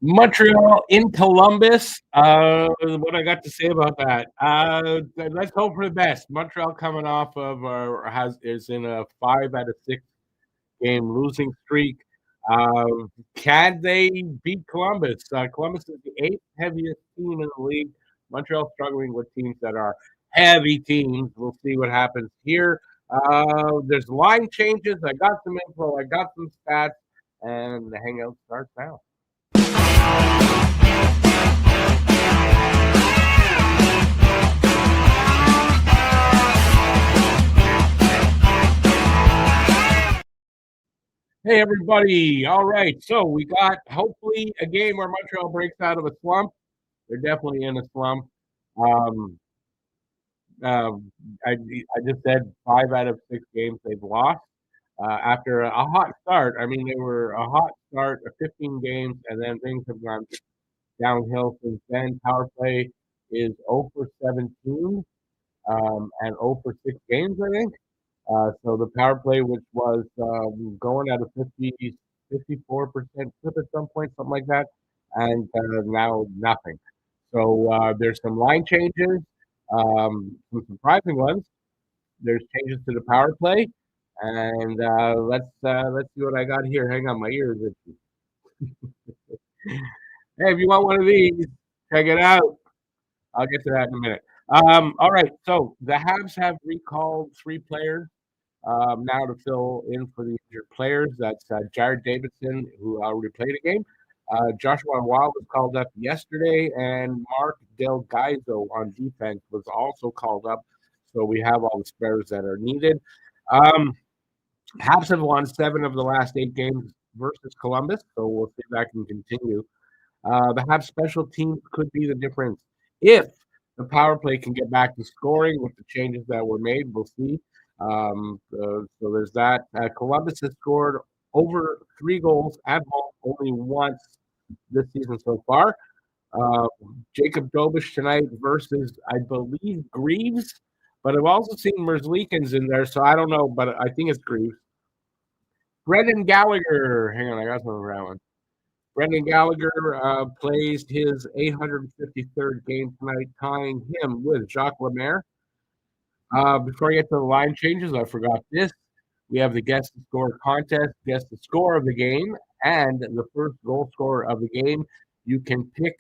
Montreal in Columbus. What I got to say about that? Let's hope for the best. Montreal coming off of is in a 5 out of 6 game losing streak. Uh, can they beat Columbus? Columbus is the 8th heaviest team in the league. Montreal struggling with teams that are heavy teams. We'll see what happens here. There's line changes. I got some info. I got some stats, and the hangout starts now. Hey, everybody. All right. So we got hopefully a game where Montreal breaks out of a slump. They're definitely in a slump. Um, uh, I just said 5 out of 6 games they've lost after a hot start. I mean, they were a hot start of 15 games, and then things have gone downhill since then. Power play is 0 for 17 and 0 for 6 games, I think. So the power play, which was going at a 54% clip at some point, something like that, and now nothing. So there's some line changes, some surprising ones. There's changes to the power play, and let's see what I got here. Hang on, my ears itchy. Hey, if you want one of these, check it out. I'll get to that in a minute. All right, so the Habs have recalled 3 players now to fill in for the injured players. That's Jared Davidson, who already played a game. Joshua Wild was called up yesterday, and Mark Del Gaizo on defense was also called up. So we have all the spares that are needed. Habs have won 7 of the last 8 games versus Columbus, so we'll see if that can continue. The Habs special teams could be the difference if the power play can get back to scoring with the changes that were made. We'll see. So there's that. Columbus has scored over 3 goals at home only once this season so far. Jacob Dobish tonight versus, I believe, Greaves, but I've also seen Merzlikins in there, so I don't know, but I think it's Greaves. Brendan Gallagher, hang on, I got something for that one. Brendan Gallagher plays his 853rd game tonight, tying him with Jacques Lemaire. Before I get to the line changes, I forgot this. We have the guess the score contest, guess the score of the game, and the first goal scorer of the game. You can pick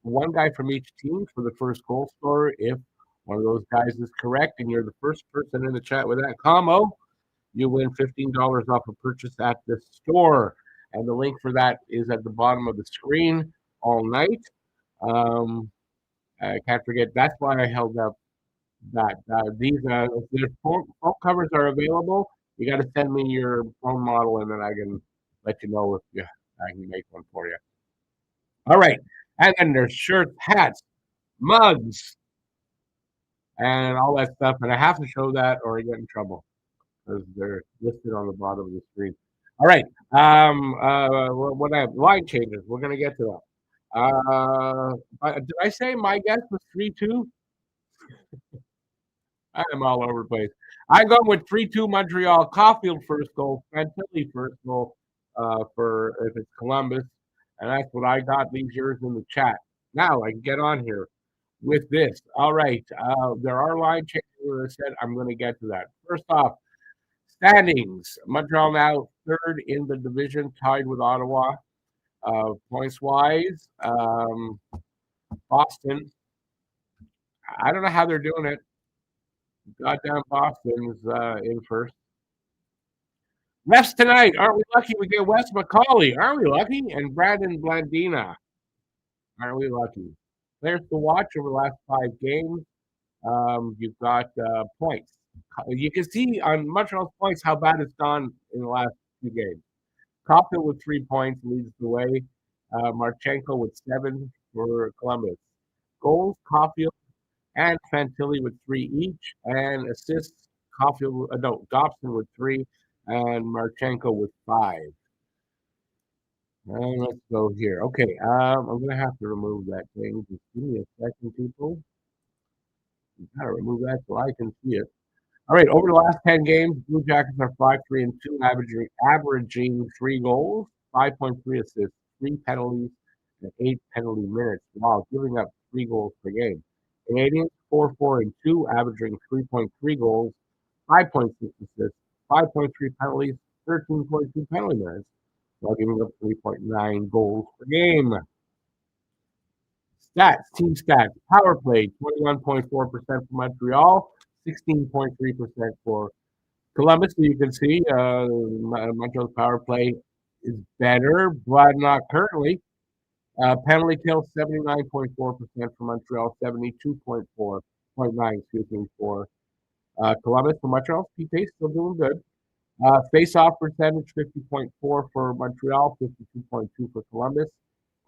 one guy from each team for the first goal scorer. If one of those guys is correct and you're the first person in the chat with that combo, you win $15 off a purchase at the store. And the link for that is at the bottom of the screen all night. I can't forget, that's why I held up that. These phone covers are available. You got to send me your phone model, and then I can let you know if I can make one for you. All right. And then there's shirts, hats, mugs, and all that stuff. And I have to show that or I get in trouble because they're listed on the bottom of the screen. All right. What I have line changes. We're gonna get to that. Did I say my guess was 3-2? I'm all over the place. I'm going with 3-2 Montreal. Caulfield first goal. Fantilli first goal for if it's Columbus, and that's what I got. Leave yours in the chat. Now I can get on here with this. All right. There are line changes. As I said, I'm going to get to that. First off, standings. Montreal now 3rd in the division, tied with Ottawa. Points-wise, Boston. I don't know how they're doing it. Goddamn Boston is in first. Refs tonight. Aren't we lucky we get Wes McCauley? Aren't we lucky? And Brandon Blandina. Aren't we lucky? Players to watch over the last 5 games. You've got points. You can see on Montreal's points how bad it's gone in the last 2 games. Caulfield with 3 points leads the way. Marchenko with 7 for Columbus. Goals, Caulfield and Fantilli with 3 each. And assists, Dobson with 3 and Marchenko with 5. Let's go here. Okay, I'm going to have to remove that thing. Just give me a second, people. You got to remove that so I can see it. All right, over the last 10 games, Blue Jackets are 5-3-2, averaging 3 goals, 5.3 assists, 3 penalties, and 8 penalty minutes, while giving up 3 goals per game. Canadians 4-4-2, averaging 3.3 goals, 5.6 assists, 5.3 penalties, 13.2 penalty minutes, while giving up 3.9 goals per game. Stats, team stats, power play, 21.4% for Montreal, 16.3% for Columbus. So you can see Montreal's power play is better, but not currently. Penalty kill, 79.4% for Montreal, 72.9, excuse me, for Columbus. For Montreal, PK still doing good. Face-off percentage, 50.4 for Montreal, 52.2 for Columbus.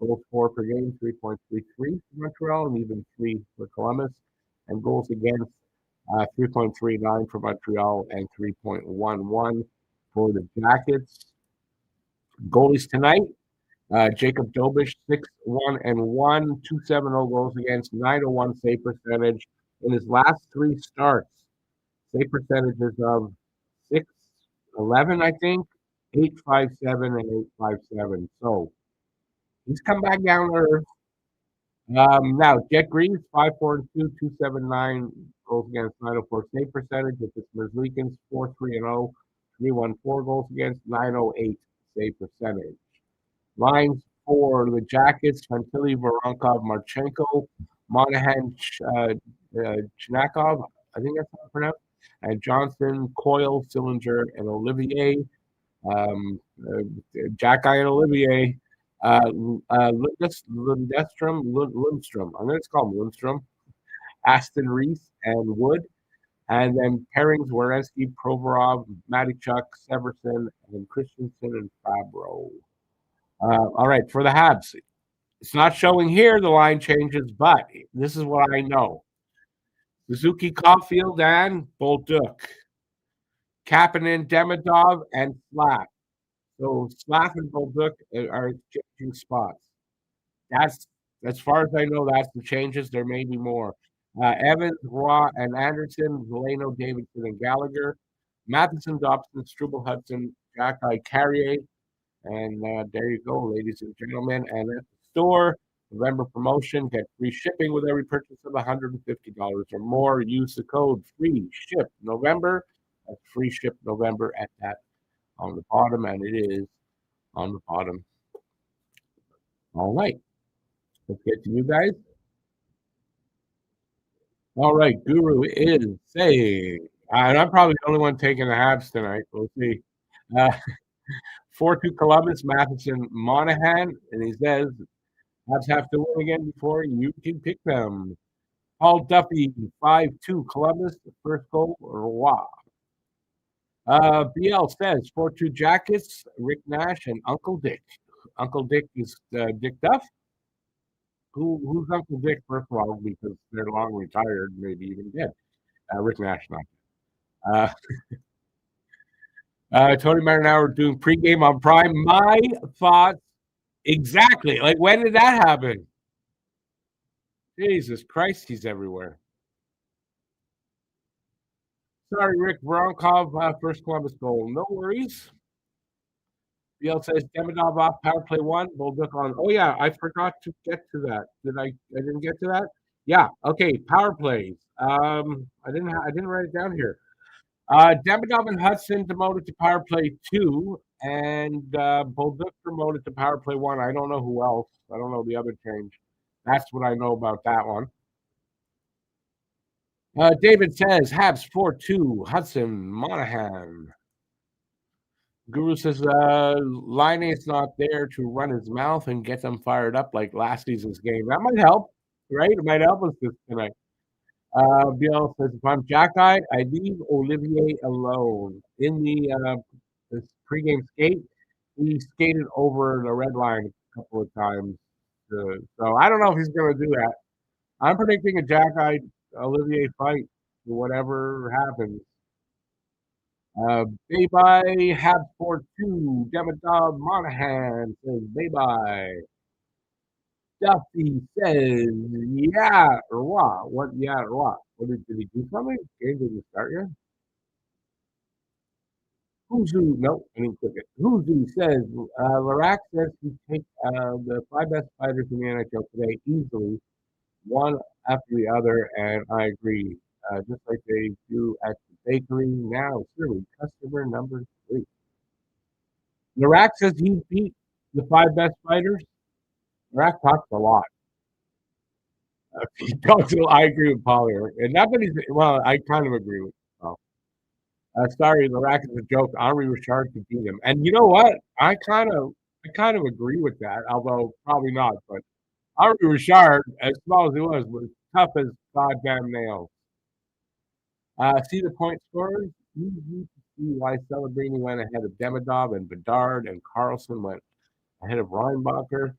Goals for per game, 3.33 for Montreal, and even 3 for Columbus. And goals against, 3.39 for Montreal and 3.11 for the Jackets. Goalies tonight, Jacob Dobish, 6-1-1, 2.70 goals against, 901 save percentage. In his last 3 starts, save percentages of 6-11, I think, 8.57 and 8.57. So he's come back down to earth. Now, Jet Greaves, 5-4-2, 2.79 goals against, 904 save percentage. If it's Merzlikins, 4-3-0, 314 goals against, 908 save percentage. Lines for the Jackets, Fantilli, Voronkov, Marchenko, Monahan, Chinakov, I think that's how it's pronounced, and Johnson, Coyle, Sillinger, and Olivier. Jack and Olivier. Lindstrom. I'm going to call him Lindstrom. Aston Reese and Wood. And then pairings, Werenski, Provorov, Matichuk, Severson, and Christensen and Fabro. All right, for the Habs. It's not showing here the line changes, but this is what I know. Suzuki, Caulfield, and Bolduc. Kapanen, Demidov, and Slav. So Slav and Bolduc are changing spots. That's as far as I know. That's the changes. There may be more. Evans, Roy, and Anderson, Veleno, Davidson, and Gallagher. Matheson, Dobson, Struble, Hudson, Jacky, Carrier, and there you go, ladies and gentlemen. And at the store, November promotion, get free shipping with every purchase of $150 or more. Use the code free ship November. That's free ship November at that on the bottom, and it is on the bottom. All right. Let's get to you guys. All right. Guru is saying, and I'm probably the only one taking the Habs tonight. We'll see. 4-2 Columbus, Matheson, Monahan, and he says, Habs have to win again before you can pick them. Paul Duffy, 5-2 Columbus, the first goal, Roy. BL says 4-2 Jackets, Rick Nash, and Uncle Dick. Uncle Dick is Dick Duff. Who's Uncle Dick, first of all, because they're long retired, maybe even dead. Rick Nash, not. Tony Marinaro doing pregame on Prime. My thoughts, exactly. Like, when did that happen? Jesus Christ, he's everywhere. Sorry, Rick. Voronkov, first Columbus goal. No worries. BL says Demidov off power play 1. Bolduc on. Oh yeah, I forgot to get to that. I didn't get to that. Yeah. Okay. Power plays. I didn't write it down here. Demidov and Hudson demoted to power play 2, and Bolduc promoted to power play 1. I don't know who else. I don't know the other change. That's what I know about that one. David says Habs 4-2. Hudson, Monahan. Guru says Line is not there to run his mouth and get them fired up like last season's game. That might help, right? It might help us tonight. Bill says, if I'm Jack-eyed, I leave Olivier alone. In the this pregame skate, he skated over the red line a couple of times. So I don't know if he's going to do that. I'm predicting a Jack-eyed Olivier fight, whatever happens. Bye-bye, Habs 4-2. Demidov Monahan says bye-bye. Duffy says, yeah, Roy. What, yeah, Roy? What did he do something? Game didn't start yet? Huzu, no, I didn't click it. Huzu says, Larac says he take the five best fighters in the NHL today easily, one after the other, and I agree. Just like they do at the bakery now, surely customer number 3. Larac says he beat the five best fighters. Larac talks a lot. He talks a lot. I agree with Polly, and not that he's well. I kind of agree with. Paul. Sorry, Larac is a joke. Henri Richard could beat him, and you know what? I kind of agree with that. Although probably not. But Henri Richard, as small as he was tough as goddamn nails. See the point scorers. Easy to see why Celebrini went ahead of Demidov and Bedard, and Carlson went ahead of Reinbacher.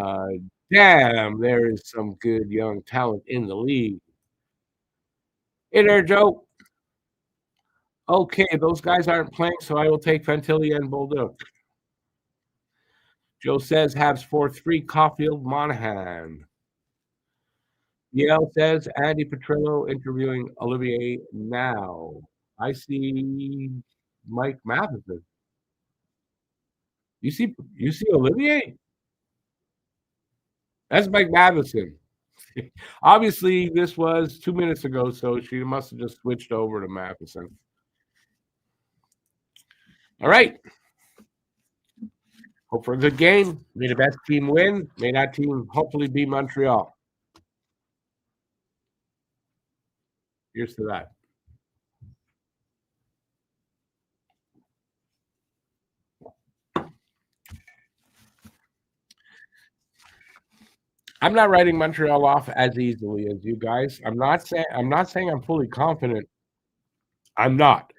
Uh, damn, there is some good young talent in the league. Hey there, Joe. Okay, those guys aren't playing, so I will take Fantilli and Bolduc. Joe says Habs 4-3, Caulfield, Monahan. Yale says Andy Petrillo interviewing Olivier now. I see Mike Matheson. You see Olivier? That's Mike Matheson. Obviously, this was 2 minutes ago, so she must have just switched over to Matheson. All right. Hope for a good game. May the best team win. May that team hopefully beat Montreal. Here's to that. I'm not writing Montreal off as easily as you guys. I'm not saying I'm fully confident. I'm not,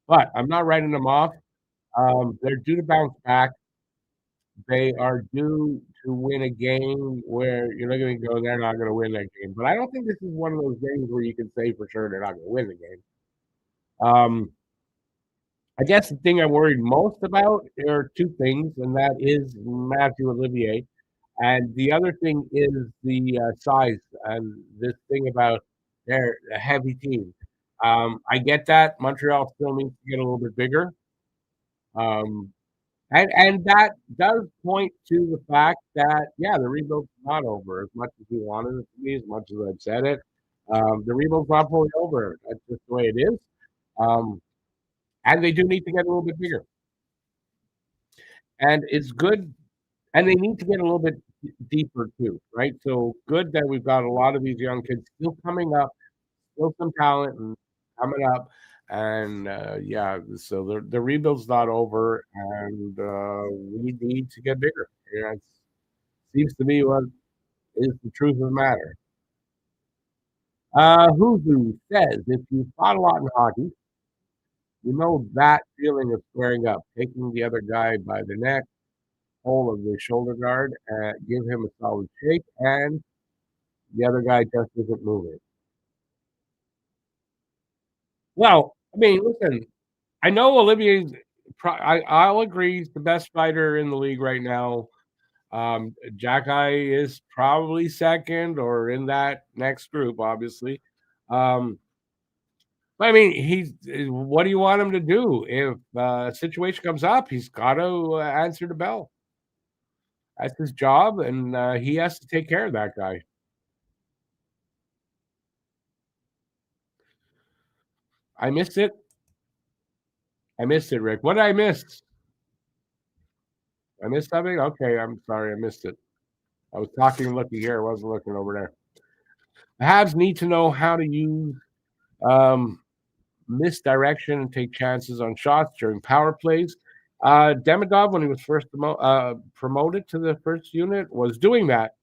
but I'm not writing them off. They're due to bounce back. They are due to win a game where you're not going to go. They're not going to win that game. But I don't think this is one of those games where you can say for sure they're not going to win the game. I guess the thing I'm worried most about are two things, and that is Matthew Olivier. And the other thing is the size and this thing about they're a heavy team. I get that Montreal still needs to get a little bit bigger, um, and that does point to the fact that yeah, the rebuild's not over as much as we wanted it to be, as much as I've said it. The rebuild's not fully over. That's just the way it is, and they do need to get a little bit bigger. And it's good and they need to get a little bit deeper too, right? So good that we've got a lot of these young kids still coming up, still some talent and coming up, and yeah, so the rebuild's not over, and we need to get bigger. Yeah, it seems to me what is the truth of the matter. Huzu says if you fought a lot in hockey, you know that feeling of squaring up, taking the other guy by the neck, hole of the shoulder guard, give him a solid shake, and the other guy just isn't moving. Well, I mean, listen, I know Olivier's. I'll agree he's the best fighter in the league right now. Jacky is probably second or in that next group, obviously. But I mean, he's. What do you want him to do if a situation comes up? He's got to answer the bell. That's his job, and he has to take care of that guy. I missed it. I missed it, Rick. What did I miss? I missed something? Okay, I'm sorry. I missed it. I was talking and looking here. I wasn't looking over there. The Habs need to know how to use misdirection and take chances on shots during power plays. Demidov, when he was first promoted to the first unit, was doing that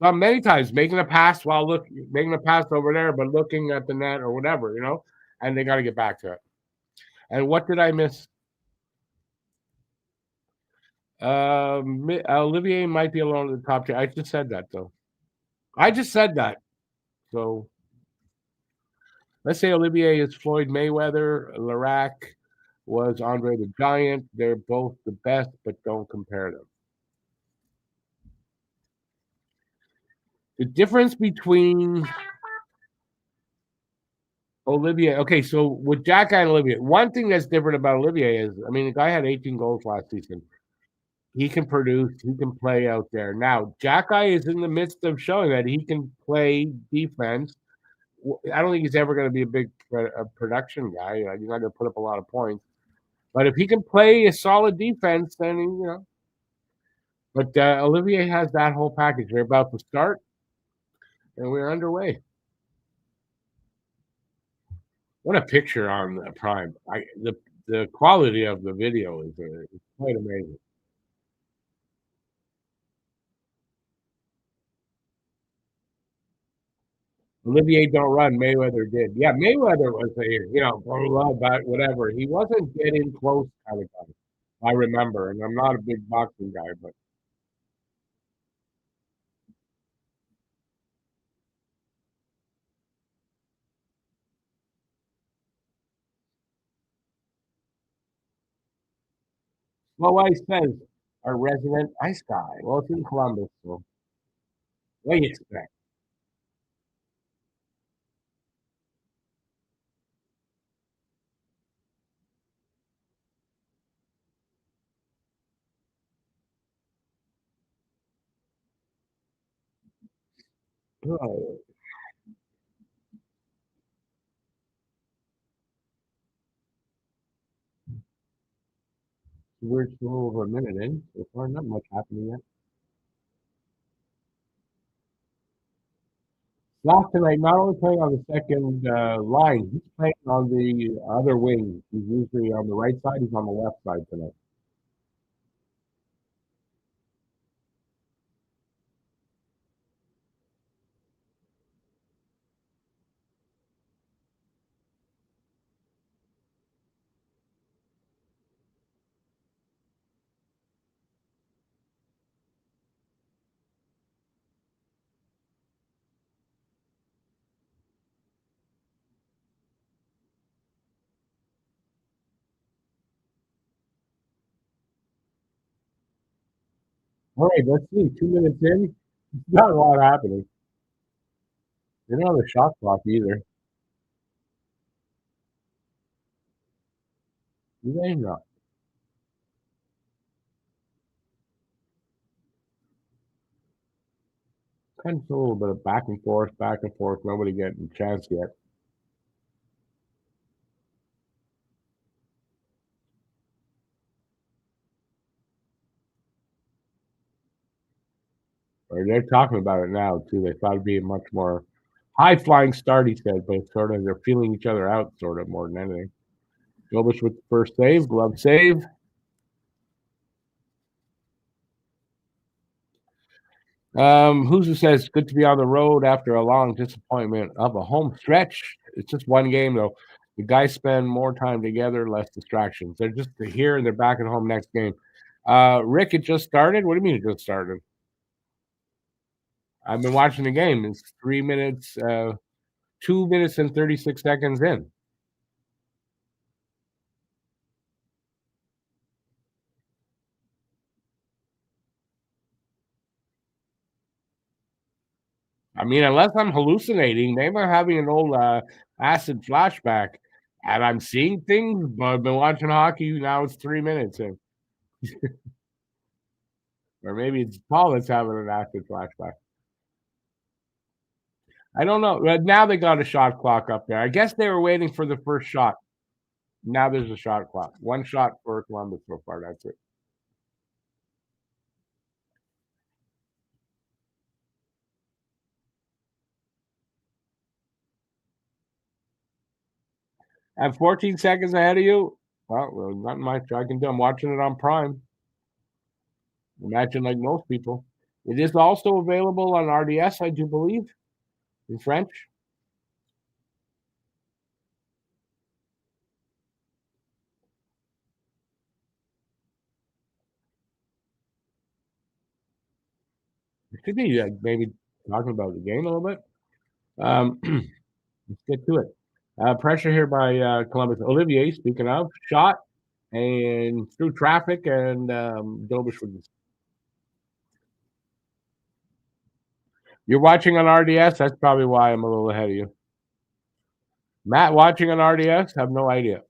many times, making a pass making a pass over there, but looking at the net or whatever, and they got to get back to it. And what did I miss? Olivier might be alone in the top 10. I just said that, though. I just said that. So let's say Olivier is Floyd Mayweather. Larac was Andre the Giant. They're both the best, but don't compare them. The difference between Olivier. Okay, so with Jack and Olivier, one thing that's different about Olivier is, I mean, the guy had 18 goals last season. He can produce. He can play out there. Now, Jack is in the midst of showing that he can play defense. I don't think he's ever going to be a big production guy. He's not going to put up a lot of points. But if he can play a solid defense, then you know. But Olivier has that whole package. They're about to start, and we're underway. What a picture on the Prime! The quality of the video is quite amazing. Olivier don't run. Mayweather did. Yeah, Mayweather was a blah, blah, blah, whatever. He wasn't getting close kind of guy. I remember, and I'm not a big boxing guy, but my wife says our resident ice guy. Well, it's in Columbus, so what do you expect? Oh, we're still over a minute in. So far, not much happening yet. Last tonight, not only playing on the second line, he's playing on the other wing. He's usually on the right side. He's on the left side tonight. All right, let's see. 2 minutes in, not a lot happening. They don't have a shot clock either. Do they not? Kind of a little bit of back and forth, back and forth. Nobody getting a chance yet. Or they're talking about it now too. They thought it'd be a much more high flying start. He said, but sort of they're feeling each other out, sort of more than anything. Gilbert with the first save, glove save. Who's says good to be on the road after a long disappointment of a home stretch. It's just one game though. The guys spend more time together, less distractions. They're just here and they're back at home next game. Rick, it just started. What do you mean it just started? I've been watching the game. It's 3 minutes, 2 minutes and 36 seconds in. I mean, unless I'm hallucinating, maybe I'm having an old acid flashback, and I'm seeing things. But I've been watching hockey now. It's 3 minutes in, or maybe it's Paul that's having an acid flashback. I don't know. Now they got a shot clock up there. I guess they were waiting for the first shot. Now there's a shot clock. One shot for Columbus so far. That's it. At 14 seconds ahead of you. Well, not much I can do. I'm watching it on Prime. Imagine like most people. It is also available on RDS, I do believe, in French. It should be maybe talking about the game a little bit. Let's get to it. Pressure here by Columbus. Olivier, speaking of, shot and through traffic, and Dobish with this. You're watching on RDS. That's probably why I'm a little ahead of you. Matt watching on RDS? Have no idea.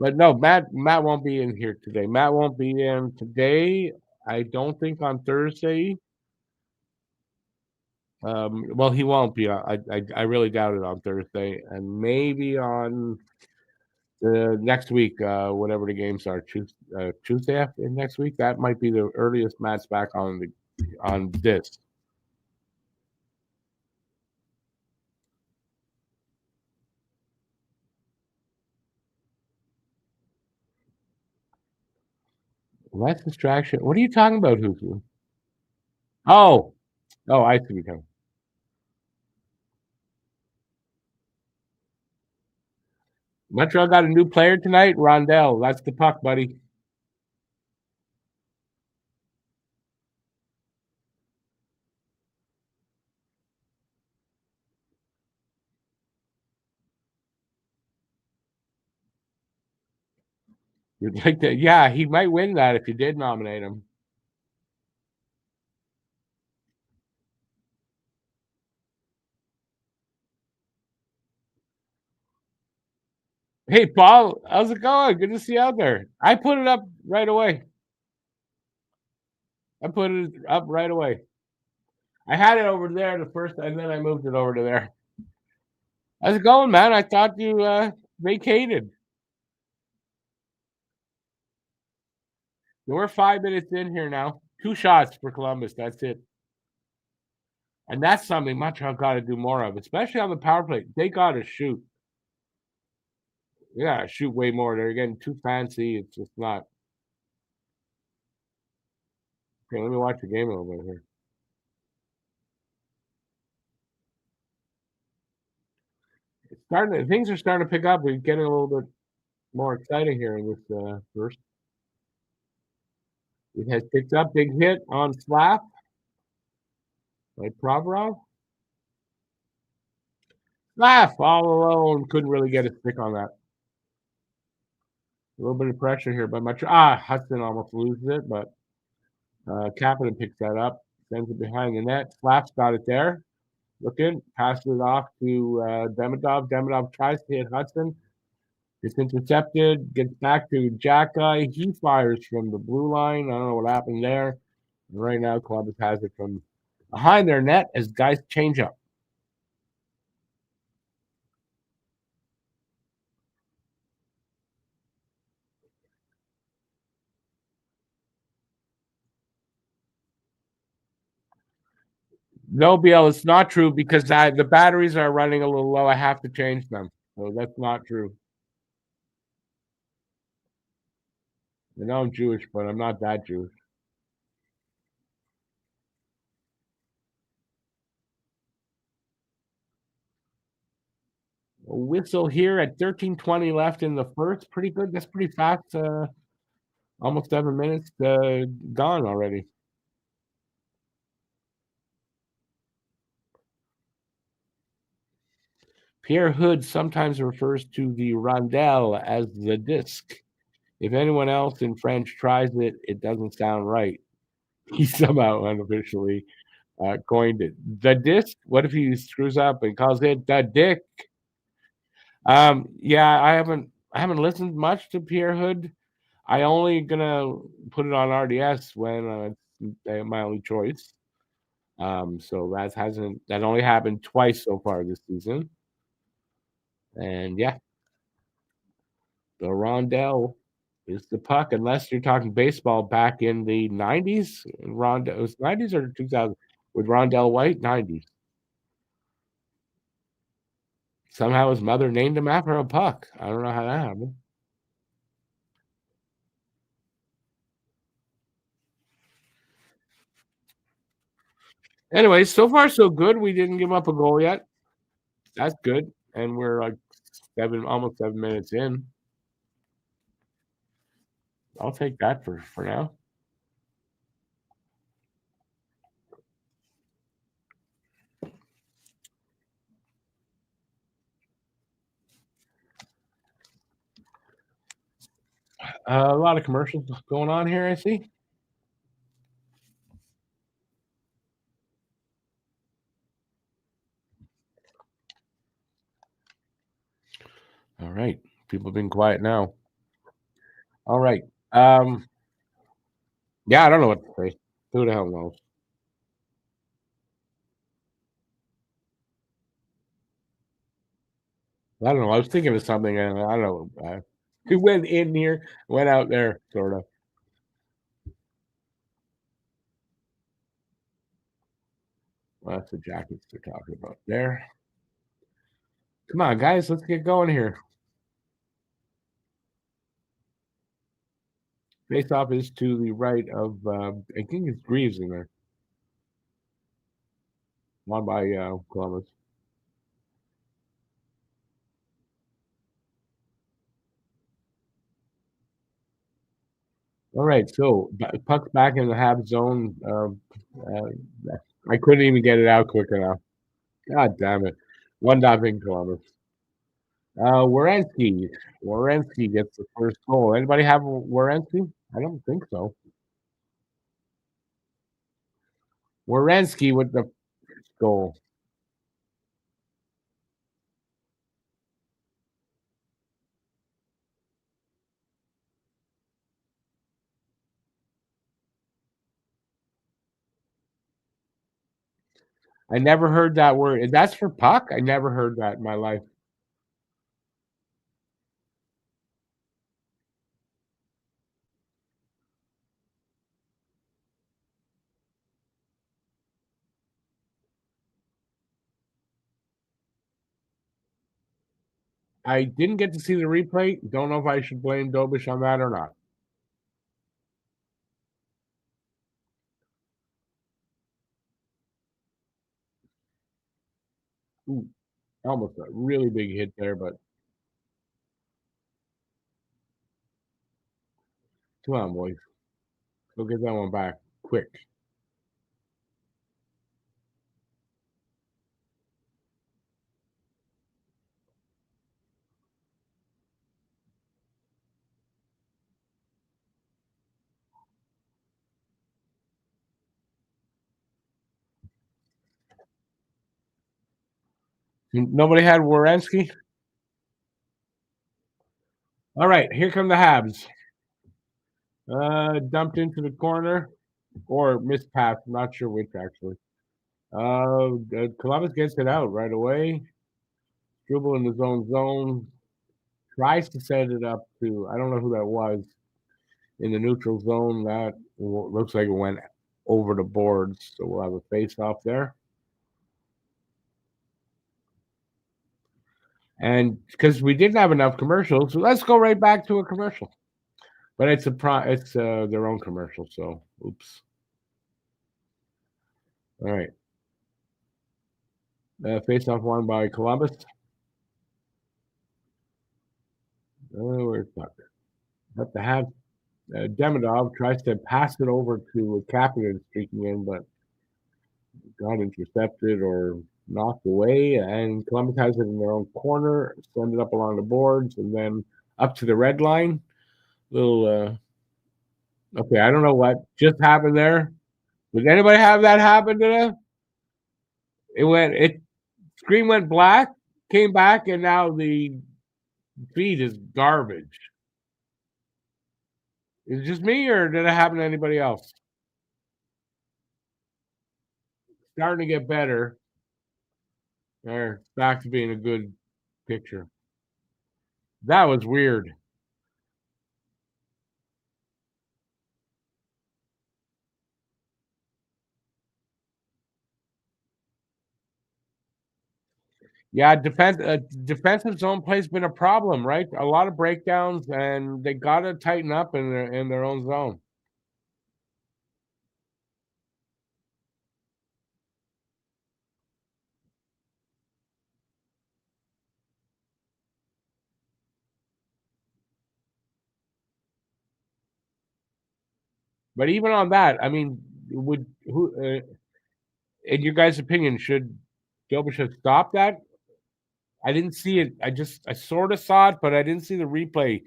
But no, Matt won't be in here today. Matt won't be in today. I don't think on Thursday. Well, he won't be. I really doubt it on Thursday, and maybe on the next week, whatever the games are, Tuesday after next week. That might be the earliest Matt's back on this. Less distraction. What are you talking about, Huku? Oh, I see what you're. Montreal got a new player tonight, Rondell. That's the puck, buddy. You'd like that? Yeah, he might win that if you did nominate him. Hey, Paul, how's it going? Good to see you out there. I put it up right away. I put it up right away. I had it over there the first, and then I moved it over to there. How's it going, man? I thought you vacated. We're 5 minutes in here now. 2 shots for Columbus. That's it. And that's something Montreal got to do more of, especially on the power play. They got to shoot. Yeah, shoot way more. They're getting too fancy. It's just not. Okay, let me watch the game a little bit here. It's starting. Things are starting to pick up. We're getting a little bit more exciting here in this first. It has picked up. Big hit on slap by Provorov. Slap all alone. Couldn't really get a stick on that. A little bit of pressure here by Montreal. Hudson almost loses it, but Kapanen picks that up. Sends it behind the net. Slap's got it there. Looking. Passes it off to Demidov. Demidov tries to hit Hudson. It's intercepted. Gets back to Jacki. He fires from the blue line. I don't know what happened there. Right now, Columbus has it from behind their net as guys change up. No, BL, it's not true because the batteries are running a little low. I have to change them. So that's not true. I know I'm Jewish, but I'm not that Jewish. A whistle here at 13:20 left in the first. Pretty good. That's pretty fast. Almost 7 minutes gone already. Pierre Hood sometimes refers to the rondelle as the disc. If anyone else in French tries it, it doesn't sound right. He somehow unofficially coined it. The disc. What if he screws up and calls it the dick? Yeah, I haven't listened much to Pierre Hood. I only gonna put it on RDS when it's my only choice. So that only happened twice so far this season. And yeah, the rondelle is the puck, unless you're talking baseball back in the 90s. Rondelle, it was 90s or 2000 with Rondell White, 90s. Somehow his mother named him after a puck. I don't know how that happened. Anyway, so far so good. We didn't give up a goal yet. That's good. And we're like almost 7 minutes in. I'll take that for now. A lot of commercials going on here, I see. right. People have been quiet now. All right. Um, yeah, I don't know what to say. Who the hell knows? I don't know. I was thinking of something, and I don't know. He went in here, went out there, sort of. Well, that's the jackets they're talking about there. Come on, guys, let's get going here. Face off is to the right of, I think it's Greaves in there. Won by Columbus. All right, so puck's back in the Habs zone. I couldn't even get it out quick enough. God damn it. 1-0 Columbus. Werenski. Werenski gets the first goal. Anybody have Werenski? I don't think so. Werenski with the goal. I never heard that word. That's for puck? I never heard that in my life. I didn't get to see the replay. Don't know if I should blame Dobish on that or not. Ooh, almost a really big hit there, but come on, boys. Go get that one back quick. Nobody had Werenski? All right, here come the Habs. Dumped into the corner or missed pass. I'm not sure which actually. Columbus gets it out right away. Dribble in his own zone. Tries to set it up to, I don't know who that was, in the neutral zone. That looks like it went over the boards. So we'll have a face off there. And because we didn't have enough commercials, so let's go right back to a commercial. But it's their own commercial, so oops. All right. Face off won by Columbus. Where's Tuck? Have to have Demidov tries to pass it over to Kapanen streaking in, but got intercepted or knocked away. And Columbus has it in their own corner, send it up along the boards, and then up to the red line. Little okay, I don't know what just happened there. Did anybody have that happen to them? It screen went black, came back, and now the feed is garbage. Is it just me, or did it happen to anybody else? Starting to get better. There, back to being a good picture. That was weird. Yeah, defensive zone play's been a problem, right? A lot of breakdowns, and they got to tighten up in their own zone. But even on that, I mean, would who, in your guys' opinion, should Jobic have stopped that? I didn't see it. I sort of saw it, but I didn't see the replay.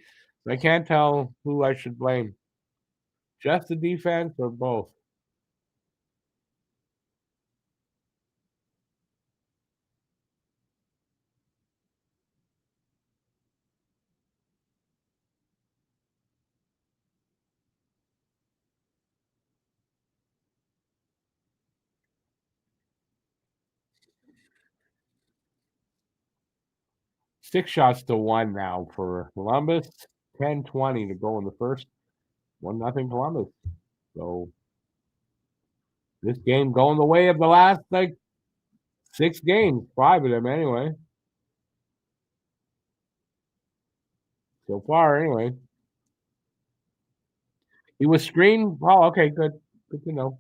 I can't tell who I should blame. Just the defense or both? 6 shots to 1 now for Columbus. 10-20 to go in the first. 1-0 Columbus. So this game going the way of the last like 6 games, 5 of them anyway. So far, anyway. He was screened. Oh, okay, good. Good to know.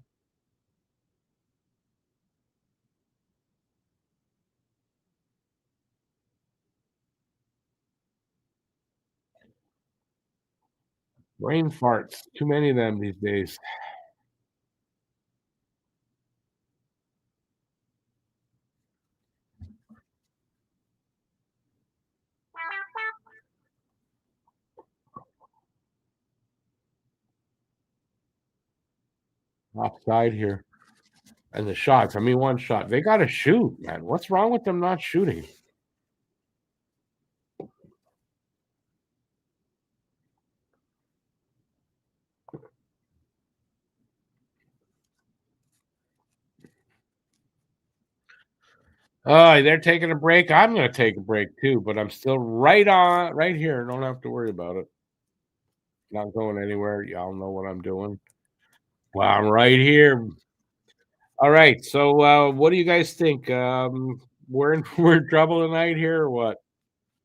Brain farts. Too many of them these days. Offside here. And the shots. I mean, one shot. They got to shoot, man. What's wrong with them not shooting? Oh, they're taking a break. I'm going to take a break too, but I'm still right here. Don't have to worry about it. Not going anywhere. Y'all know what I'm doing. Well, I'm right here. All right. So, what do you guys think? We're in trouble tonight here, or what?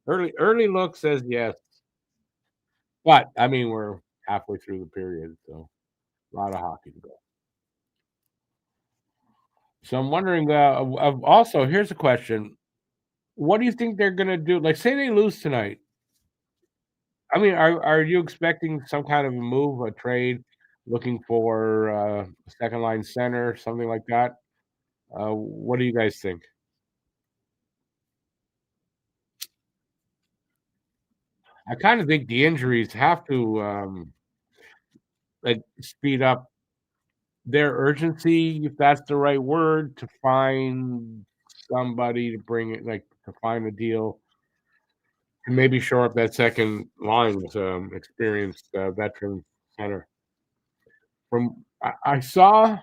Early look says yes, but I mean we're halfway through the period, so a lot of hockey to go. So I'm wondering. Also, here's a question: what do you think they're going to do? Like, say they lose tonight. I mean, are you expecting some kind of a move, a trade, looking for a second line center, something like that? What do you guys think? I kind of think the injuries have to like speed up their urgency, if that's the right word, to find somebody to bring it, like to find a deal and maybe shore up that second line with experienced veteran center. From I saw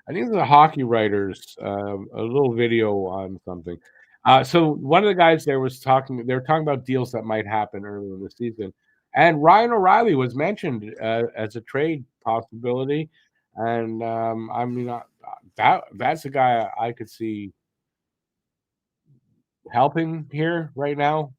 I think the hockey writers, a little video on something. So one of the guys there was talking. They were talking about deals that might happen early in the season, and Ryan O'Reilly was mentioned as a trade possibility. And I mean, that's a guy I could see helping here right now.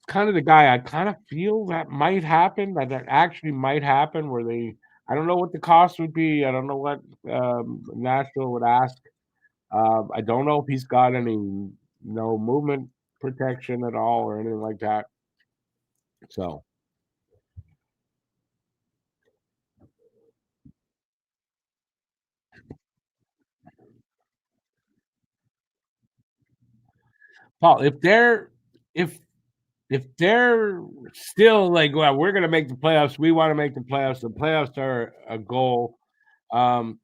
Kind of the guy I kind of feel that might happen. That actually might happen. Where they, I don't know what the cost would be. I don't know what Nashville would ask. I don't know if he's got any no movement protection at all or anything like that. So, Paul, if if they're still like, well, we're going to make the playoffs. We want to make the playoffs. The playoffs are a goal. Um,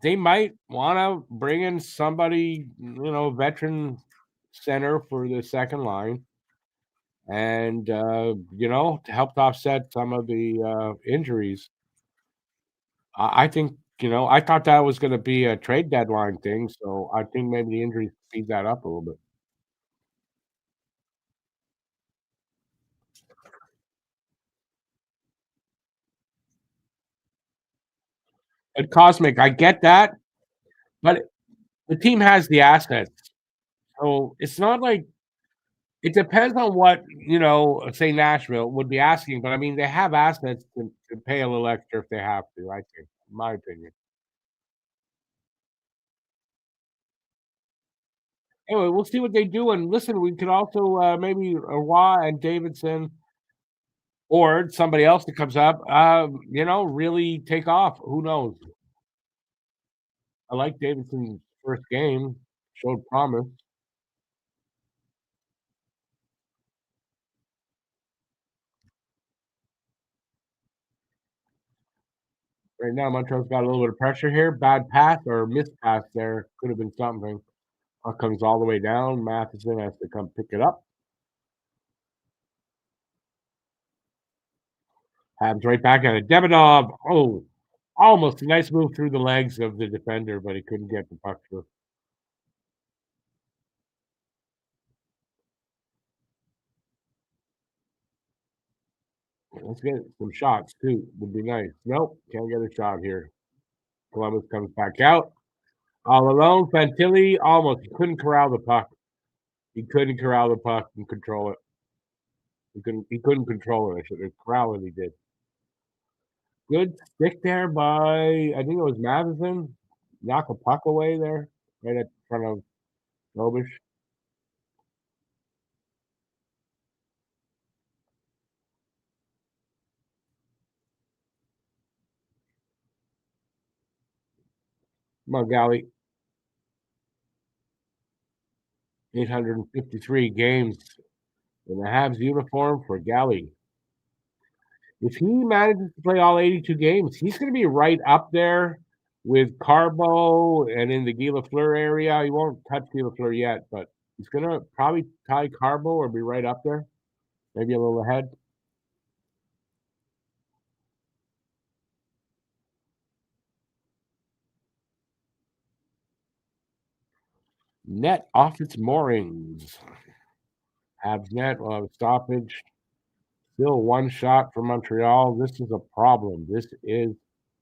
they might want to bring in somebody, veteran center for the second line, and to help offset some of the injuries. I think, I thought that was gonna be a trade deadline thing, so I think maybe the injuries speed that up a little bit. And Cosmic, I get that, but the team has the assets, so it's not like it depends on what, say Nashville would be asking, but I mean, they have assets to pay a little extra if they have to, I think, in my opinion. Anyway, we'll see what they do, and listen, we could also, maybe Roy and Davidson or somebody else that comes up, really take off. Who knows? I like Davidson's first game, showed promise. Right now, Montreal's got a little bit of pressure here. Bad pass or missed pass there. Could have been something. Puck comes all the way down. Matheson has to come pick it up. Habs right back at it. Demidov. Oh, Almost a nice move through the legs of the defender, but he couldn't get the puck through. Let's get some shots too. Would be nice. Nope, can't get a shot here. Columbus comes back out. All alone. Fantilli almost. He couldn't corral the puck. He couldn't corral the puck and control it. He couldn't control it. I should have corral it. He did. Good stick there by I think it was Madison. Knock a puck away there, right in front of Nobish. Come on, Galley. 853 games in the Habs uniform for Galley. If he manages to play all 82 games, he's going to be right up there with Carbo and in the Guy Lafleur area. He won't touch Guy Lafleur yet, but he's going to probably tie Carbo or be right up there, maybe a little ahead. Net off its moorings. Habs net will have a stoppage. Still one shot for Montreal. This is a problem. This is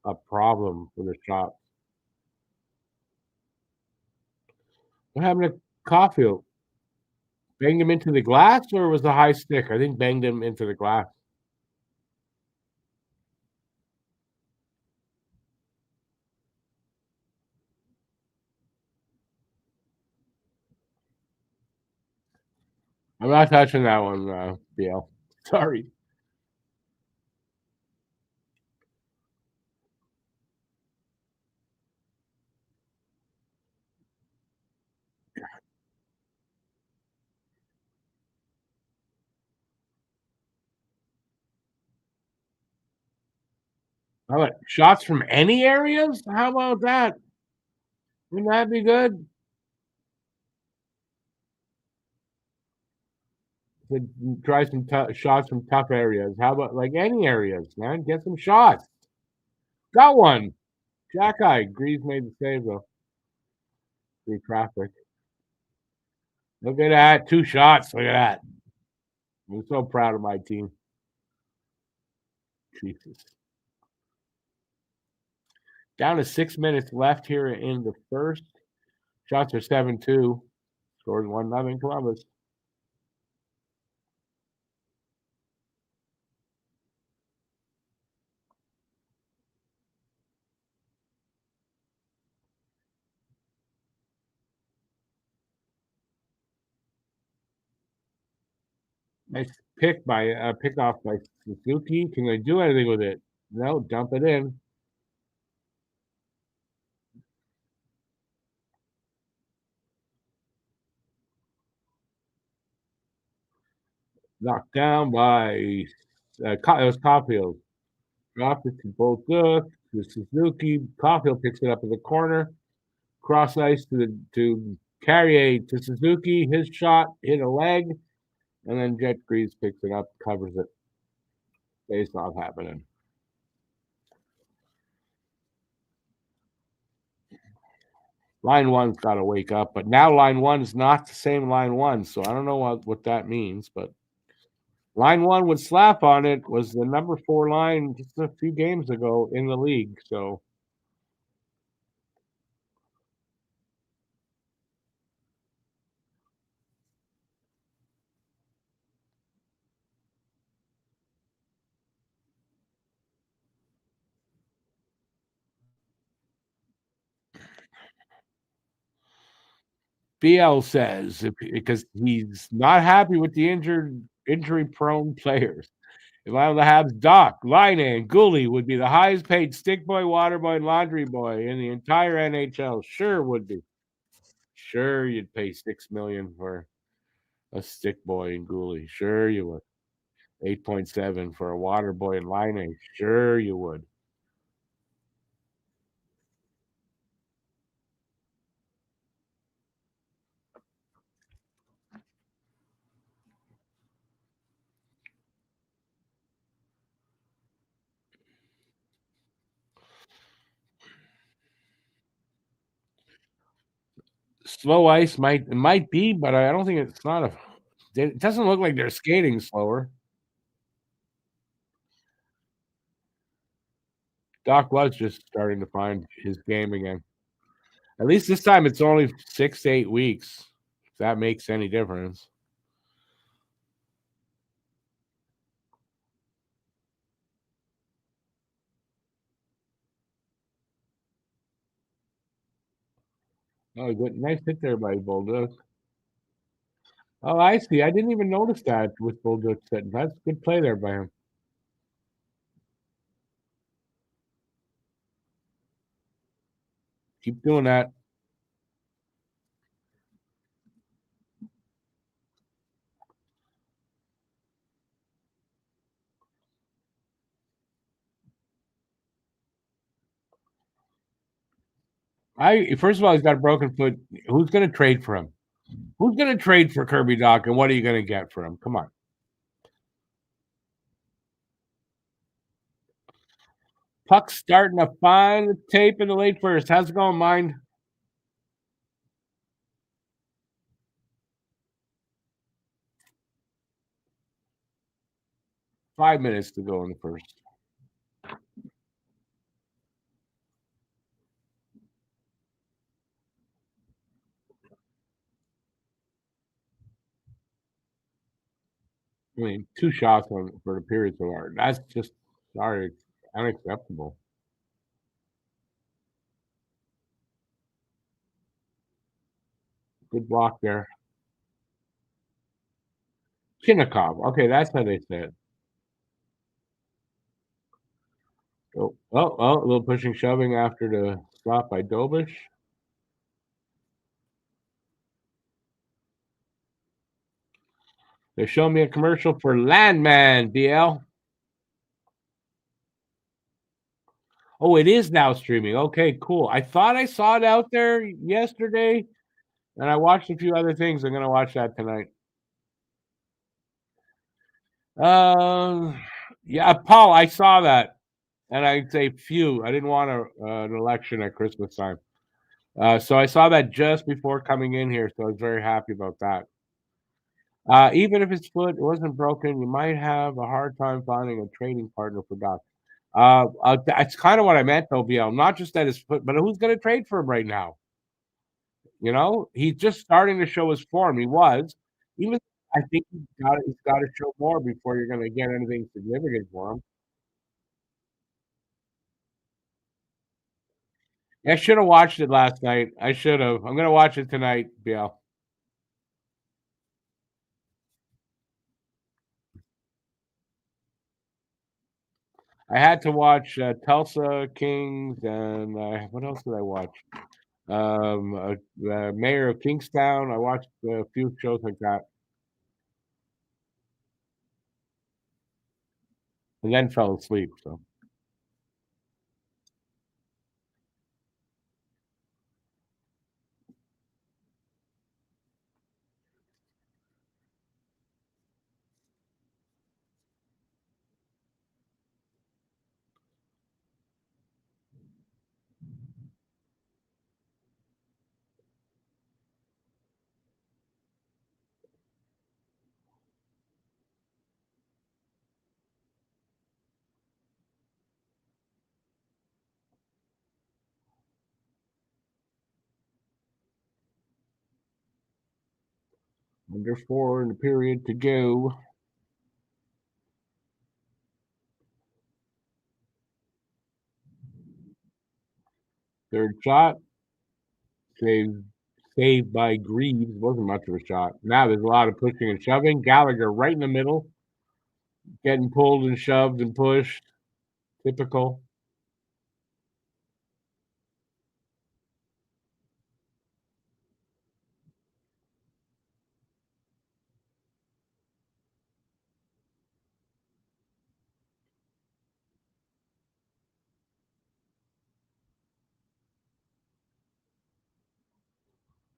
a problem for the shot. What happened to Caulfield? Banged him into the glass, or was the high stick? I think banged him into the glass. I'm not touching that one, BL. Sorry. How about shots from any areas? How about that? Wouldn't that be good? To try some shots from tough areas. How about like any areas, man? Get some shots. Got one. Jack Eye. Greaves made the save though. Through traffic. Look at that. 2 shots. Look at that. I'm so proud of my team. Jesus. Down to 6 minutes left here in the first. Shots are 7-2. Scores 1-0 Columbus. Nice pick off by Suzuki. Can they do anything with it? No, dump it in. Knocked down by it was Caulfield. Dropped it to both good to Suzuki. Caulfield picks it up in the corner. Cross ice to Carrier to Suzuki. His shot hit a leg, and then Jet Greaves picks it up, covers it. Face off happening. Line one's got to wake up, but now line one is not the same line one, so I don't know what that means. But line one with Slap on it was the number 4 line just a few games ago in the league. So BL says because he's not happy with the injury-prone players. If I'm the Habs, Doc, Line and Gooley would be the highest paid stick boy, water boy, and laundry boy in the entire NHL. Sure would be. Sure, you'd pay $6 million for a stick boy and Gooley. Sure, you would. 8.7 for a water boy and Line. Sure, you would. Slow ice might be, but I don't think it's not a it doesn't look like they're skating slower. Doc was just starting to find his game again. At least this time it's only 6 to 8 weeks, if that makes any difference. Oh, good nice hit there by Bolduc. Oh, I see. I didn't even notice that with Bolduc sitting. That's a good play there by him. Keep doing that. I first of all, he's got a broken foot. Who's gonna trade for him? Who's gonna trade for Kirby Doc, and what are you gonna get for him? Come on. Puck's starting to find the tape in the late first. How's it going, Mind? 5 minutes to go in the first. I mean, 2 shots on for the period so far. That's just sorry, unacceptable. Good block there. Chinnikov. Okay, that's how they say it. A little pushing, shoving after the stop by Dobish. They show me a commercial for Landman, DL. Oh, it is now streaming. Okay, cool. I thought I saw it out there yesterday, and I watched a few other things. I'm gonna watch that tonight. Um, yeah, Paul, I saw that, and I'd say phew. I didn't want an election at Christmas time, so I saw that just before coming in here. So I was very happy about that. Even if his foot wasn't broken, you might have a hard time finding a trading partner for Doc. That's kind of what I meant, though, BL. Not just that his foot, but who's going to trade for him right now? You know, he's just starting to show his form. He was, even. I think he's got to show more before you're going to get anything significant for him. I should have watched it last night. I should have. I'm going to watch it tonight, BL. I had to watch Tulsa Kings and what else did I watch? The Mayor of Kingstown. I watched a few shows like that, and then fell asleep. So under 4 in the period to go. Third shot saved saved by Greaves. Wasn't much of a shot. Now there's a lot of pushing and shoving. Gallagher right in the middle, getting pulled and shoved and pushed. Typical.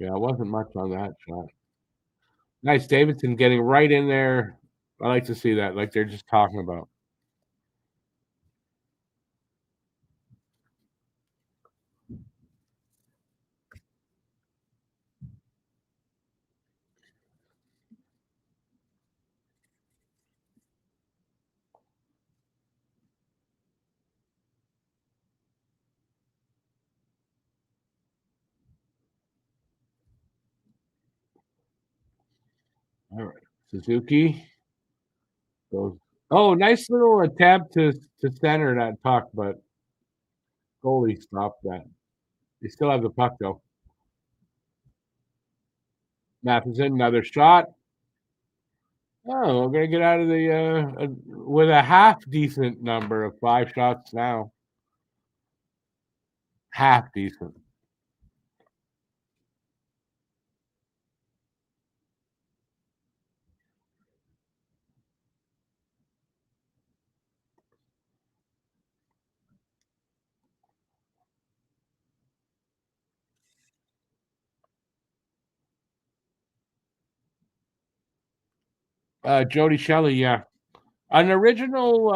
Yeah, wasn't much on that shot. Nice, Davidson getting right in there. I like to see that, like they're just talking about. All right. Suzuki goes. Oh, nice little attempt to center that puck, but goalie stopped that. They still have the puck though. Matheson, another shot. Oh, we're gonna get out of the with a half decent number of 5 shots now. Half decent. Jody Shelley, yeah, an original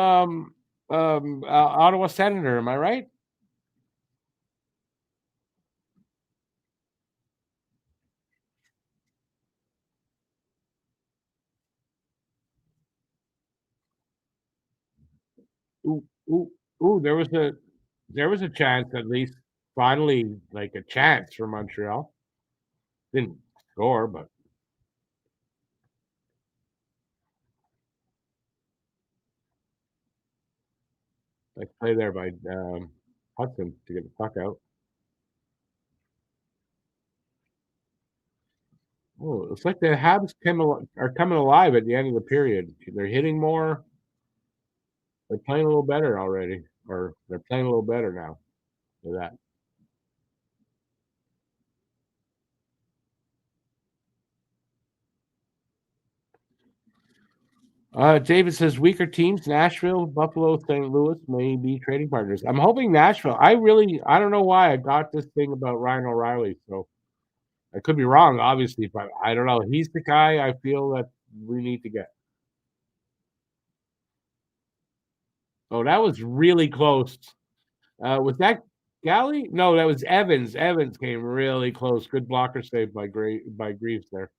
Ottawa Senator. Am I right? Ooh, ooh, ooh! There was a chance at least. Finally, like a chance for Montreal. Didn't score, but nice play there by Hudson to get the puck out. Oh, it's like the Habs are coming alive at the end of the period. They're hitting more. They're playing a little better already, or they're playing a little better now for that. David says weaker teams, Nashville, Buffalo, St. Louis may be trading partners. I'm hoping Nashville. I don't know why I got this thing about Ryan O'Reilly. So I could be wrong, obviously, but I don't know. He's the guy I feel that we need to get. Oh, that was really close. Was that Galley? No, that was Evans. Evans came really close. Good blocker save by Greaves there.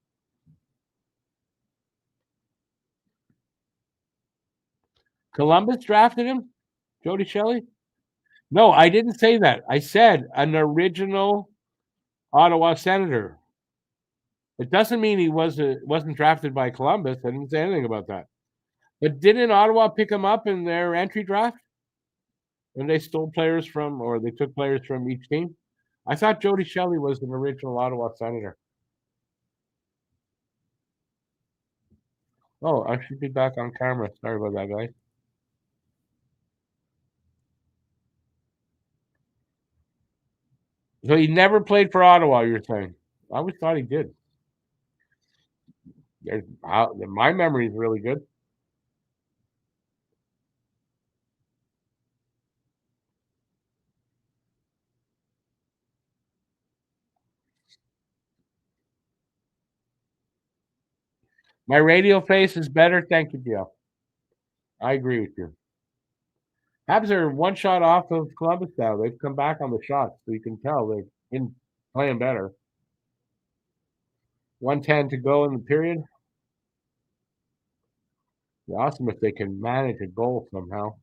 Columbus drafted him? Jody Shelley? No, I didn't say that. I said an original Ottawa Senator. It doesn't mean he wasn't drafted by Columbus. I didn't say anything about that. But didn't Ottawa pick him up in their entry draft when they stole players from, or they took players from each team? I thought Jody Shelley was an original Ottawa Senator. Oh, I should be back on camera. Sorry about that, guys. So he never played for Ottawa, you're saying? I always thought he did. My memory is really good. My radio face is better. Thank you, Jeff. I agree with you. Habs are one shot off of Columbus now. They've come back on the shots, so you can tell they've been playing better. 1:10 to go in the period. Be awesome if they can manage a goal somehow.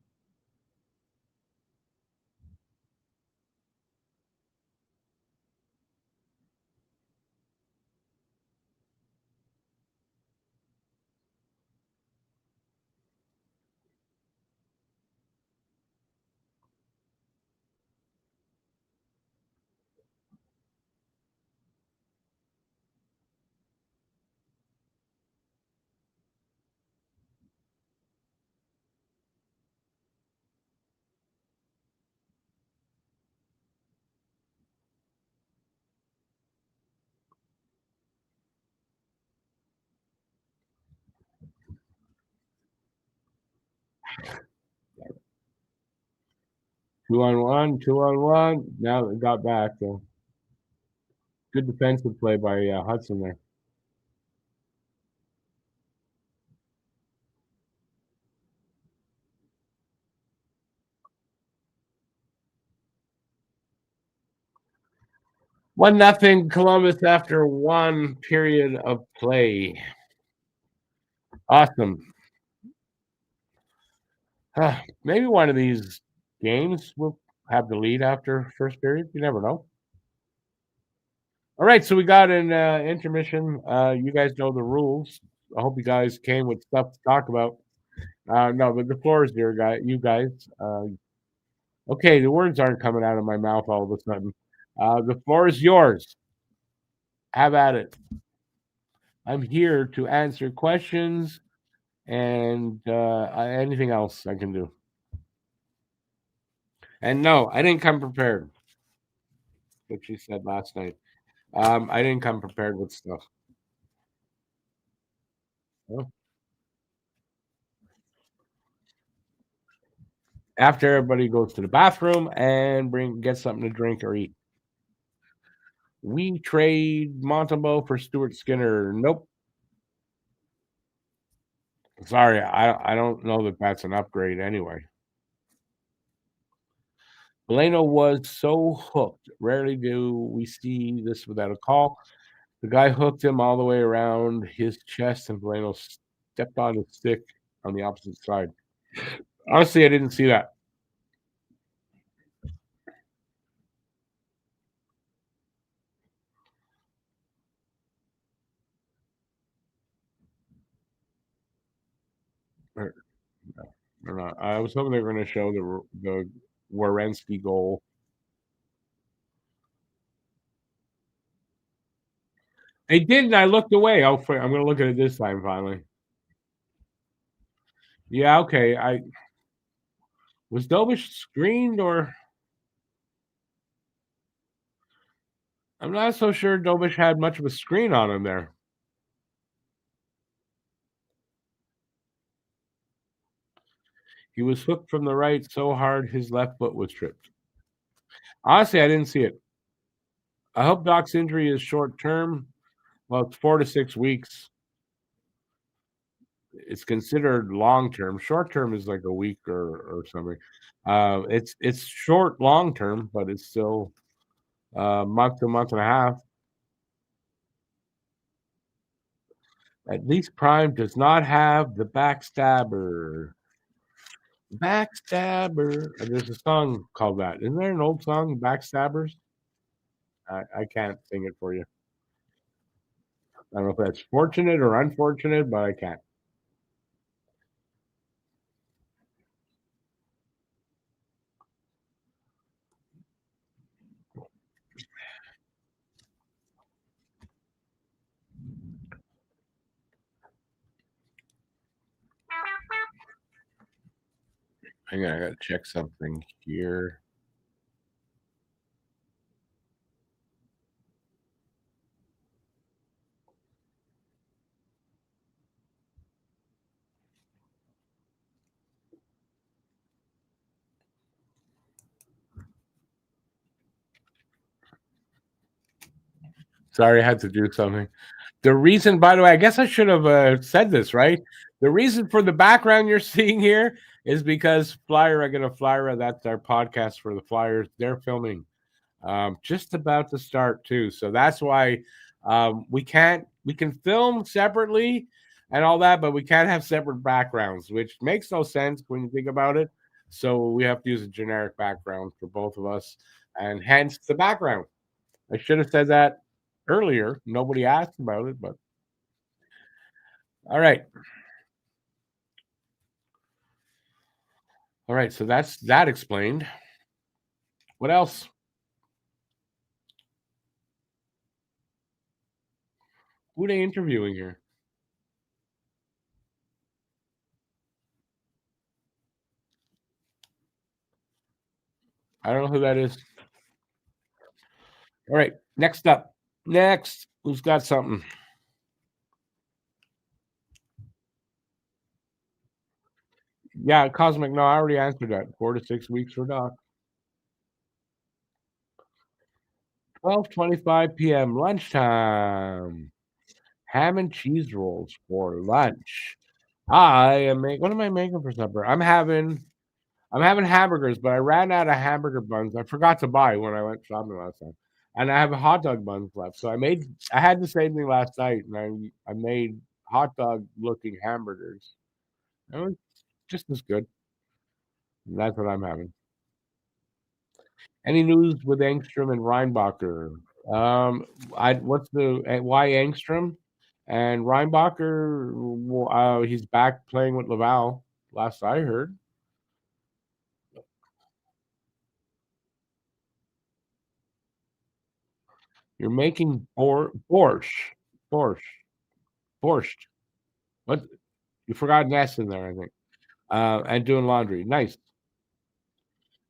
Two on one, 2-on-1. Now they got back. So good defensive play by Hudson there. One nothing Columbus after one period of play. Awesome. Maybe one of these games will have the lead after first period. You never know. All right, so we got an intermission. You guys know the rules. I hope you guys came with stuff to talk about. No, but the floor is your guy. You guys. Okay, the words aren't coming out of my mouth all of a sudden. The floor is yours. Have at it. I'm here to answer questions and anything else I can do. And no, I didn't come prepared. What she said last night. I didn't come prepared with stuff. Oh. After everybody goes to the bathroom and get something to drink or eat. We trade Montembeau for Stuart Skinner. Nope. Sorry, I don't know that that's an upgrade anyway. Beleno was so hooked. Rarely do we see this without a call. The guy hooked him all the way around his chest, and Beleno stepped on his stick on the opposite side. Honestly, I didn't see that. Or, no, or not. I was hoping they were going to show the Werenski goal. They didn't. I looked away. I'm going to look at it this time finally. Yeah, okay. I was Dobish screened, or I'm not so sure Dobish had much of a screen on him there. He was hooked from the right so hard his left foot was tripped. Honestly, I didn't see it. I hope Doc's injury is short term. Well, it's 4 to 6 weeks. It's considered long term. Short term is like a week or something. It's short long term, but it's still month to month and a half. At least Prime does not have the backstabber. Backstabber. There's a song called that. Isn't there an old song, Backstabbers? I can't sing it for you. I don't know if that's fortunate or unfortunate, but I can't. Hang on, I gotta check something here. Sorry, I had to do something. The reason, by the way, I guess I should have said this, right? The reason for the background you're seeing here is because Flyer, I get a Flyer. That's our podcast for the Flyers. They're filming just about to start too. So that's why we can film separately and all that, but we can't have separate backgrounds, which makes no sense when you think about it. So we have to use a generic background for both of us, and hence the background. I should have said that earlier. Nobody asked about it, but all right. All right. So that's that explained. What else? Who are they interviewing here? I don't know who that is. All right. Next up. Next. Who's got something? Yeah, Cosmic. No, I already answered that. 4 to 6 weeks for Doc. 12:25 p.m. lunchtime. Ham and cheese rolls for lunch. I am making. What am I making for supper? I'm having hamburgers, but I ran out of hamburger buns. I forgot to buy when I went shopping last time, and I have hot dog buns left. So I had the same thing last night, and I made hot dog looking hamburgers. It was just as good. And that's what I'm having. Any news with Engstrom and Reinbacher? I what's the why Engstrom? And Reinbacher, he's back playing with Laval, last I heard. You're making borscht, borscht. What? You forgot an S in there, I think. And doing laundry. Nice.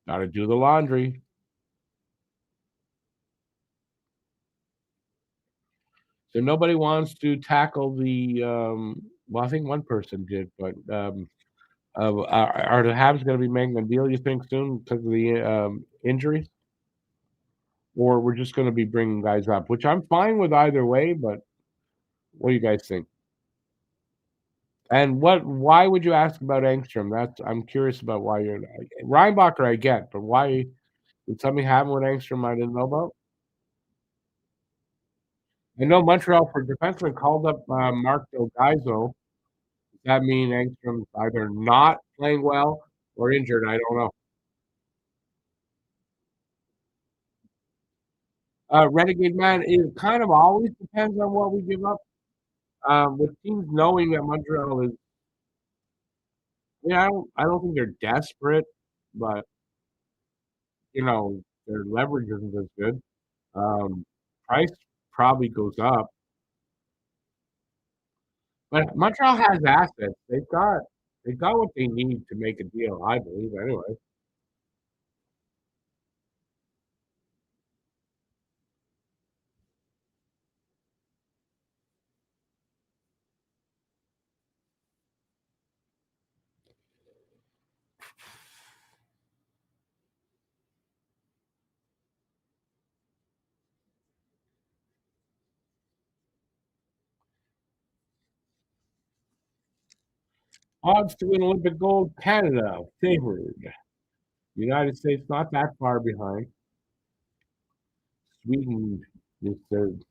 Gotta do the laundry. So nobody wants to tackle the, well, I think one person did, but, are the Habs gonna be making a deal, you think, soon because of the, injuries? Or we're just gonna be bringing guys up, which I'm fine with either way, but what do you guys think? And why would you ask about Engstrom? I'm curious about why you're Reinbacher I get, but why did something happen with Engstrom I didn't know about? I know Montreal for defenseman called up, Mark Del Does that mean Engstrom's either not playing well or injured? I don't know. Renegade man, it kind of always depends on what we give up. With teams knowing that Montreal is, yeah, I don't think they're desperate, but their leverage isn't as good. Price probably goes up, but Montreal has assets. They've got what they need to make a deal, I believe. Anyway, odds to win Olympic gold: Canada favored. United States not that far behind. Sweden is third.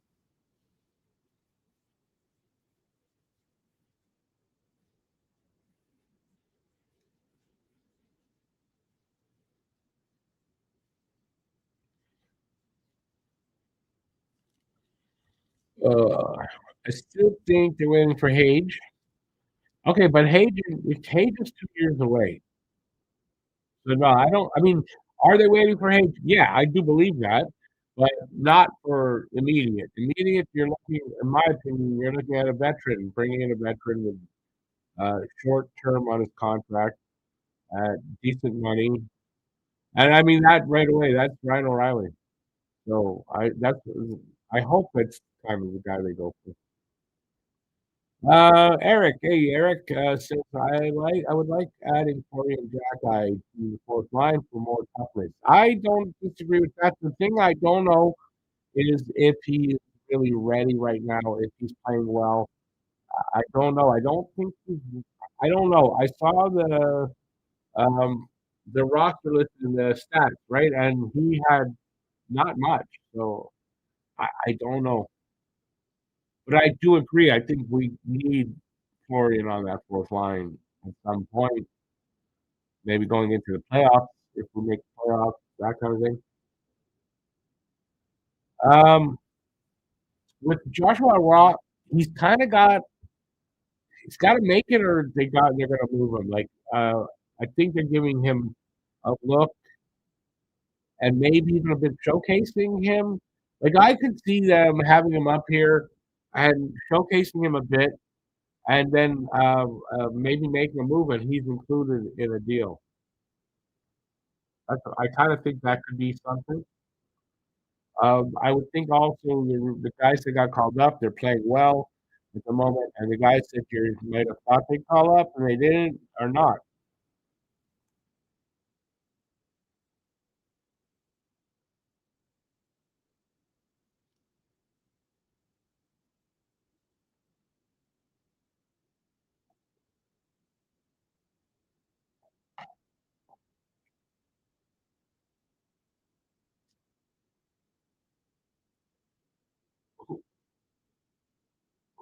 I still think they're waiting for Hage. Okay, but Hage is 2 years away. So no, I don't. I mean, are they waiting for Hage? Yeah, I do believe that, but not for immediate. Immediate, you're looking, in my opinion, you're looking at a veteran, bringing in a veteran with short term on his contract at decent money, and I mean that right away. That's Ryan O'Reilly. So I hope that's kind of the guy they go for. Eric, hey Eric, says I would like adding Corey and Jack to the fourth line for more toughness. I don't disagree with that. The thing I don't know is if he is really ready right now, if he's playing well. I don't know. I don't think he's. I don't know. I saw um the roster list in the stats, right? And he had not much. So I don't know. But I do agree. I think we need Florian on that fourth line at some point, maybe going into the playoffs if we make the playoffs, that kind of thing. Um, with Joshua Rock, he's kind of got he's got to make it, or they're gonna move him. Like I think they're giving him a look and maybe even a bit showcasing him. Like I could see them having him up here and showcasing him a bit, and then maybe making a move, and he's included in a deal. I kind of think that could be something. I would think also the guys that got called up, they're playing well at the moment, and the guys that you might have thought they'd call up and they didn't are not.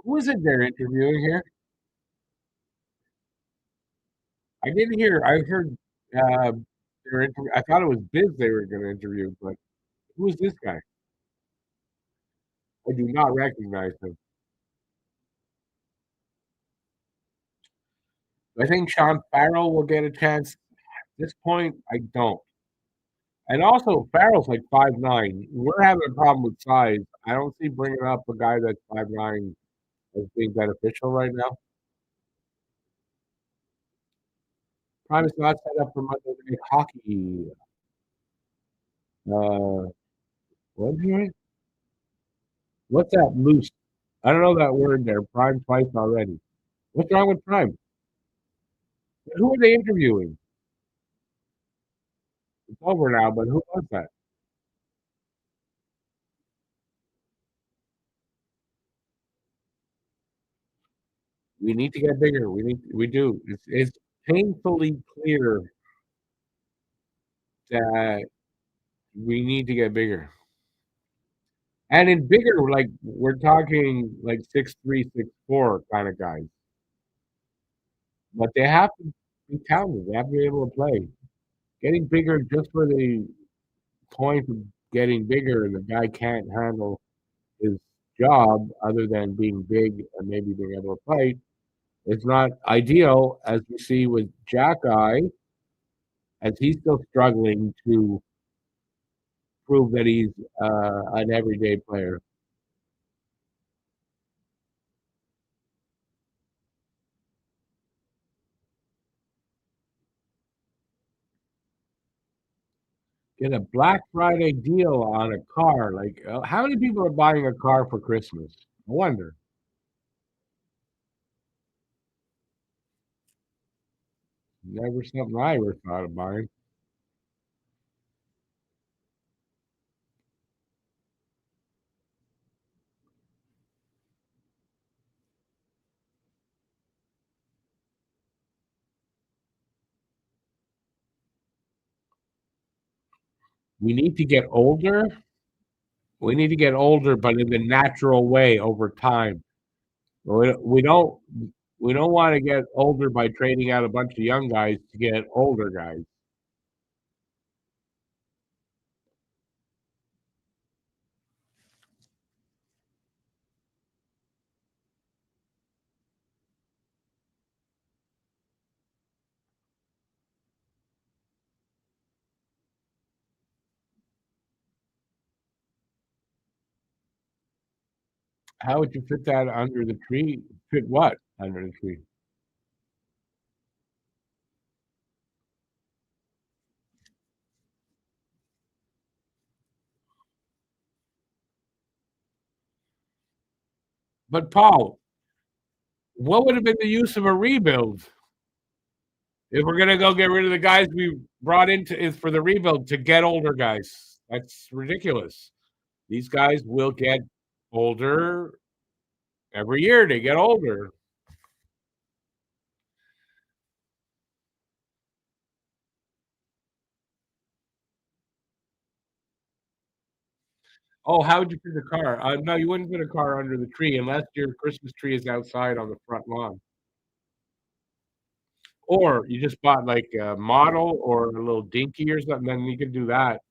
Who is it they're interviewing here? I didn't hear. I heard I thought it was Biz they were going to interview, but who is this guy? I do not recognize him. I think Sean Farrell will get a chance. At this point, I don't. And also, Farrell's like 5'9". We're having a problem with size. I don't see bringing up a guy that's 5'9" as being beneficial right now. Prime is not set up for Monday Night Hockey. Uh, what is it? What's that loose? I don't know that word there. Prime twice already. What's wrong with Prime? Who are they interviewing? It's over now, but who was that? We need to get bigger. We do. It's painfully clear that we need to get bigger. And in bigger, like we're talking like 6'3", 6'4" kind of guys. But they have to be talented. They have to be able to play. Getting bigger just for the point of getting bigger, and the guy can't handle his job other than being big and maybe being able to fight. It's not ideal, as we see with Jack Eye, as he's still struggling to prove that he's an everyday player. Get a Black Friday deal on a car. Like, how many people are buying a car for Christmas? I wonder. Never something I ever thought of buying. We need to get older. We need to get older, but in the natural way over time. We don't we don't want to get older by trading out a bunch of young guys to get older guys. How would you fit that under the tree? Fit what under the tree? But Paul, what would have been the use of a rebuild if we're gonna go get rid of the guys we brought into is for the rebuild to get older guys? That's ridiculous. These guys will get older every year. They get older. Oh, how would you fit a car? No, you wouldn't put a car under the tree unless your Christmas tree is outside on the front lawn. Or you just bought like a model or a little dinky or something, then you could do that.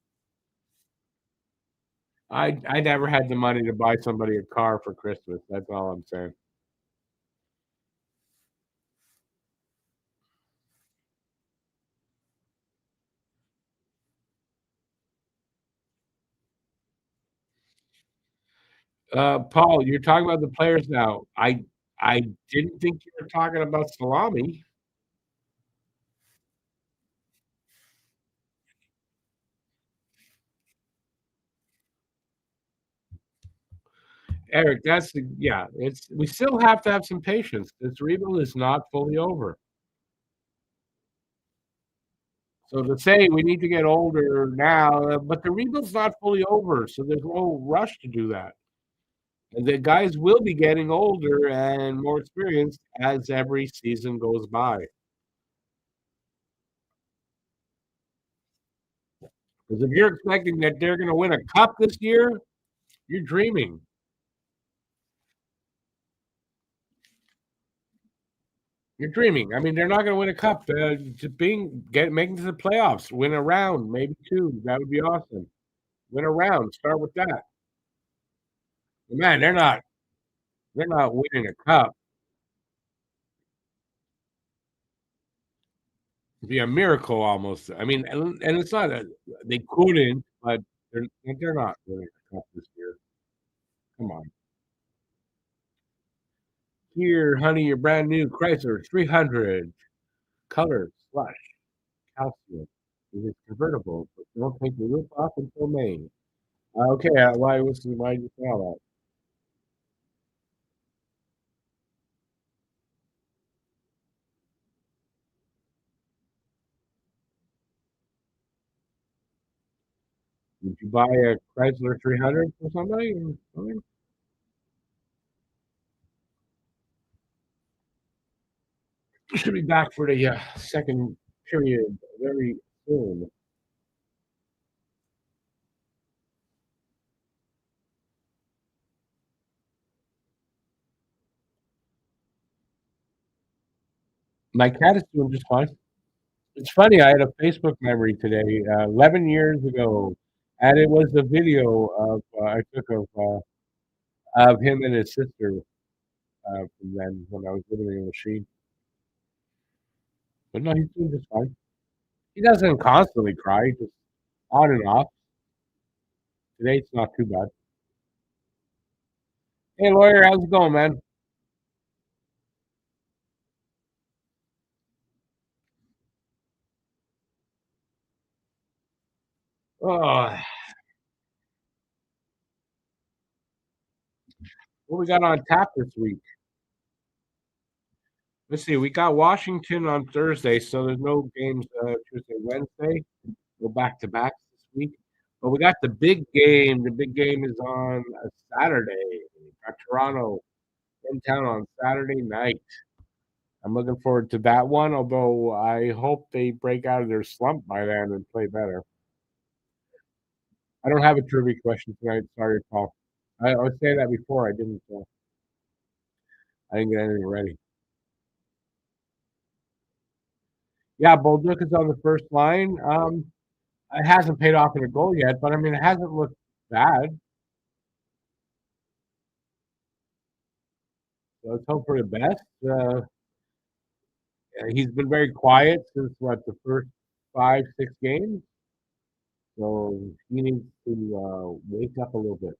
I never had the money to buy somebody a car for Christmas. That's all I'm saying. Paul, you're talking about the players now. I didn't think you were talking about salami. Eric, that's the yeah, it's we still have to have some patience. This rebuild is not fully over. So to say we need to get older now, but the rebuild's not fully over, so there's no rush to do that. And the guys will be getting older and more experienced as every season goes by. Because if you're expecting that they're going to win a cup this year, you're dreaming. You're dreaming. I mean, they're not going to win a cup. Just making to the playoffs, win a round, maybe two. That would be awesome. Win a round. Start with that. But man, they're not. They're not winning a cup. It'd be a miracle almost. I mean, and it's not that they couldn't, but they're not really tough this year. Come on. Here, honey, your brand new Chrysler 300 color slush calcium. It is convertible, but don't take the roof off until May. Okay, why did you say all that? Did you buy a Chrysler 300 for somebody? Or something? Should be back for the second period very soon. My cat is doing just fine. It's funny. I had a Facebook memory today, 11 years ago, and it was a video I took of him and his sister from then when I was living in the machine. But no, he's doing just fine. He doesn't constantly cry, just on and off. Today it's not too bad. Hey, lawyer, how's it going, man? Oh, what we got on tap this week? Let's see. We got Washington on Thursday, so there's no games Tuesday, Wednesday. Go back to back this week. But we got the big game. The big game is on a Saturday. We got Toronto in town on Saturday night. I'm looking forward to that one, although I hope they break out of their slump by then and play better. I don't have a trivia question tonight. Sorry, Paul. I was saying that before. I didn't get anything ready. Yeah, Bolduc is on the first line. It hasn't paid off in a goal yet, but I mean, it hasn't looked bad. So let's hope for the best. He's been very quiet since what the first 5, 6 games. So he needs to wake up a little bit.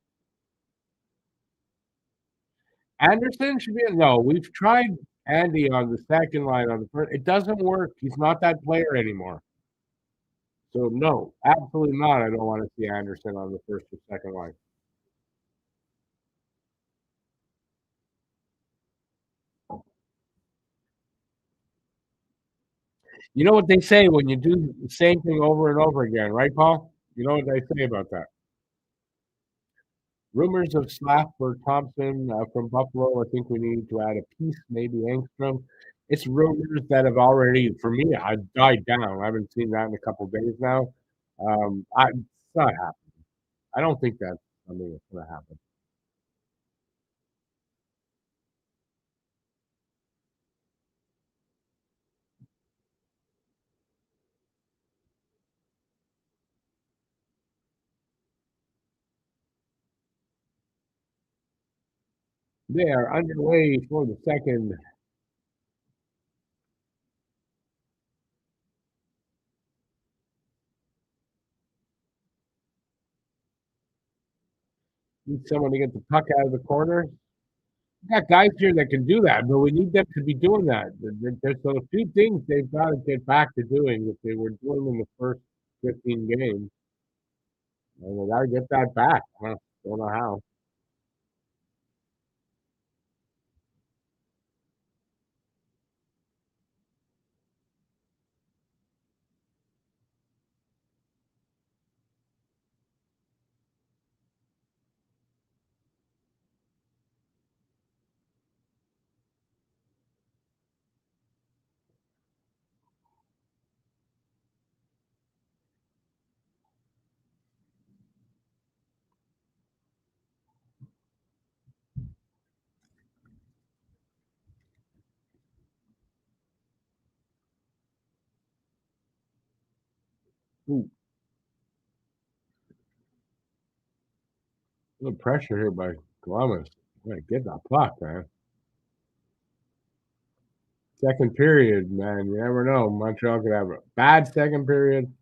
Anderson should be no. We've tried Andy on the second line on the first. It doesn't work. He's not that player anymore. So no, absolutely not. I don't want to see Anderson on the first or second line. You know what they say when you do the same thing over and over again, right, Paul? You know what they say about that? Rumors of Slav for Thompson from Buffalo. I think we need to add a piece, maybe Angstrom. It's rumors that have already, for me, I've died down. I haven't seen that in a couple of days now. It's not happening. I don't think that's something that's going to happen. They are underway for the second. Need someone to get the puck out of the corner. We got guys here that can do that, but we need them to be doing that. There's a few things they've got to get back to doing that they were doing in the first 15 games. And they got to get that back. Don't know how. Ooh, a little pressure here by Columbus. Gotta get that puck, man. Second period, man. You never know. Montreal could have a bad second period,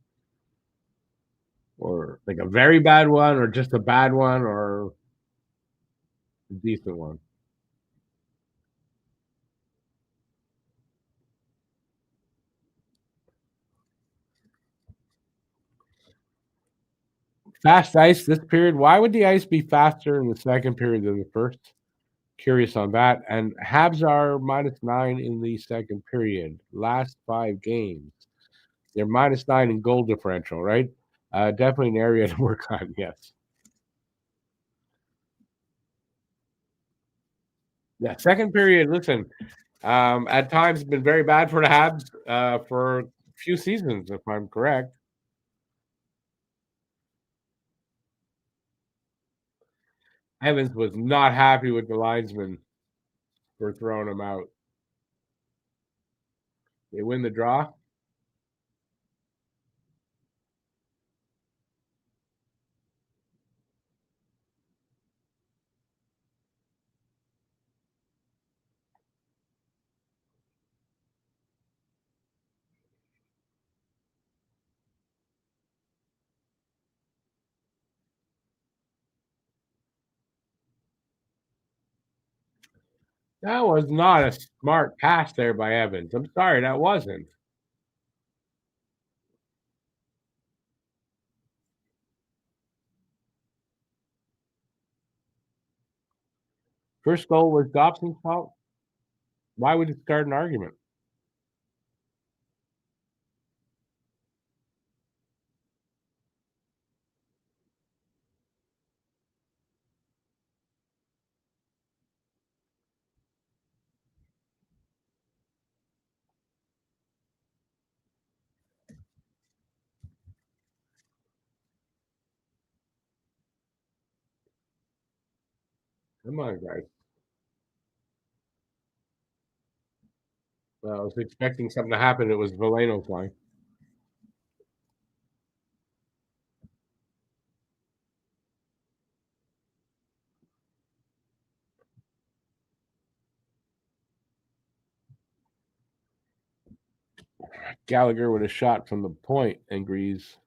or like a very bad one, or just a bad one, or a decent one. Fast ice this period. Why would the ice be faster in the second period than the first? Curious on that. And Habs are -9 in the second period. Last 5 games, they're -9 in goal differential, right? Definitely an area to work on. Yes. Yeah. Second period. Listen, at times been very bad for the Habs for a few seasons, if I'm correct. Evans was not happy with the linesman for throwing him out. They win the draw. That was not a smart pass there by Evans. I'm sorry, that wasn't. First goal was Dobson's fault. Why would it start an argument? Come on, guys. Well, I was expecting something to happen. It was Veleno's line. Gallagher with a shot from the point, and Greaves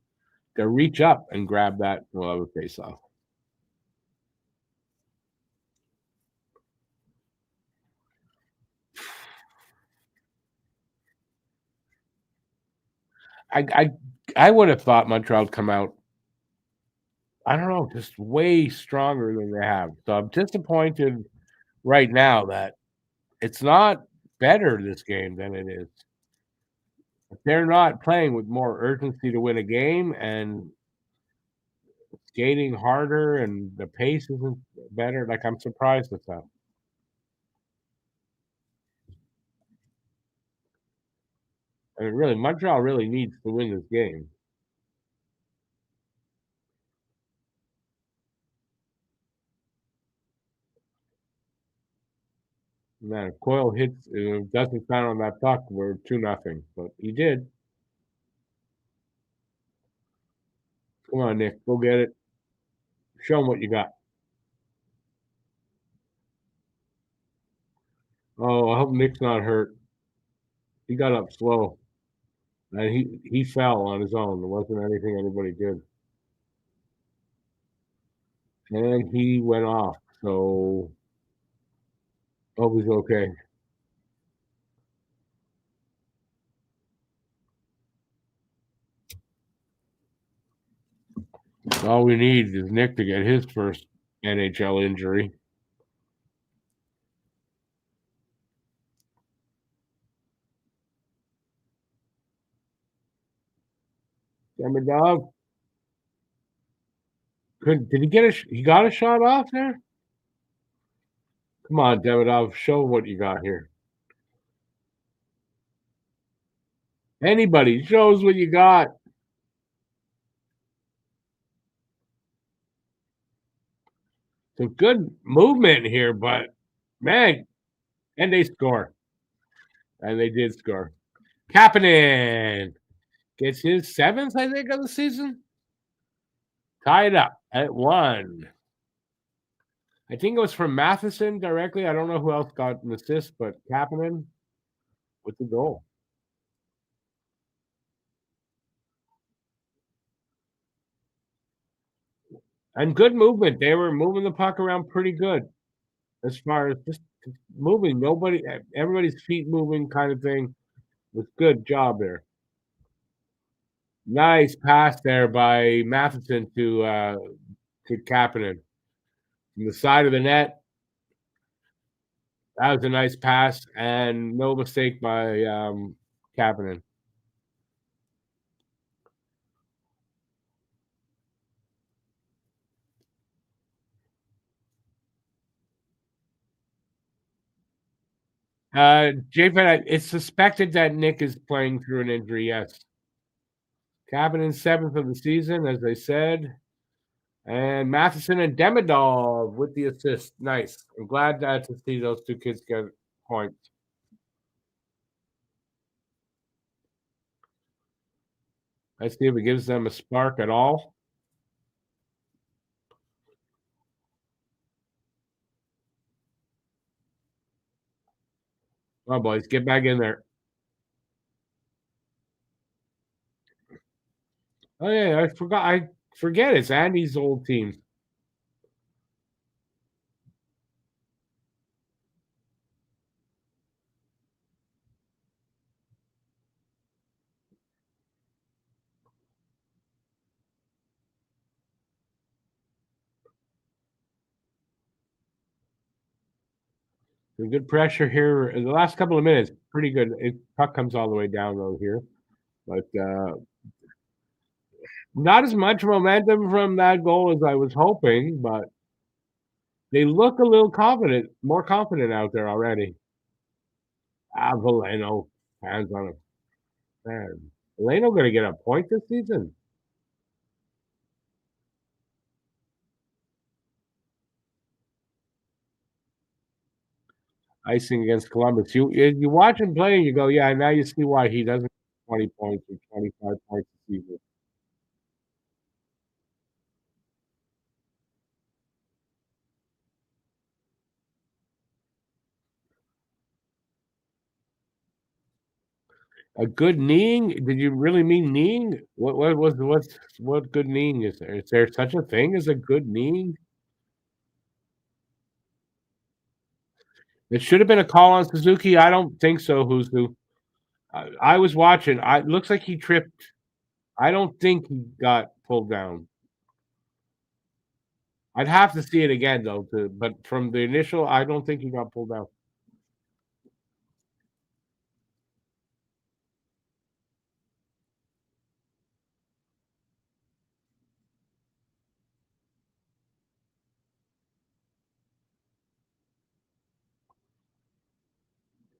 to reach up and grab that. Well, that was face off. I, I I would have thought Montreal would come out. I don't know, just way stronger than they have. So I'm disappointed right now that it's not better this game than it is. They're not playing with more urgency to win a game and skating harder, and the pace isn't better. Like, I'm surprised at that. I mean, really, Montreal really needs to win this game. Man, if Coyle hits, doesn't stand on that puck, we're 2-0. But he did. Come on, Nick, go get it. Show him what you got. Oh, I hope Nick's not hurt. He got up slow, and he fell on his own. There wasn't anything anybody did, and he went off. So hope he's okay. All we need is Nick to get his first NHL injury. Demidov, did he get he got a shot off there? Come on, Demidov, show what you got here. Anybody shows what you got. Some good movement here, but man, and they score. And they did score. Kapanen gets his seventh, I think, of the season. Tied up at 1. I think it was from Matheson directly. I don't know who else got an assist, but Kapanen. with the goal. And good movement. They were moving the puck around pretty good as far as just moving. Everybody's feet moving kind of thing. Was good job there. Nice pass there by Matheson to Kapanen. From the side of the net, that was a nice pass and no mistake by Kapanen. J-Fan, it's suspected that Nick is playing through an injury, yes. Kapanen 7th of the season, as I said. And Matheson and Demidov with the assist. Nice. I'm glad to see those two kids get points. Let's see if it gives them a spark at all. Oh, boys, get back in there. Oh, yeah, I forget it's Andy's old team. Some good pressure here. The last couple of minutes, pretty good. Puck comes all the way down low here. But not as much momentum from that goal as I was hoping, but they look a little confident, more confident out there already. Valeno, hands on him. Man, Valeno going to get a point this season? Icing against Columbus. You watch him play and you go, yeah, now you see why he doesn't get 20 points or 25 points a season. A good kneeing? Did you really mean kneeing? What good kneeing is there? Is there such a thing as a good kneeing? It should have been a call on Suzuki. I don't think so. Who's who? I was watching. It looks like he tripped. I don't think he got pulled down. I'd have to see it again though. But from the initial, I don't think he got pulled down.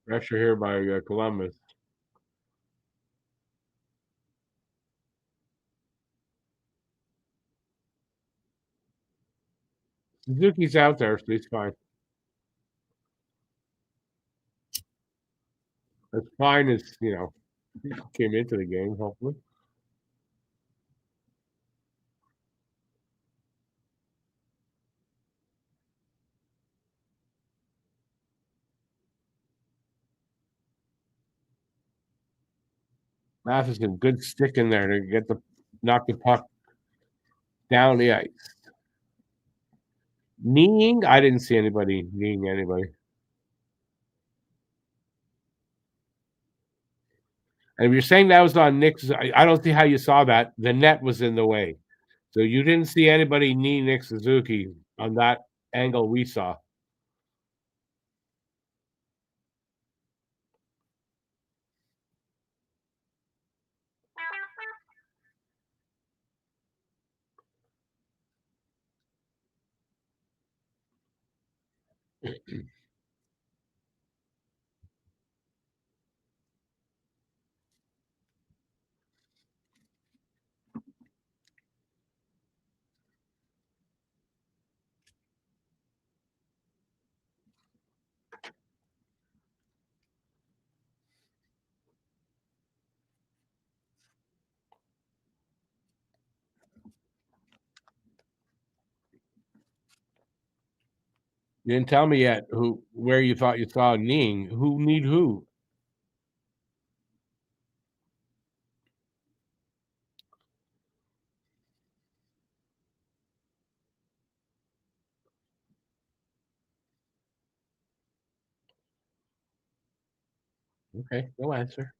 Pressure here by Columbus. Suzuki's out there, so he's fine. As fine as came into the game. Hopefully, Matheson, good stick in there to get the knock the puck down the ice. Kneeing? I didn't see anybody kneeing anybody. And if you're saying that was on Nick's, I don't see how you saw that. The net was in the way. So you didn't see anybody knee Nick Suzuki on that angle we saw. You didn't tell me yet where you thought you saw kneeing. Who need who? Okay, no answer.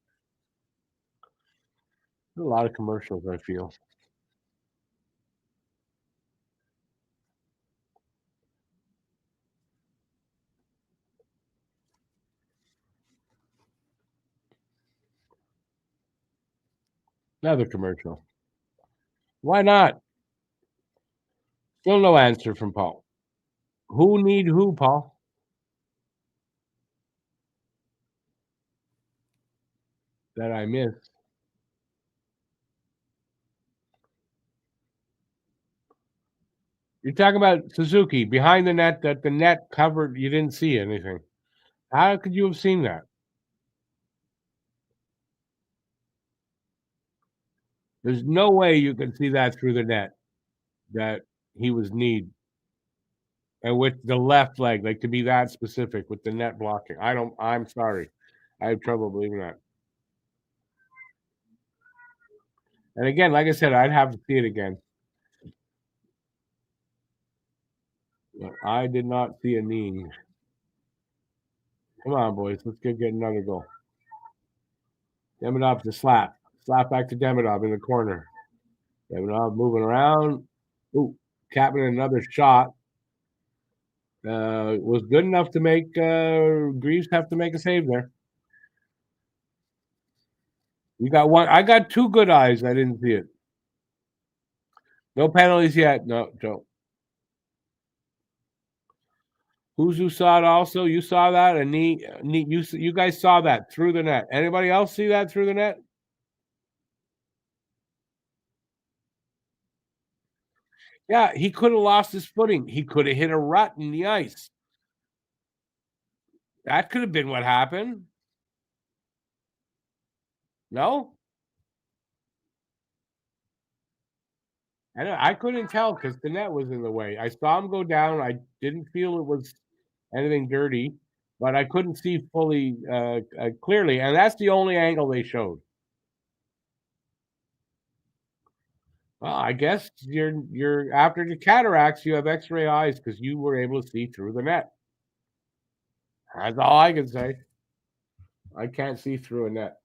A lot of commercials, I feel. Another commercial. Why not? Still no answer from Paul. Who need who, Paul? That I missed. You're talking about Suzuki behind the net that the net covered. You didn't see anything. How could you have seen that? There's no way you could see that through the net that he was kneed and with the left leg, like to be that specific with the net blocking. I'm sorry. I have trouble believing that. And again, like I said, I'd have to see it again. But I did not see a knee. Come on, boys. Let's get another goal. Demidov to slap. Slap back to Demidov in the corner. Demidov moving around. Ooh, capping another shot. Was good enough to make Greaves have to make a save there. You got one. I got two good eyes. I didn't see it. No penalties yet. No, Joe. Who saw it also? You saw that? And you guys saw that through the net. Anybody else see that through the net? Yeah, he could have lost his footing. He could have hit a rut in the ice. That could have been what happened. No? I couldn't tell because the net was in the way. I saw him go down. I didn't feel it was anything dirty, but I couldn't see fully clearly, and that's the only angle they showed. Well, I guess you're after the cataracts, you have X-ray eyes because you were able to see through the net. That's all I can say. I can't see through a net.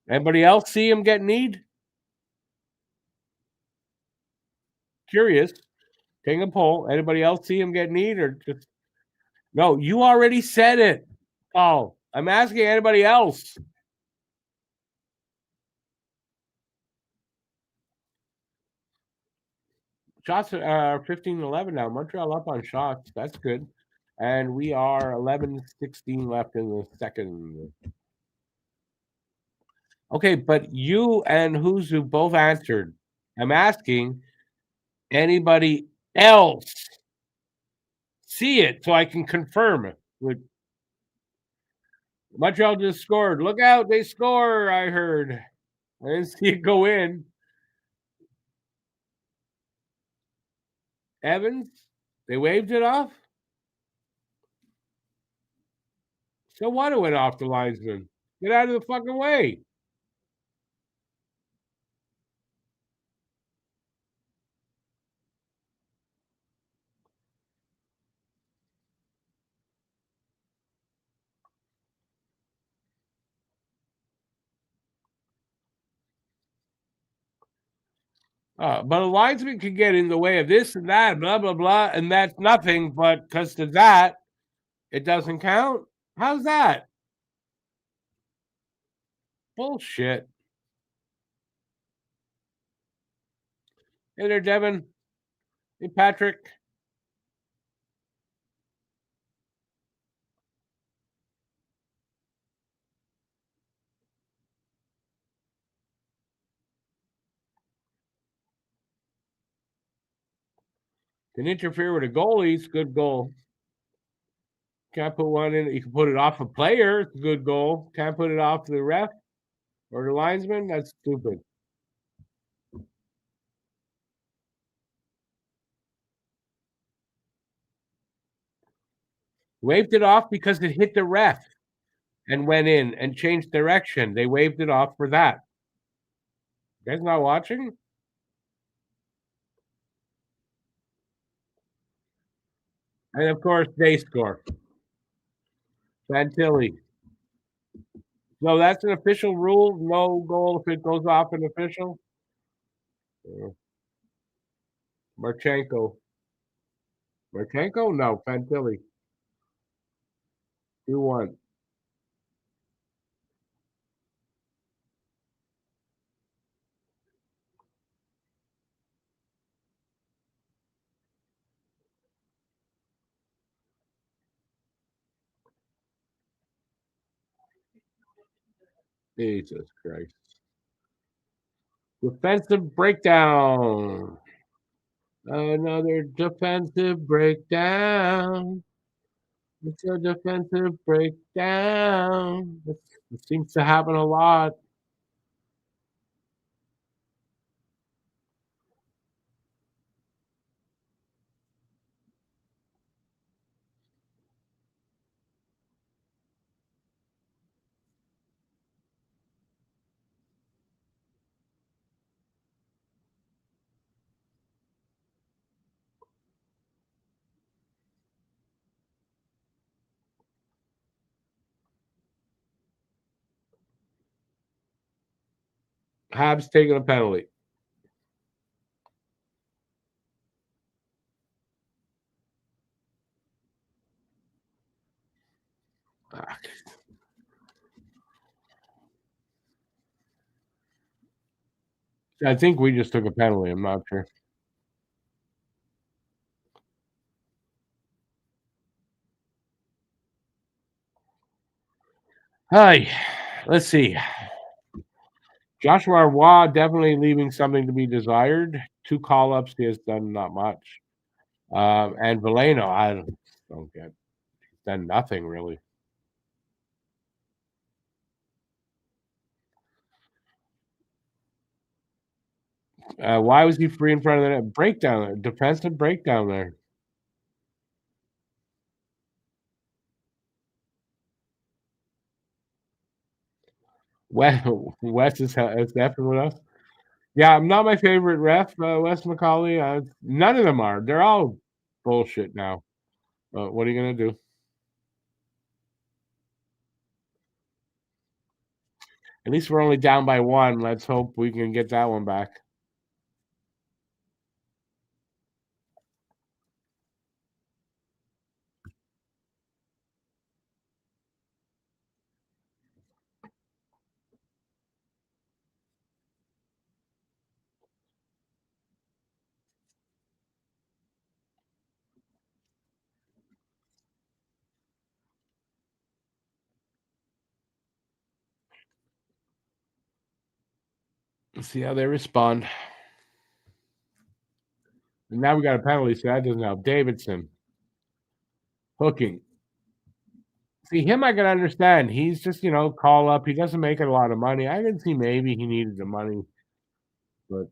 Anybody else see him get kneed? Curious. Take a poll. Anybody else see him get kneed or just no? You already said it. Oh, I'm asking anybody else. Shots are 15-11 now. Montreal up on shots. That's good. And we are 11-16 left in the second. Okay, but you and Huzu both answered. I'm asking anybody else see it so I can confirm it. Montreal just scored. Look out, they score, I heard. I didn't see it go in. Evans, they waved it off. So what it went off the linesman? Get out of the fucking way. But a linesman can get in the way of this and that, blah, blah, blah, and that's nothing. But because to that, it doesn't count. How's that? Bullshit. Hey there, Devin. Hey, Patrick. Can interfere with a goalie. It's a good goal. Can't put one in. You can put it off a player. It's a good goal. Can't put it off the ref or the linesman. That's stupid. Waved it off because it hit the ref and went in and changed direction. They waved it off for that. You guys not watching? And of course, they score. Fantilli. So that's an official rule. No goal if it goes off an official. Marchenko. Marchenko? No, Fantilli. 2-1. Jesus Christ. Defensive breakdown. Another defensive breakdown. It's a defensive breakdown. It seems to happen a lot. Habs taking a penalty. I think we just took a penalty. I'm not sure. Hi. Let's see. Joshua Roy definitely leaving something to be desired. 2 call ups. He has done not much. And Veleno, I don't get. He's done nothing really. Why was he free in front of the net? Breakdown, defensive breakdown there. Wes is definitely with us. Yeah, I'm not my favorite ref, Wes McCauley. None of them are. They're all bullshit now. What are you gonna do? At least we're only down by 1. Let's hope we can get that one back. Let's see how they respond. And now we got a penalty, so that doesn't help. Davidson hooking. See him, I can understand. He's just call up. He doesn't make a lot of money. I can see maybe he needed the money, but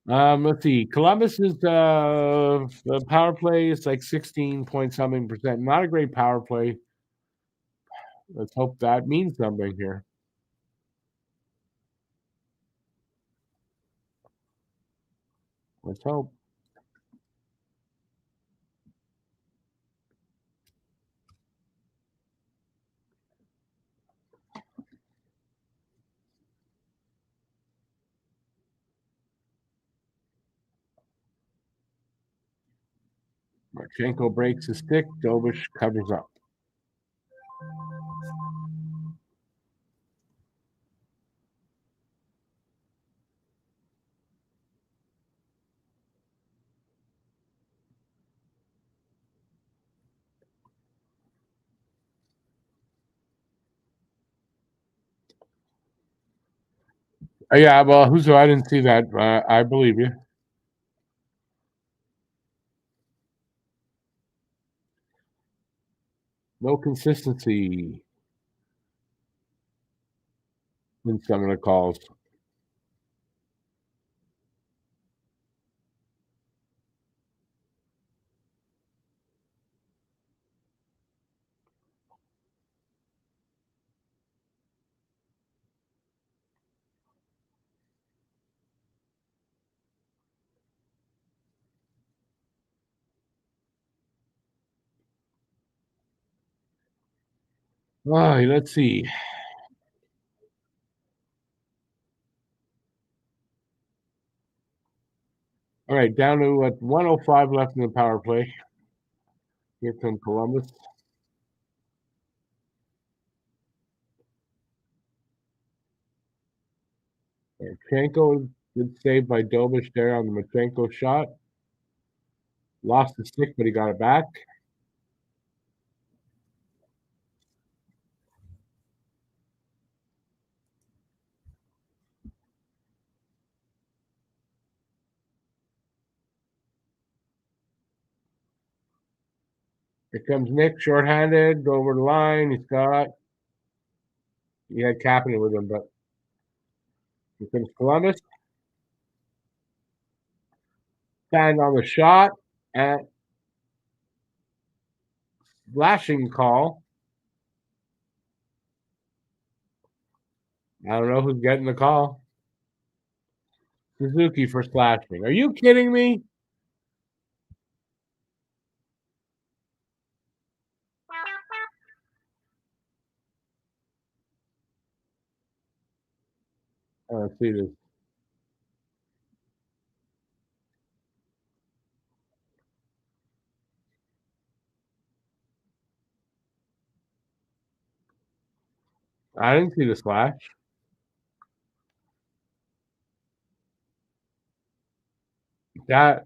let's see. Columbus's the power play is like 16 point something percent. Not a great power play. Let's hope that means something here. Let's hope. Marchenko breaks his stick. Dobish covers up. Yeah, well, Huzo, I didn't see that. I believe you. No consistency in some of the calls. All right, let's see. All right, down to 105 left in the power play. Here comes Columbus. Machenko, good save by Dobish there on the Machenko shot. Lost the stick, but he got it back. Here comes Nick, shorthanded, go over the line. He had Kapanen with him, but here comes Columbus. Stand on the shot and flashing call. I don't know who's getting the call. Suzuki for slashing. Are you kidding me? Let's see this. I didn't see the slash. That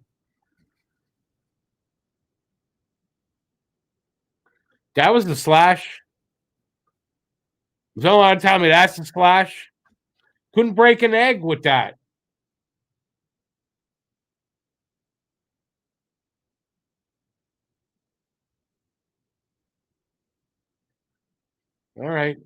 that was the slash. Don't want to tell me that's the slash. Couldn't break an egg with that. All right.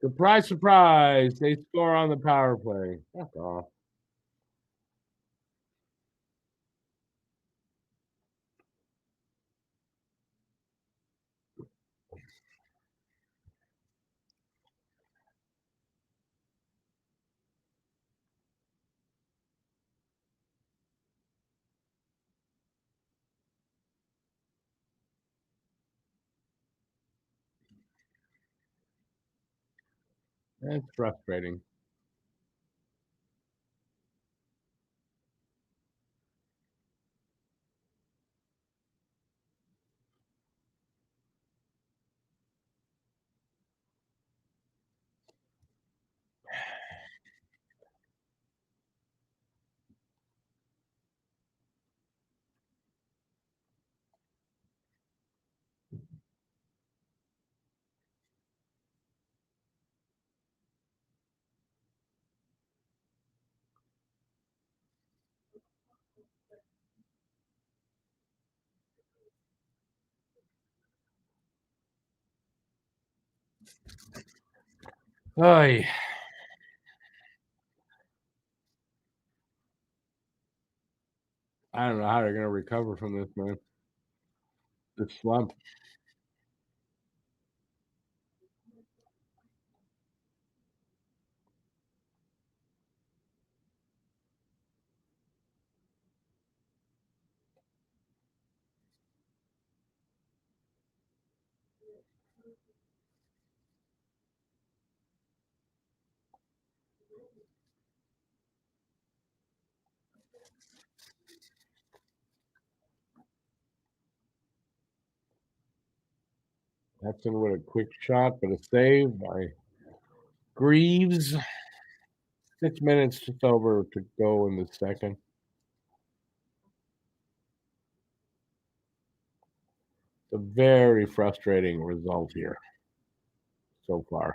Surprise, surprise. They score on the power play. That's all. That's frustrating. Oy. I don't know how they're going to recover from this, man. This slump. That's in with a quick shot, but a save by Greaves. 6 minutes just over to go in the second. It's a very frustrating result here so far.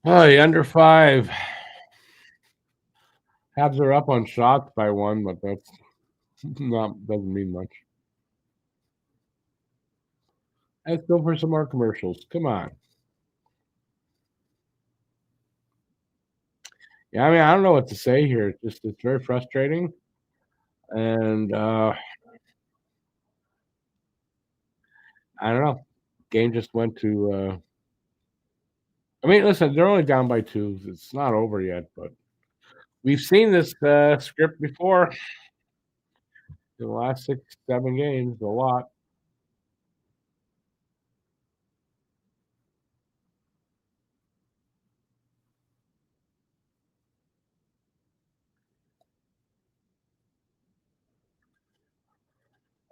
Oh, under 5. Habs are up on shots by 1, but that's not doesn't mean much. Let's go for some more commercials. Come on. Yeah, I mean, I don't know what to say here. It's very frustrating, and I don't know. Game just went to. I mean, listen, they're only down by 2. It's not over yet, but we've seen this script before in the last 6, 7 games. A lot.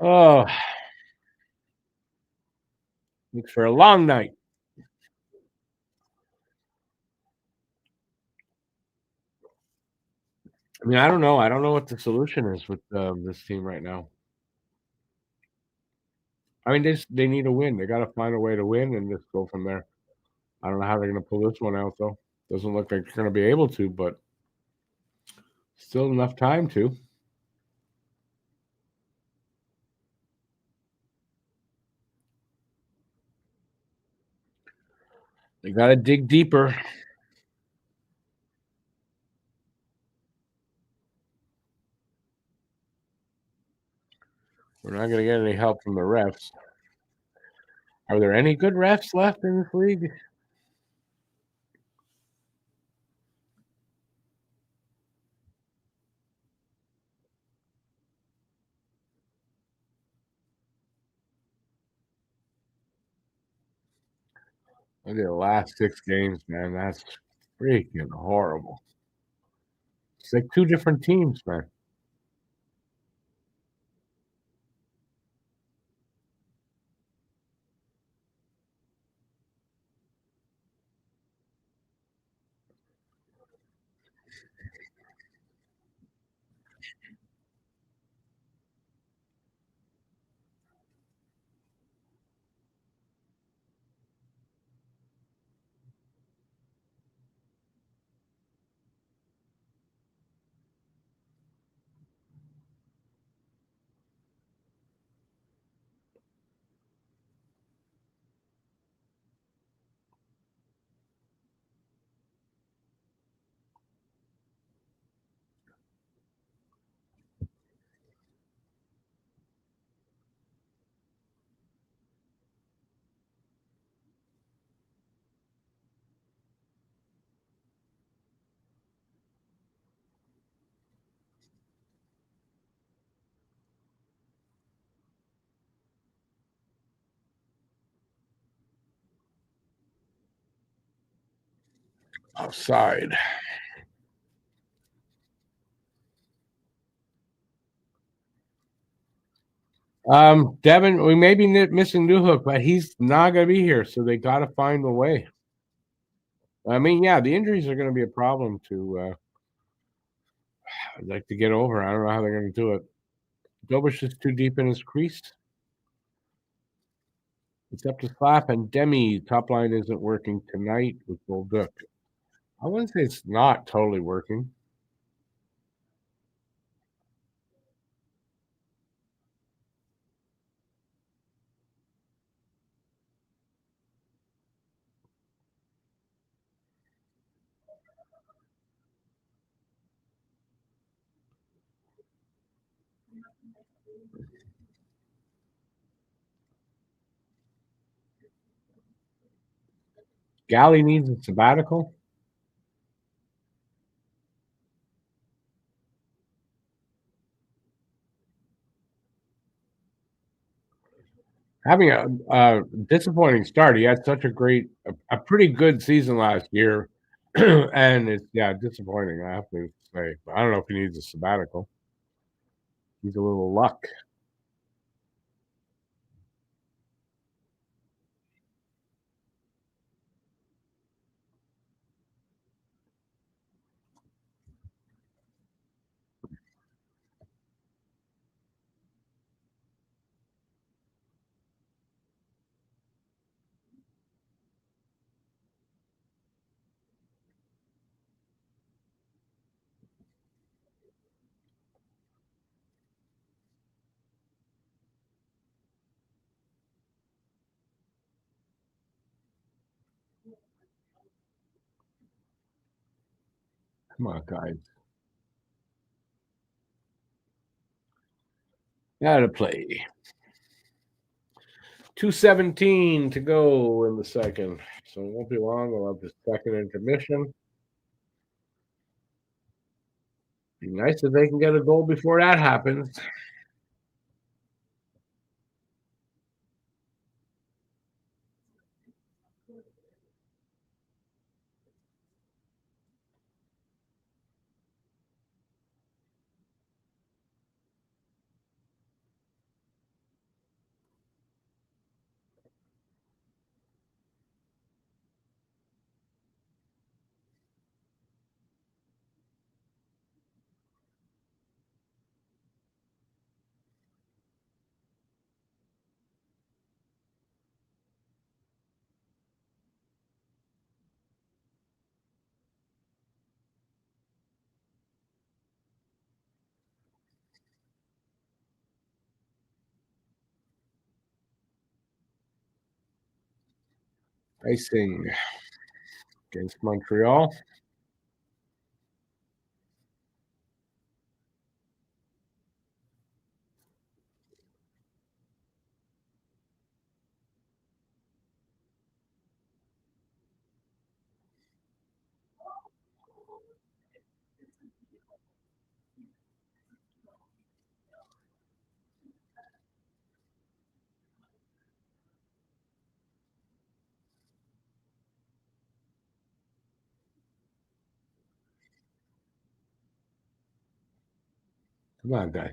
Oh, it's for a long night. I mean, I don't know. I don't know what the solution is with this team right now. I mean, they need a win. They got to find a way to win and just go from there. I don't know how they're going to pull this one out, though. Doesn't look like they're going to be able to, but still enough time to. They got to dig deeper. We're not going to get any help from the refs. Are there any good refs left in this league? Look at the last 6 games, man. That's freaking horrible. It's like 2 different teams, man. Outside. Devin, we may be missing Newhook, but he's not going to be here, so they got to find a way. I mean, yeah, the injuries are going to be a problem to like to get over. I don't know how they're going to do it. Dobish is too deep in his crease. It's up to Slap and Demi. Top line isn't working tonight with Bolduc. I wouldn't say it's not totally working. Galley needs a sabbatical. Having a disappointing start. He had such a pretty good season last year, and it's disappointing. I have to say, I don't know if he needs a sabbatical. He's a little luck. Come on, guys. Gotta play. 2:17 to go in the second. So it won't be long. We'll have the second intermission. Be nice if they can get a goal before that happens. Icing against Montreal. Come on, guys.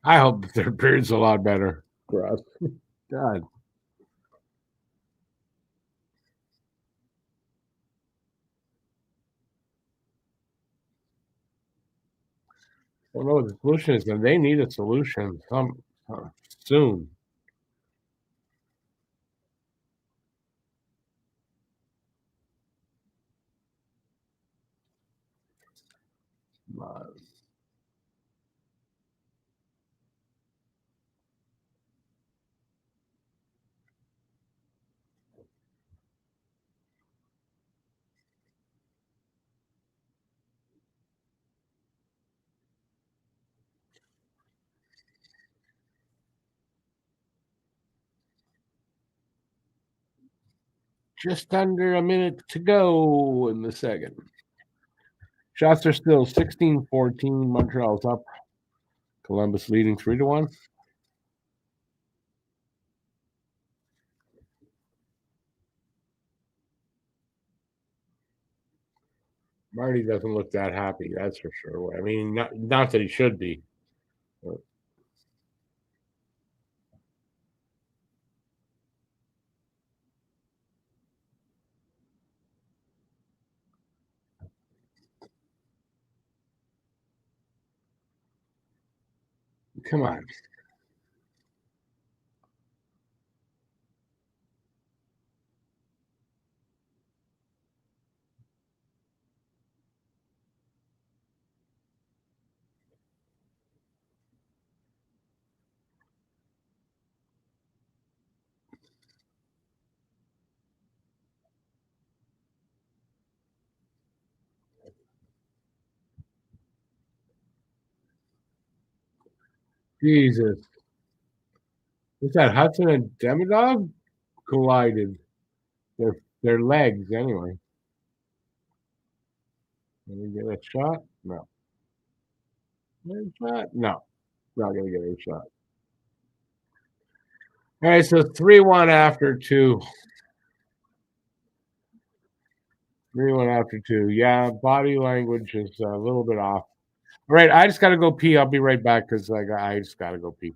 I hope the third period's a lot better for us. God. I don't know what the solution is, and they need a solution soon. Uh, just under a minute to go in the second. Shots are still 16-14. Montreal's up. Columbus leading 3-1. Marty doesn't look that happy, that's for sure. I mean, not that he should be. Come on. Jesus. What's that? Hudson and Demidov collided. Their legs, anyway. Can we get a shot? No. Get a shot? No. Not going to get a shot. All right, so 3-1 after two. 3-1 after two. Yeah, body language is a little bit off. All right, I just got to go pee. I'll be right back because I just got to go pee.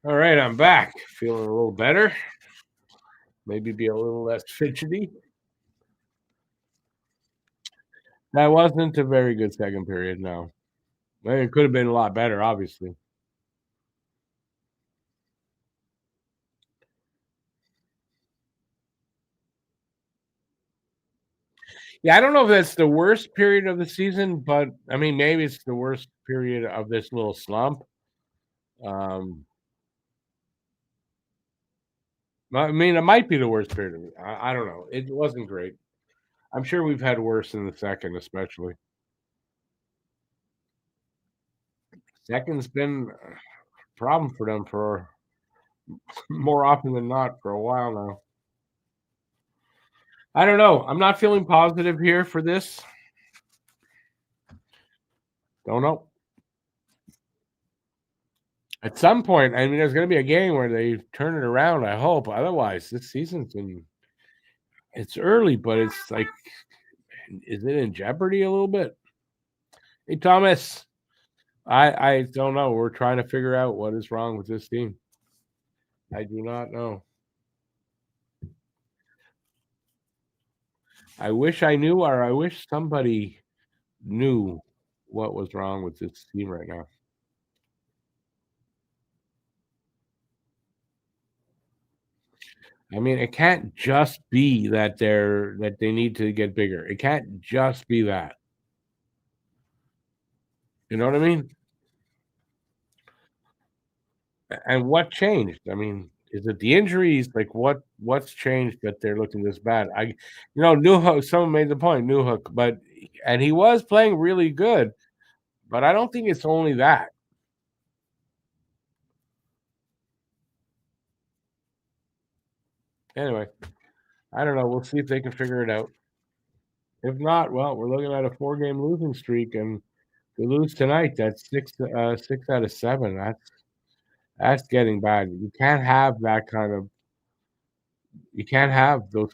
All right, I'm back. Feeling a little better. Maybe be a little less fidgety. That wasn't a very good second period, no. It could have been a lot better, obviously. Yeah, I don't know if that's the worst period of the season, but I mean, maybe it's the worst period of this little slump. Um, I mean, it might be the worst period. I don't know. It wasn't great. I'm sure we've had worse in the second, especially. Second's been a problem for them for more often than not for a while now. I don't know. I'm not feeling positive here for this. Don't know. At some point, I mean, there's going to be a game where they turn it around. I hope. Otherwise, this season's been. It's early, but it's like, is it in jeopardy a little bit? Hey, Thomas. I don't know. We're trying to figure out what is wrong with this team. I do not know. I wish I knew, or I wish somebody knew what was wrong with this team right now. I mean, it can't just be that they need to get bigger. It can't just be that. You know what I mean? And what changed? I mean, is it the injuries? Like what's changed that they're looking this bad? Newhook, someone made the point, Newhook, and he was playing really good, but I don't think it's only that. Anyway, I don't know. We'll see if they can figure it out. If not, well, we're looking at a 4-game losing streak, and if we lose tonight, that's 6 out of 7. That's getting bad. You can't have those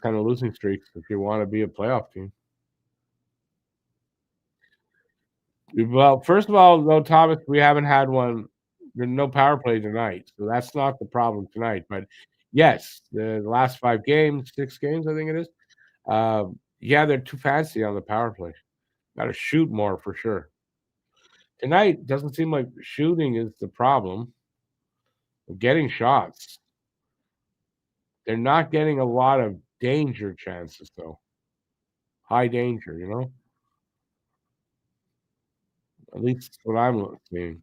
kind of losing streaks if you want to be a playoff team. Well, first of all, though, Thomas, we haven't had one. There's no power play tonight, so that's not the problem tonight. But yes, the last 5 games, 6 games, I think it is. Yeah, they're too fancy on the power play. Got to shoot more for sure. Tonight doesn't seem like shooting is the problem. Getting shots. They're not getting a lot of danger chances, though. High danger, you know? At least what I'm seeing.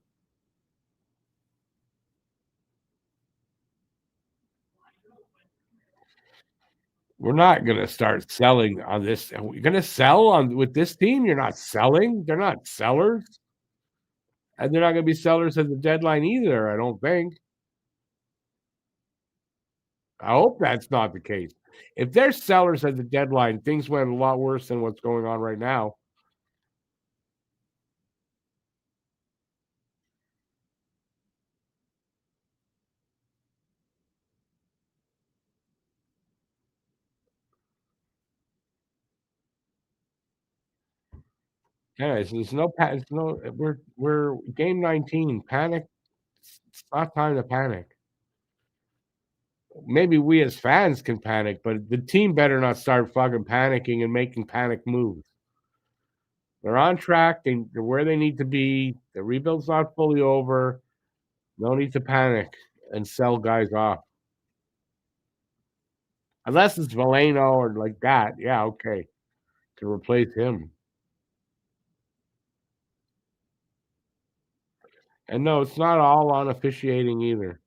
We're not gonna start selling on this. Are we gonna sell on with this team? You're not selling. They're not sellers, and they're not gonna be sellers at the deadline either. I don't think. I hope that's not the case. If they're sellers at the deadline, things went a lot worse than what's going on right now. Anyways, there's no pa it's no we're game 19. Panic. It's not time to panic. Maybe we as fans can panic, but the team better not start fucking panicking and making panic moves. They're on track. They're where they need to be. The rebuild's not fully over. No need to panic and sell guys off. Unless it's Valeno or like that. Yeah, okay. To replace him. And no, it's not all on officiating either.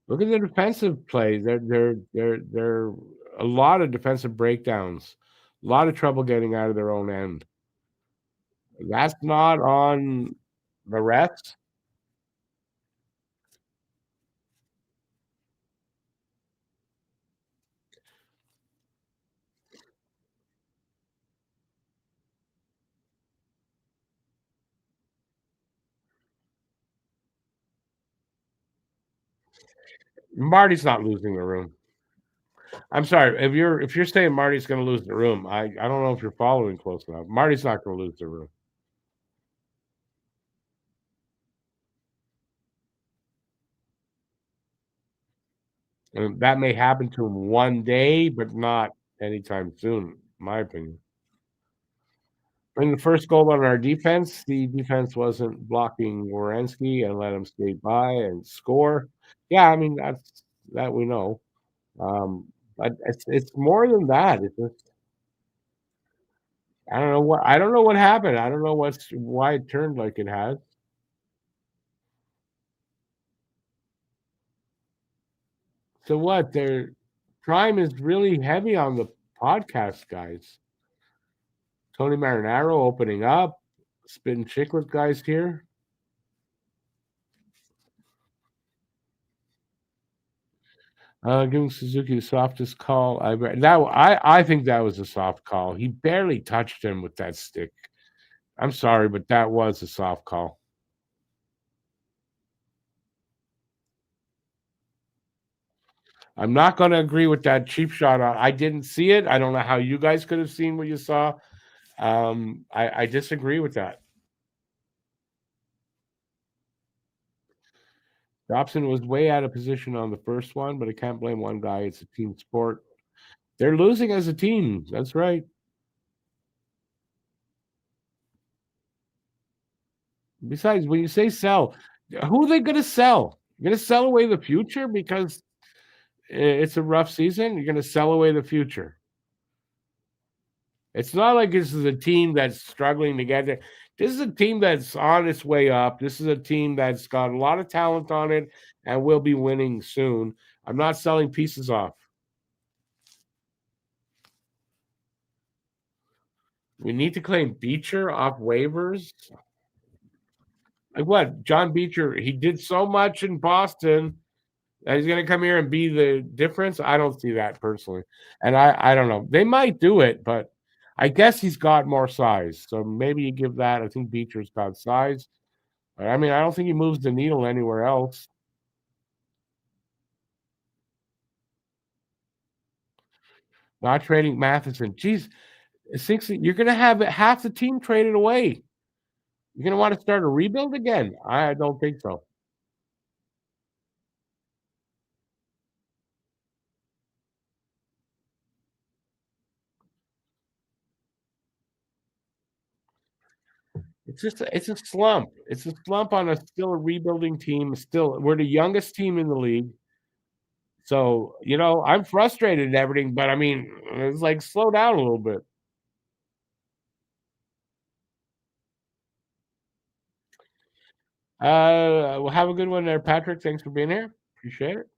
Look at the defensive play. They're a lot of defensive breakdowns. A lot of trouble getting out of their own end. That's not on the refs. Marty's not losing the room. I'm sorry if you're saying Marty's going to lose the room. I don't know if you're following close enough. Marty's not going to lose the room. And that may happen to him one day, but not anytime soon, in my opinion. In the first goal on our defense, the defense wasn't blocking Werenski and let him skate by and score. Yeah, I mean that we know. But it's more than that. It's just I don't know what happened. I don't know why it turned like it has. So what? Their Prime is really heavy on the podcast guys. Tony Marinaro opening up, Spitting Chiclet guys here. Giving Suzuki the softest call. I think that was a soft call. He barely touched him with that stick. I'm sorry, but that was a soft call. I'm not going to agree with that cheap shot. I didn't see it. I don't know how you guys could have seen what you saw. I disagree with that. Dobson was way out of position on the first one, but I can't blame one guy. It's a team sport. They're losing as a team. That's right. Besides, when you say sell, who are they going to sell? You're gonna sell away the future because it's a rough season? You're gonna sell away the future. It's not like this is a team that's struggling to get there. This is a team that's on its way up. This is a team that's got a lot of talent on it and will be winning soon. I'm not selling pieces off. We need to claim Beecher off waivers. Like what? John Beecher, he did so much in Boston that he's going to come here and be the difference. I don't see that personally. And I don't know. They might do it, but I guess he's got more size. So maybe you give that. I think Beecher's got size. But I mean, I don't think he moves the needle anywhere else. Not trading Matheson. Geez, 60, you're going to have half the team traded away. You're going to want to start a rebuild again? I don't think so. It's a slump. It's a slump on a still a rebuilding team. Still, we're the youngest team in the league. So, I'm frustrated and everything, but I mean, it's like slow down a little bit. Well, have a good one there, Patrick. Thanks for being here. Appreciate it.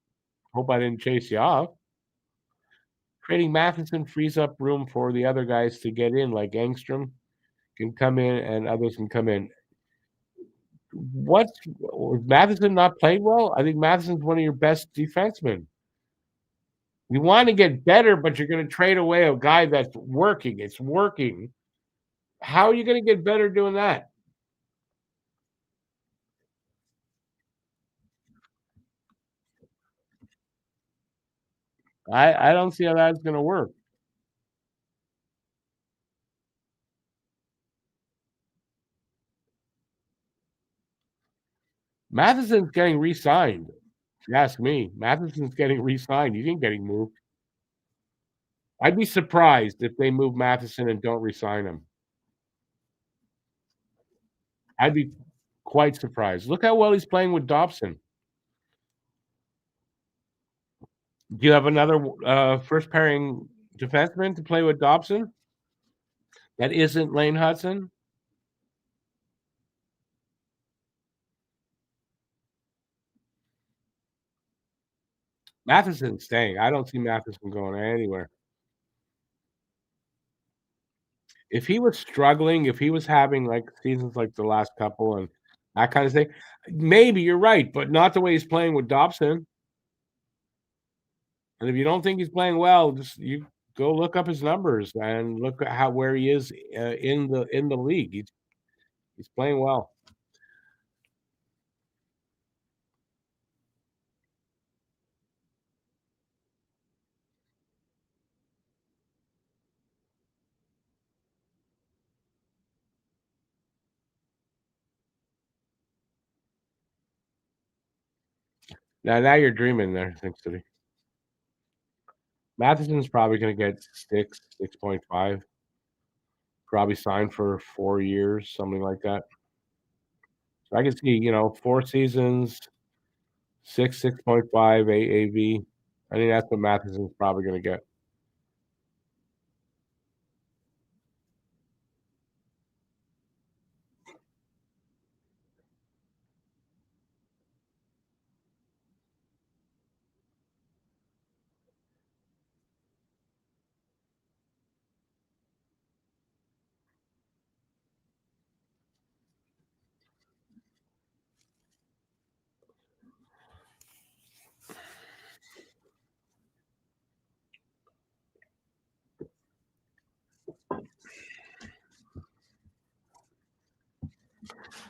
Hope I didn't chase you off. Trading Matheson frees up room for the other guys to get in, like Engstrom can come in and others can come in. What's Matheson not played well? I think Matheson's one of your best defensemen. You want to get better, but you're going to trade away a guy that's working. It's working. How are you going to get better doing that? I don't see how that's going to work. Matheson's getting re-signed. If you ask me, Matheson's getting re-signed. He ain't getting moved. I'd be surprised if they move Matheson and don't re-sign him. I'd be quite surprised. Look how well he's playing with Dobson. Do you have another first pairing defenseman to play with Dobson that isn't Lane Hudson? Matheson's staying. I don't see Matheson going anywhere. If he was struggling, if he was having like seasons like the last couple and that kind of thing, maybe you're right, but not the way he's playing with Dobson. And if you don't think he's playing well, just you go look up his numbers and look at where he is in the league. He's playing well. Now you're dreaming there, thanks to me. Matheson's probably going to get 6.5. Probably signed for 4 years, something like that. So I can see, 4 seasons, 6.5 AAV. I think that's what Matheson's probably going to get.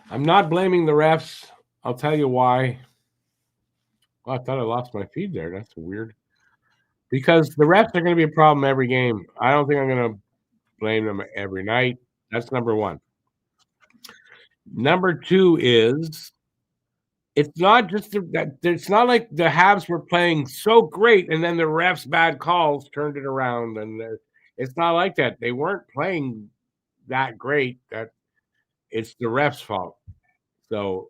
I'm not blaming the refs. I'll tell you why. Oh, I thought I lost my feed there. That's weird. Because the refs are going to be a problem every game. I don't think I'm going to blame them every night. That's number one. Number two is it's not just that it's not like the Habs were playing so great and then the refs' bad calls turned it around. And it's not like that. They weren't playing that great. That it's the refs' fault. So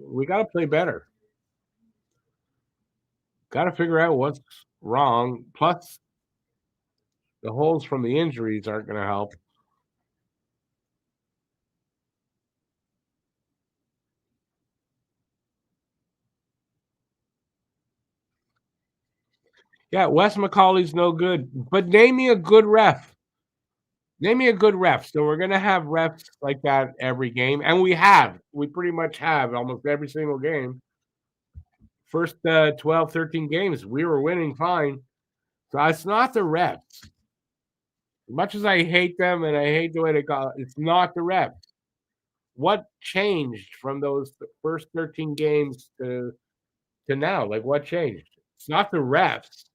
we got to play better. Gotta figure out what's wrong. Plus, the holes from the injuries aren't gonna help. Yeah, Wes McCauley's no good. But name me a good ref. Name me a good ref. So we're gonna have refs like that every game, and we have. We pretty much have almost every single game. First 12, 13 games, we were winning fine. So it's not the refs. As much as I hate them and I hate the way they call it, it's not the refs. What changed from those first 13 games to now? Like what changed? It's not the refs.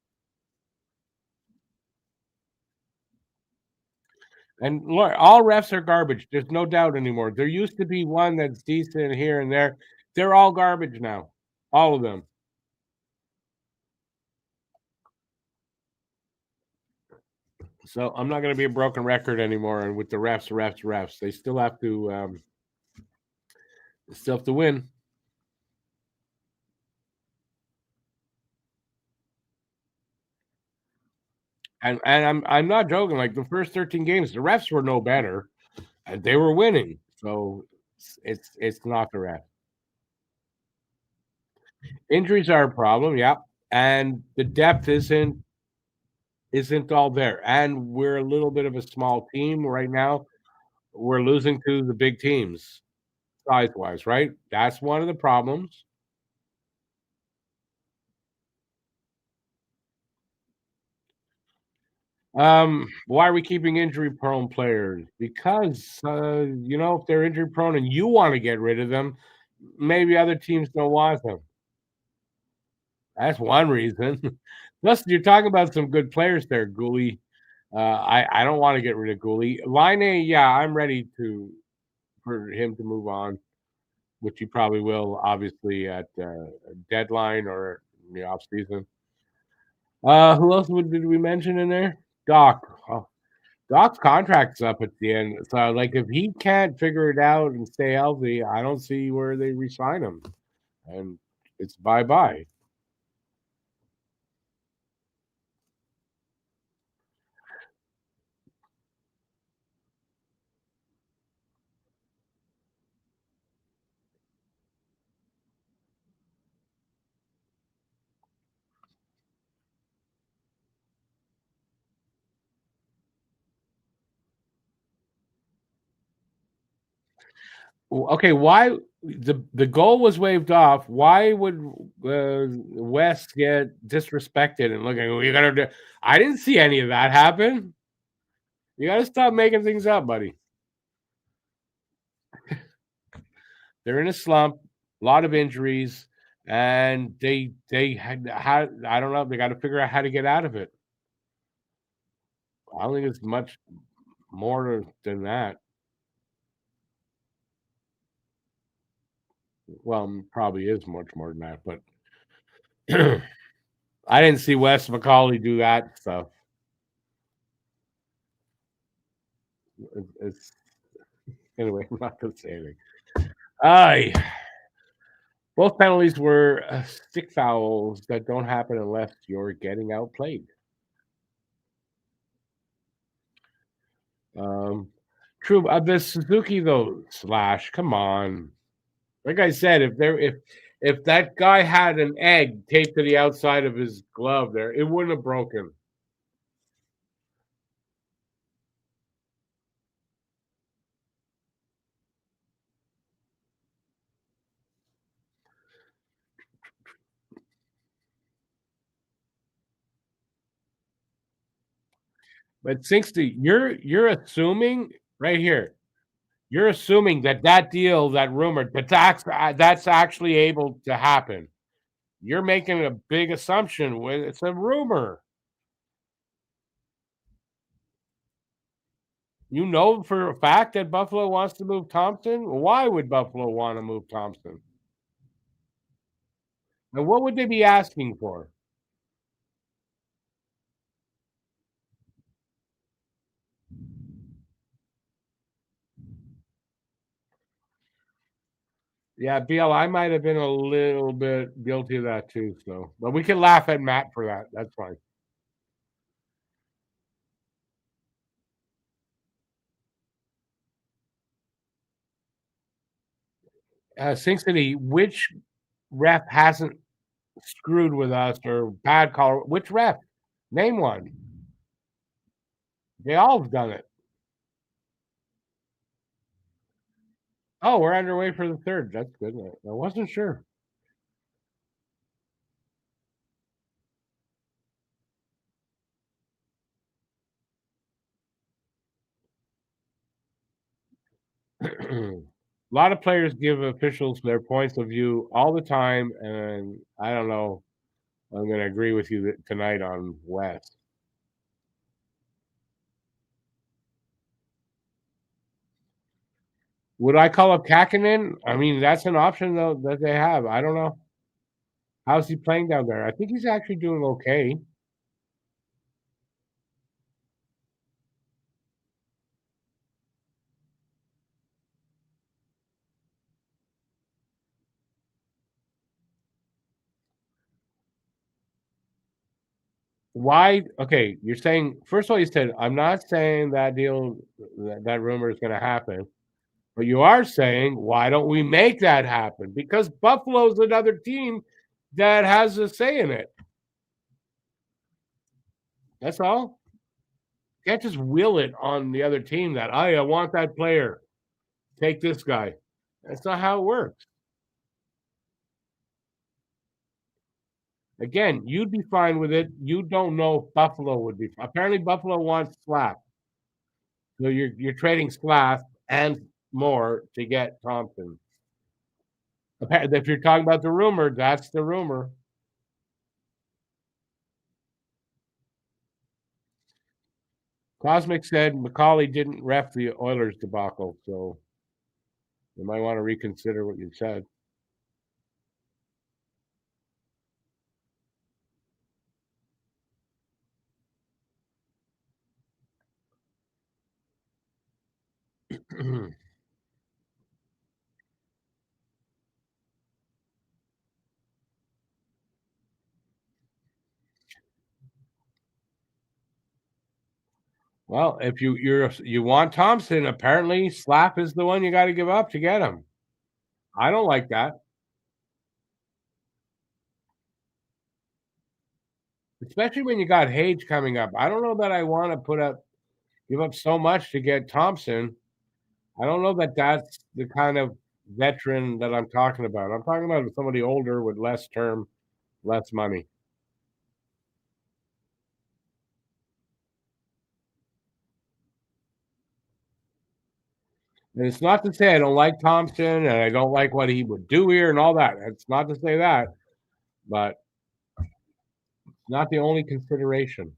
And look, all refs are garbage. There's no doubt anymore. There used to be one that's decent here and there. They're all garbage now. All of them. So I'm not going to be a broken record anymore. And with the refs, they still have to win. And I'm not joking. Like the first 13 games, the refs were no better, and they were winning. So it's not the refs. Injuries are a problem, yeah, and the depth isn't all there. And we're a little bit of a small team right now. We're losing to the big teams size wise, right? That's one of the problems. Why are we keeping injury prone players? Because if they're injury prone and you want to get rid of them, maybe other teams don't want them. That's one reason. Plus, you're talking about some good players there, Gooley. I don't want to get rid of Gooley. Line, yeah, I'm ready for him to move on, which he probably will, obviously at deadline or in the off season. Who else did we mention in there? Doc. Oh, Doc's contract's up at the end, so like if he can't figure it out and stay healthy, I don't see where they resign him, and it's bye bye. Okay, why the goal was waved off? Why would West get disrespected and looking? You gotta do. I didn't see any of that happen. You gotta stop making things up, buddy. They're in a slump, a lot of injuries, and they had I don't know. They got to figure out how to get out of it. I don't think it's much more than that. Well, probably is much more than that, but I didn't see Wes McCauley do that stuff. It's anyway. I'm not gonna say anything. I both penalties were stick fouls that don't happen unless you're getting outplayed. Um, True. The Suzuki though, slash. Come on. Like I said, if that guy had an egg taped to the outside of his glove, there, it wouldn't have broken. But 60, you're assuming right here. You're assuming that deal, that rumor, that's actually able to happen. You're making a big assumption when it's a rumor. You know for a fact that Buffalo wants to move Thompson. Why would Buffalo want to move Thompson? And what would they be asking for? Yeah, BL, I might have been a little bit guilty of that too. So, but we can laugh at Matt for that. That's fine. Sing City, which ref hasn't screwed with us or bad call? Which ref? Name one. They all have done it. Oh, we're underway for the third. That's good. I wasn't sure. A lot of players give officials their points of view all the time, and I don't know. I'm going to agree with you tonight on West. Would I call up Kakinen? I mean, that's an option though that they have. I don't know. How's he playing down there? I think he's actually doing okay. Why? Okay, you're saying first of all, you said I'm not saying that deal, that rumor is going to happen, but you are saying why don't we make that happen? Because Buffalo's another team that has a say in it. That's all. You can't just will it on the other team that I want that player. Take this guy. That's not how it works. Again, you'd be fine with it. You don't know if Buffalo would be. Apparently, Buffalo wants Slav, so you're trading Slav and more to get Thompson. If you're talking about the rumor, that's the rumor. Cosmic said McCauley didn't ref the Oilers debacle, so you might want to reconsider what you said. Well, if you want Thompson, apparently Slap is the one you got to give up to get him. I don't like that, especially when you got Hage coming up. I don't know that I want to give up so much to get Thompson. I don't know that that's the kind of veteran that I'm talking about. I'm talking about somebody older with less term, less money. And it's not to say I don't like Thompson and I don't like what he would do here and all that. It's not to say that, but it's not the only consideration.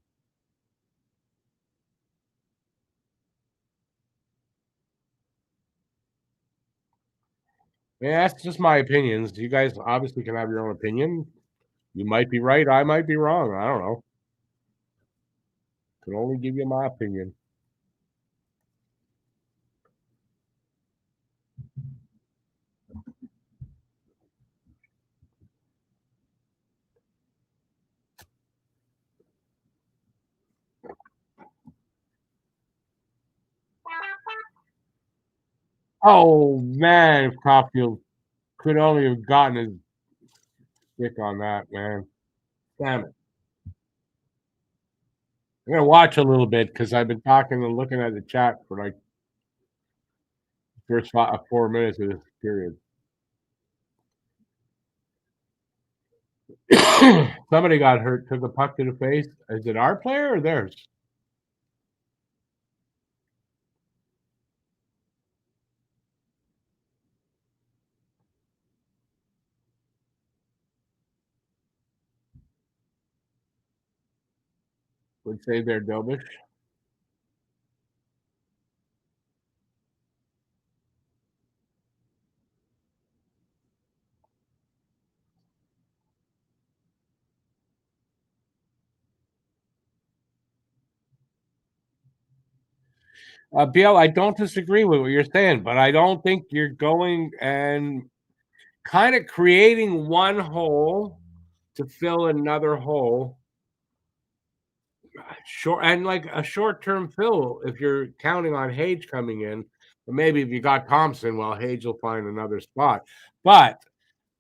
Yeah, that's just my opinions. You guys obviously can have your own opinion. You might be right. I might be wrong. I don't know. Can only give you my opinion. Oh man, if Caulfield could only have gotten his stick on that, man. Damn it. I'm gonna watch a little bit because I've been talking and looking at the chat for like first 4 minutes of this period. Somebody got hurt, took a puck to the face. Is it our player or theirs? Would say they're Dobish. BL, I don't disagree with what you're saying, but I don't think you're going and kind of creating one hole to fill another hole. Short and like a short-term fill if you're counting on Hage coming in. Or maybe if you got Thompson, well, Hage will find another spot. But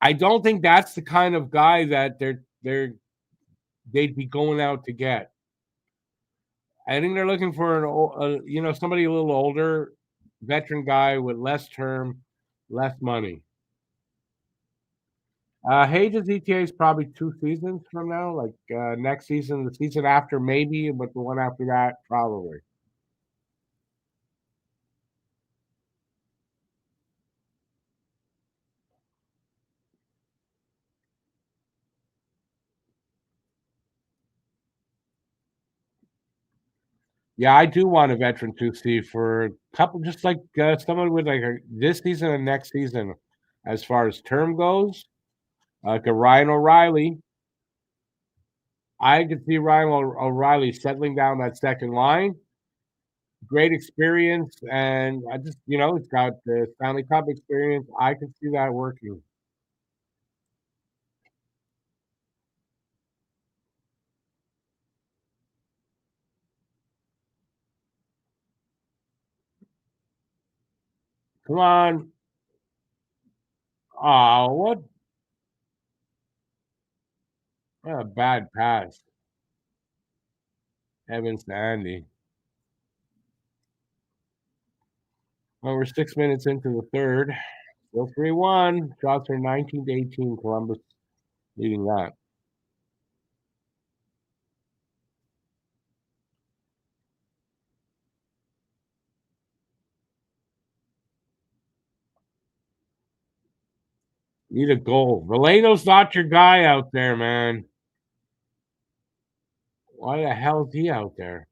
I don't think that's the kind of guy that they'd be going out to get. I think they're looking for somebody a little older, veteran guy with less term, less money. Hage's ETA is probably 2 seasons from now, like next season, the season after maybe, but the one after that probably. Yeah, I do want a veteran 2C for a couple, just like someone with like this season and next season, as far as term goes, like a Ryan O'Reilly. I could see Ryan O'Reilly settling down that second line. Great experience, and I just, he's got the Stanley Cup experience. I could see that working. Come on. Oh, what a bad pass. Evans to Andy. Well, we're 6 minutes into the third. Still 3-1. Shots are 19-18. Columbus leading that. Need a goal. Valeno's not your guy out there, man. Why the hell is he out there?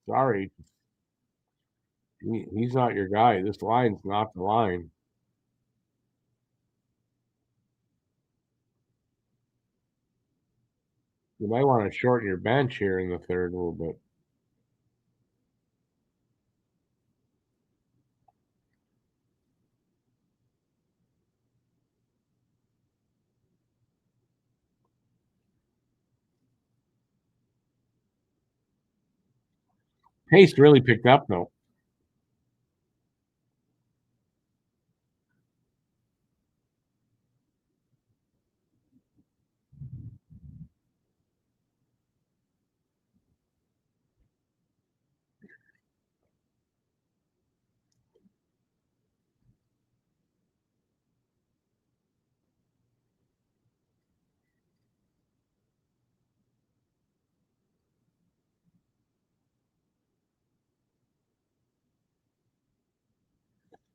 Sorry. He's not your guy. This line's not the line. You might want to shorten your bench here in the third a little bit. Pace really picked up, though.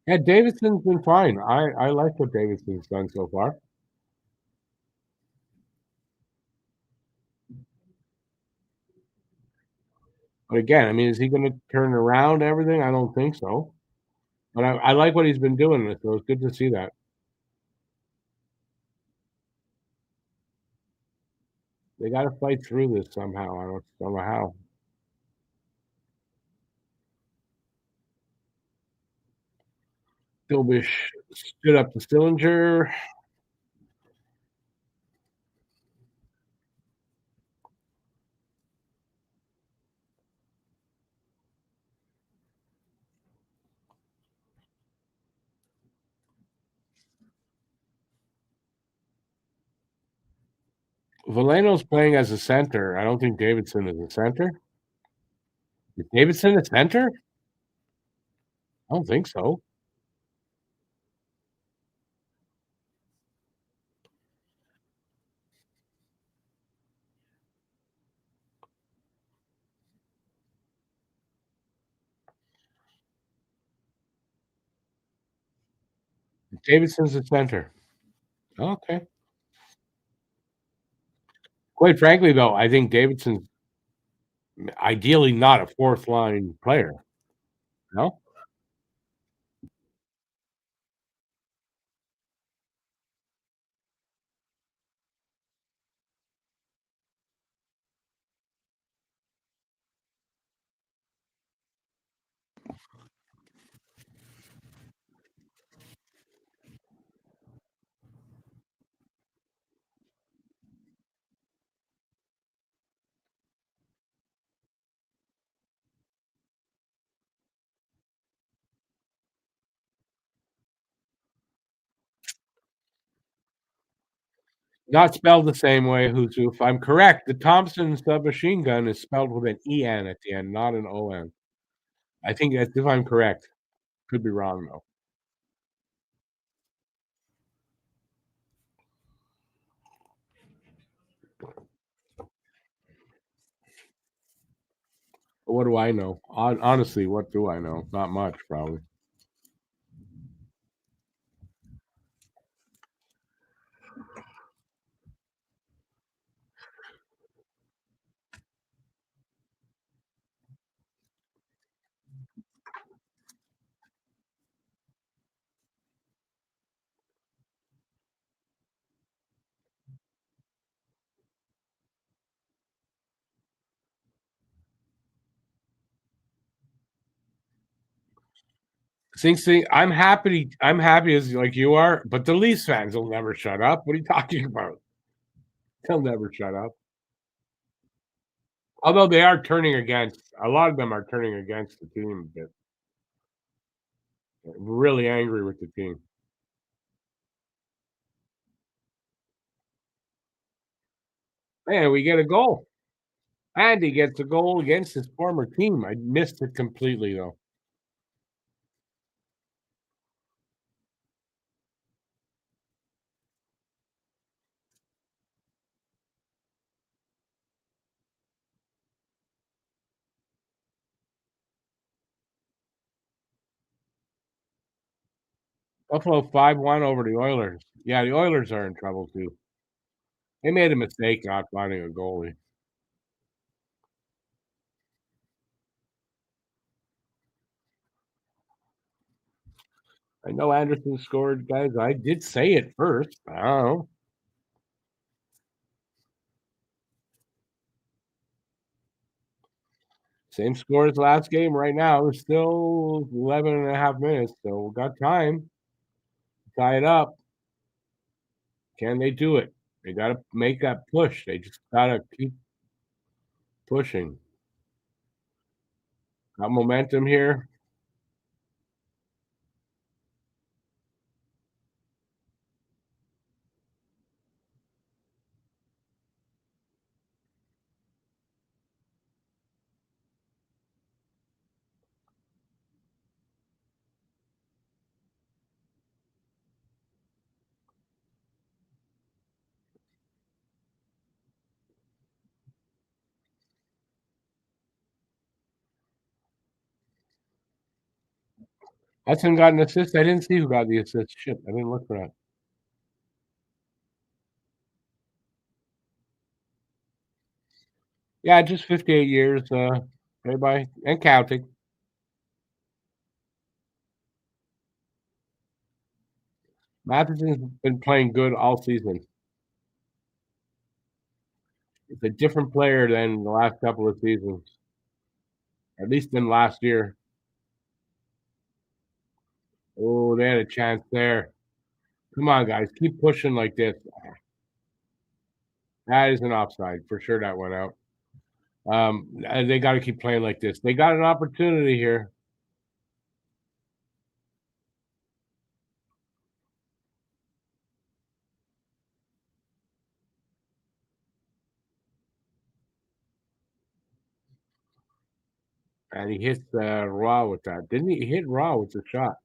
Yeah, Davidson's been fine. I like what Davidson's done so far. But again, I mean, is he going to turn around everything? I don't think so. But I like what he's been doing, so it's good to see that. They got to fight through this somehow. I don't know how. Dilbish stood up to Stillinger. Valeno's playing as a center. I don't think Davidson is a center. Is Davidson a center? I don't think so. Davidson's a center. Okay. Quite frankly, though, I think Davidson's ideally not a fourth line player. No? Not spelled the same way, If I'm correct. The Thompson submachine gun is spelled with an EN at the end, not an ON. I think that's if I'm correct. Could be wrong, though. But what do I know? Honestly, what do I know? Not much, probably. See, I'm happy as like you are, but the Leafs fans will never shut up. What are you talking about? They'll never shut up. Although they are turning against a lot of them are turning against the team a bit. Really angry with the team. Man, we get a goal. And he gets a goal against his former team. I missed it completely, though. Buffalo 5-1 over the Oilers. Yeah, the Oilers are in trouble too. They made a mistake not finding a goalie. I know Anderson scored, guys. I did say it first. I don't know. Same score as last game right now. It's still 11 and a half minutes, so we got time to tie it up. Can they do it? They got to make that push. They just got to keep pushing. Got momentum here. Hudson got an assist. I didn't see who got the assist. Shit, I didn't look for that. Yeah, just 58 years, everybody, and counting. Matheson's been playing good all season. It's a different player than the last couple of seasons, at least than last year. Oh, they had a chance there. Come on, guys, keep pushing like this. That is an offside for sure. That went out. They got to keep playing like this. They got an opportunity here, and he hits Raw with that. Didn't he hit Raw with the shot?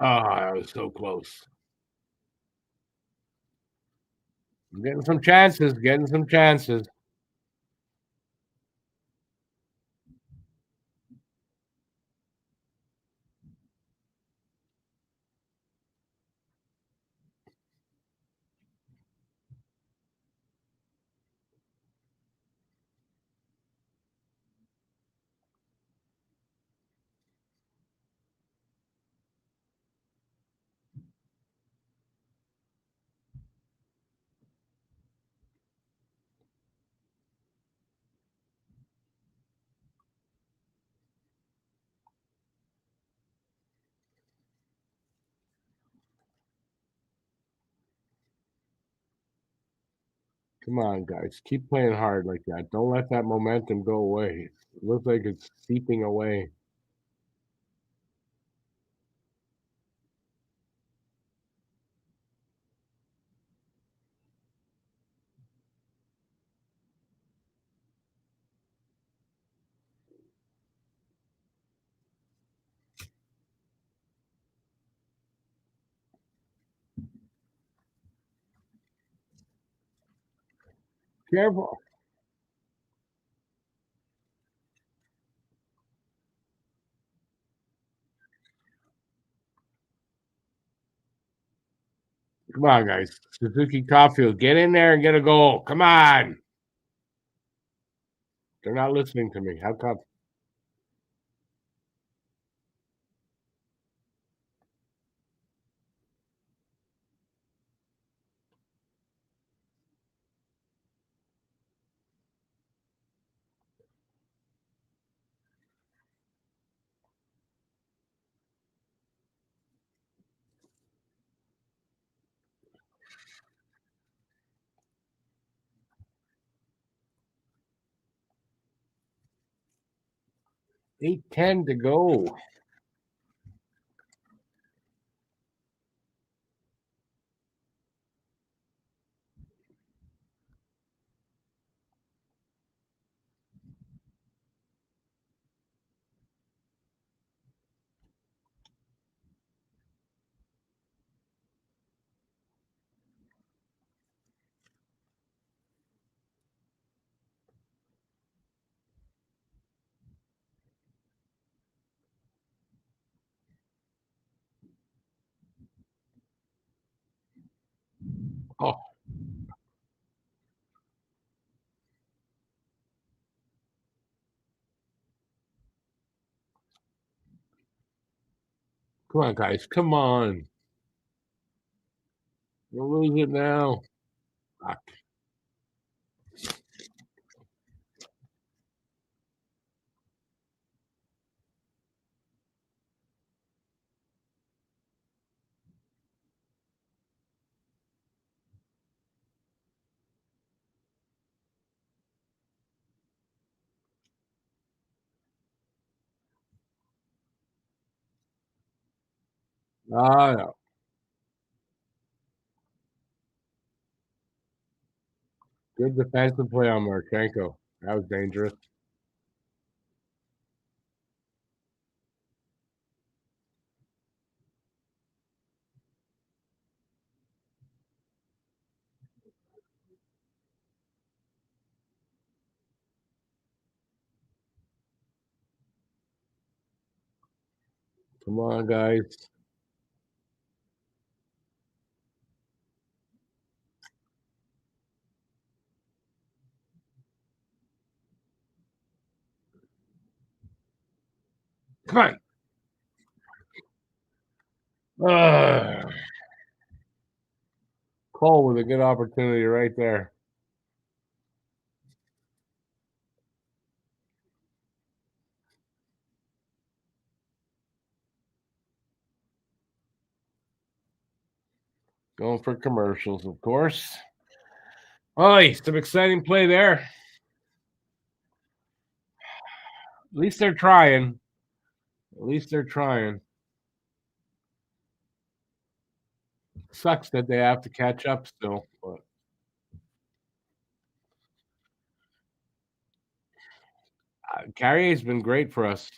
Oh, that was so close. Getting some chances. Getting some chances. Come on, guys. Keep playing hard like that. Don't let that momentum go away. It looks like it's seeping away. Careful. Come on, guys. Suzuki Caulfield, get in there and get a goal. Come on. They're not listening to me. How come? Eight ten to go. Oh, come on, guys. Come on. We'll lose it now. Fuck. Ah, no. Good defensive play on Marchenko. That was dangerous. Come on, guys. Come on. Ugh. Cole with a good opportunity right there. Going for commercials, of course. Oh, some exciting play there. At least they're trying. At least they're trying. Sucks that they have to catch up still. But Carrier's been great for us.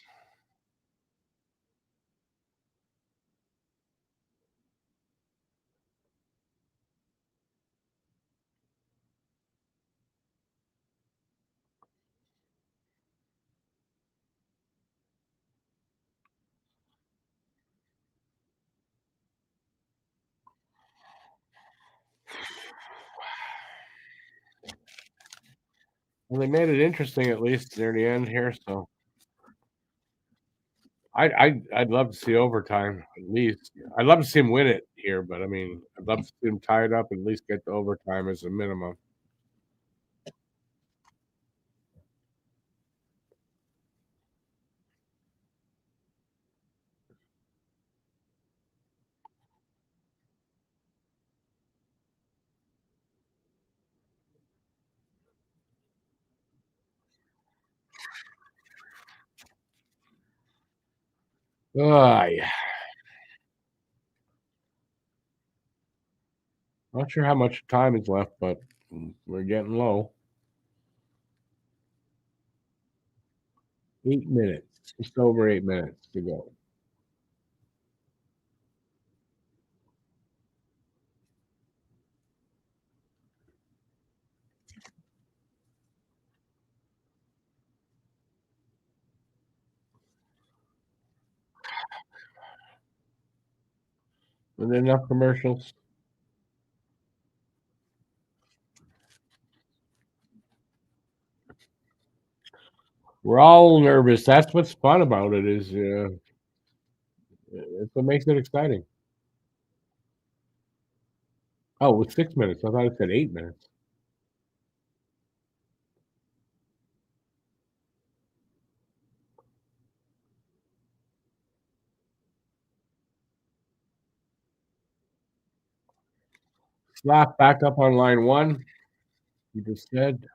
Well, they made it interesting at least near the end here. So I'd love to see overtime at least. I'd love to see him win it here, but I mean, I'd love to see him tie it up and at least get to overtime as a minimum. Yeah. Not sure how much time is left, but we're getting low. 8 minutes, just over 8 minutes to go. And then enough commercials. We're all nervous. That's what's fun about it. Is it's what makes it exciting. Oh, it was 6 minutes. I thought it said 8 minutes. Slap back up on line one. You just said,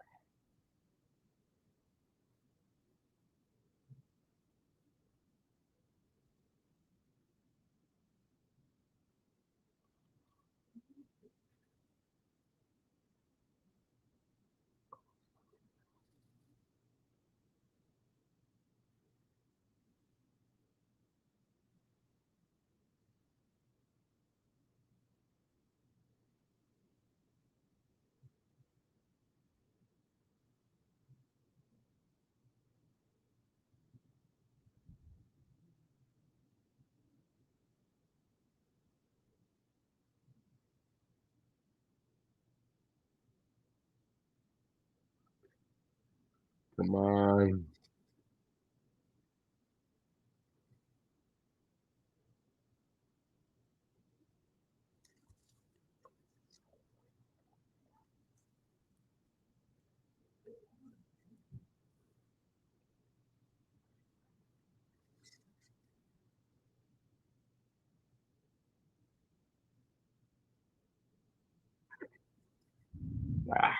come on. Ah,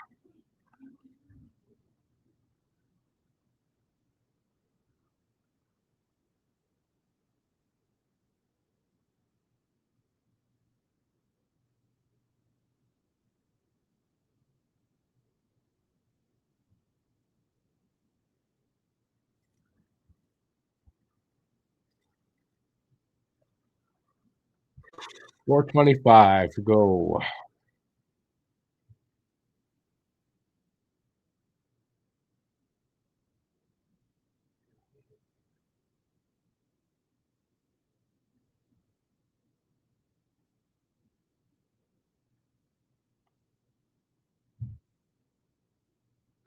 .425 to go.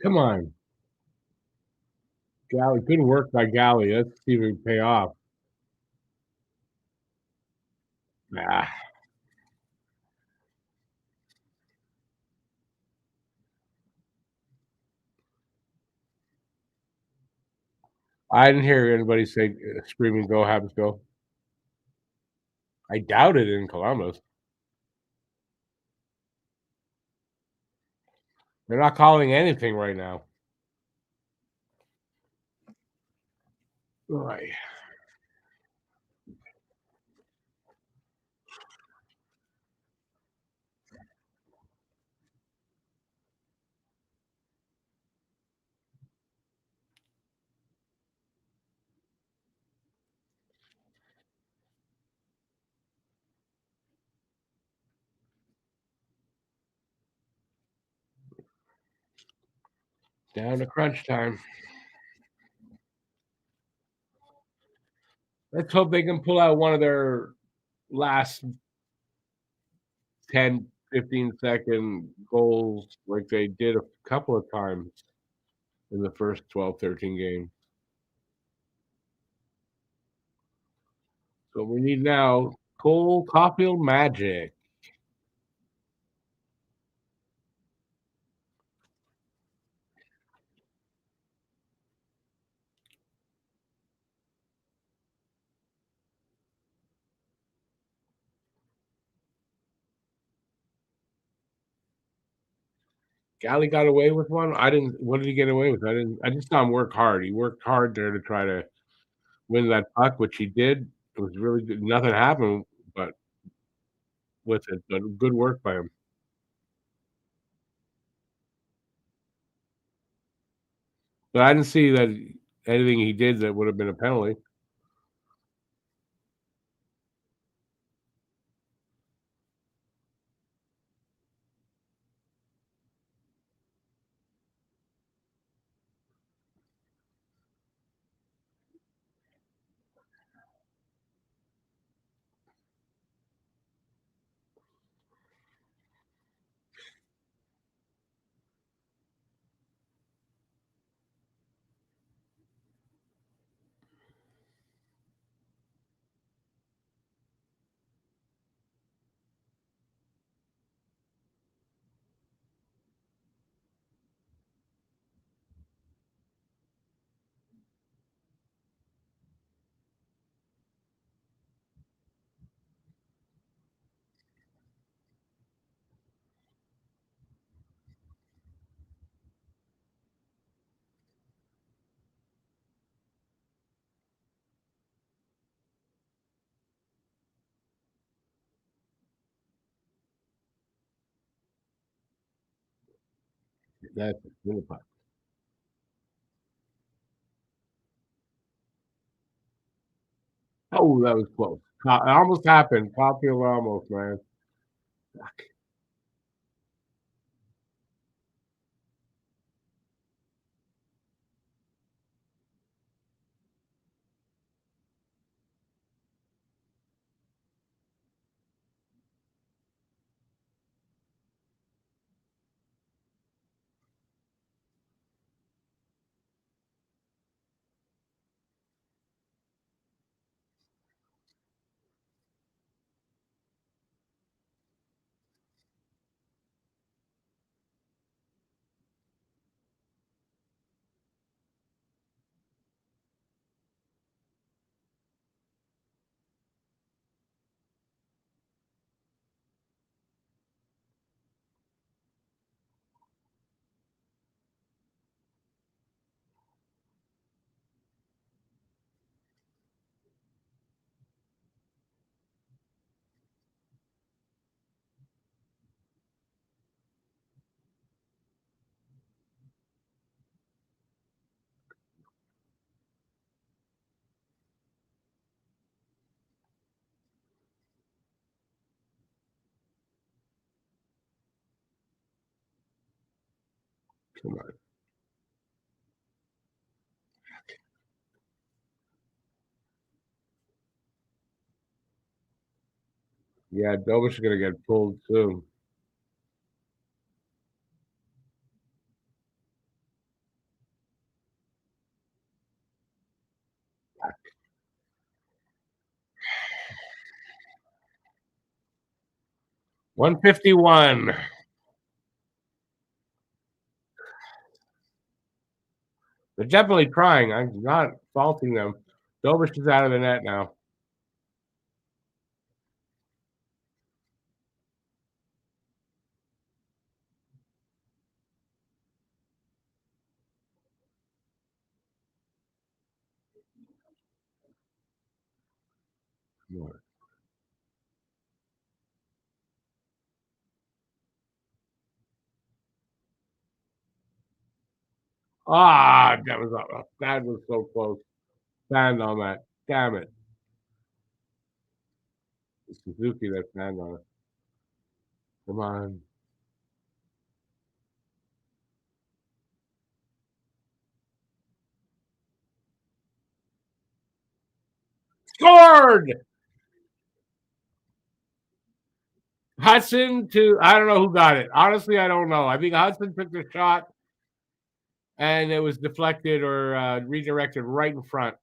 Come on. Galley. Good work by Galley. Let's see if we pay off. Ah, I didn't hear anybody say screaming, go, Habs, go. I doubt it in Columbus. They're not calling anything right now. Right. Down to crunch time. Let's hope they can pull out one of their last 10, 15-second goals like they did a couple of times in the first 12, 13 games. So we need now Cole Caulfield magic. Galley got away with one. I didn't. What did he get away with? I didn't. I just saw him work hard. He worked hard there to try to win that puck, which he did. It was really good. Nothing happened, but with it, but good work by him. But I didn't see that anything he did that would have been a penalty. That's really fun. Oh, that was close. It almost happened. Popular almost, man. Come on. Yeah, Dovish is gonna get pulled soon. $151. They're definitely trying. I'm not faulting them. Dovish is out of the net now. That was so close. Stand on that. Damn it. It's Suzuki that stand on it. Come on. Scored! Hudson to I don't know who got it. Honestly, I don't know. I think Hudson took the shot and it was deflected or redirected right in front.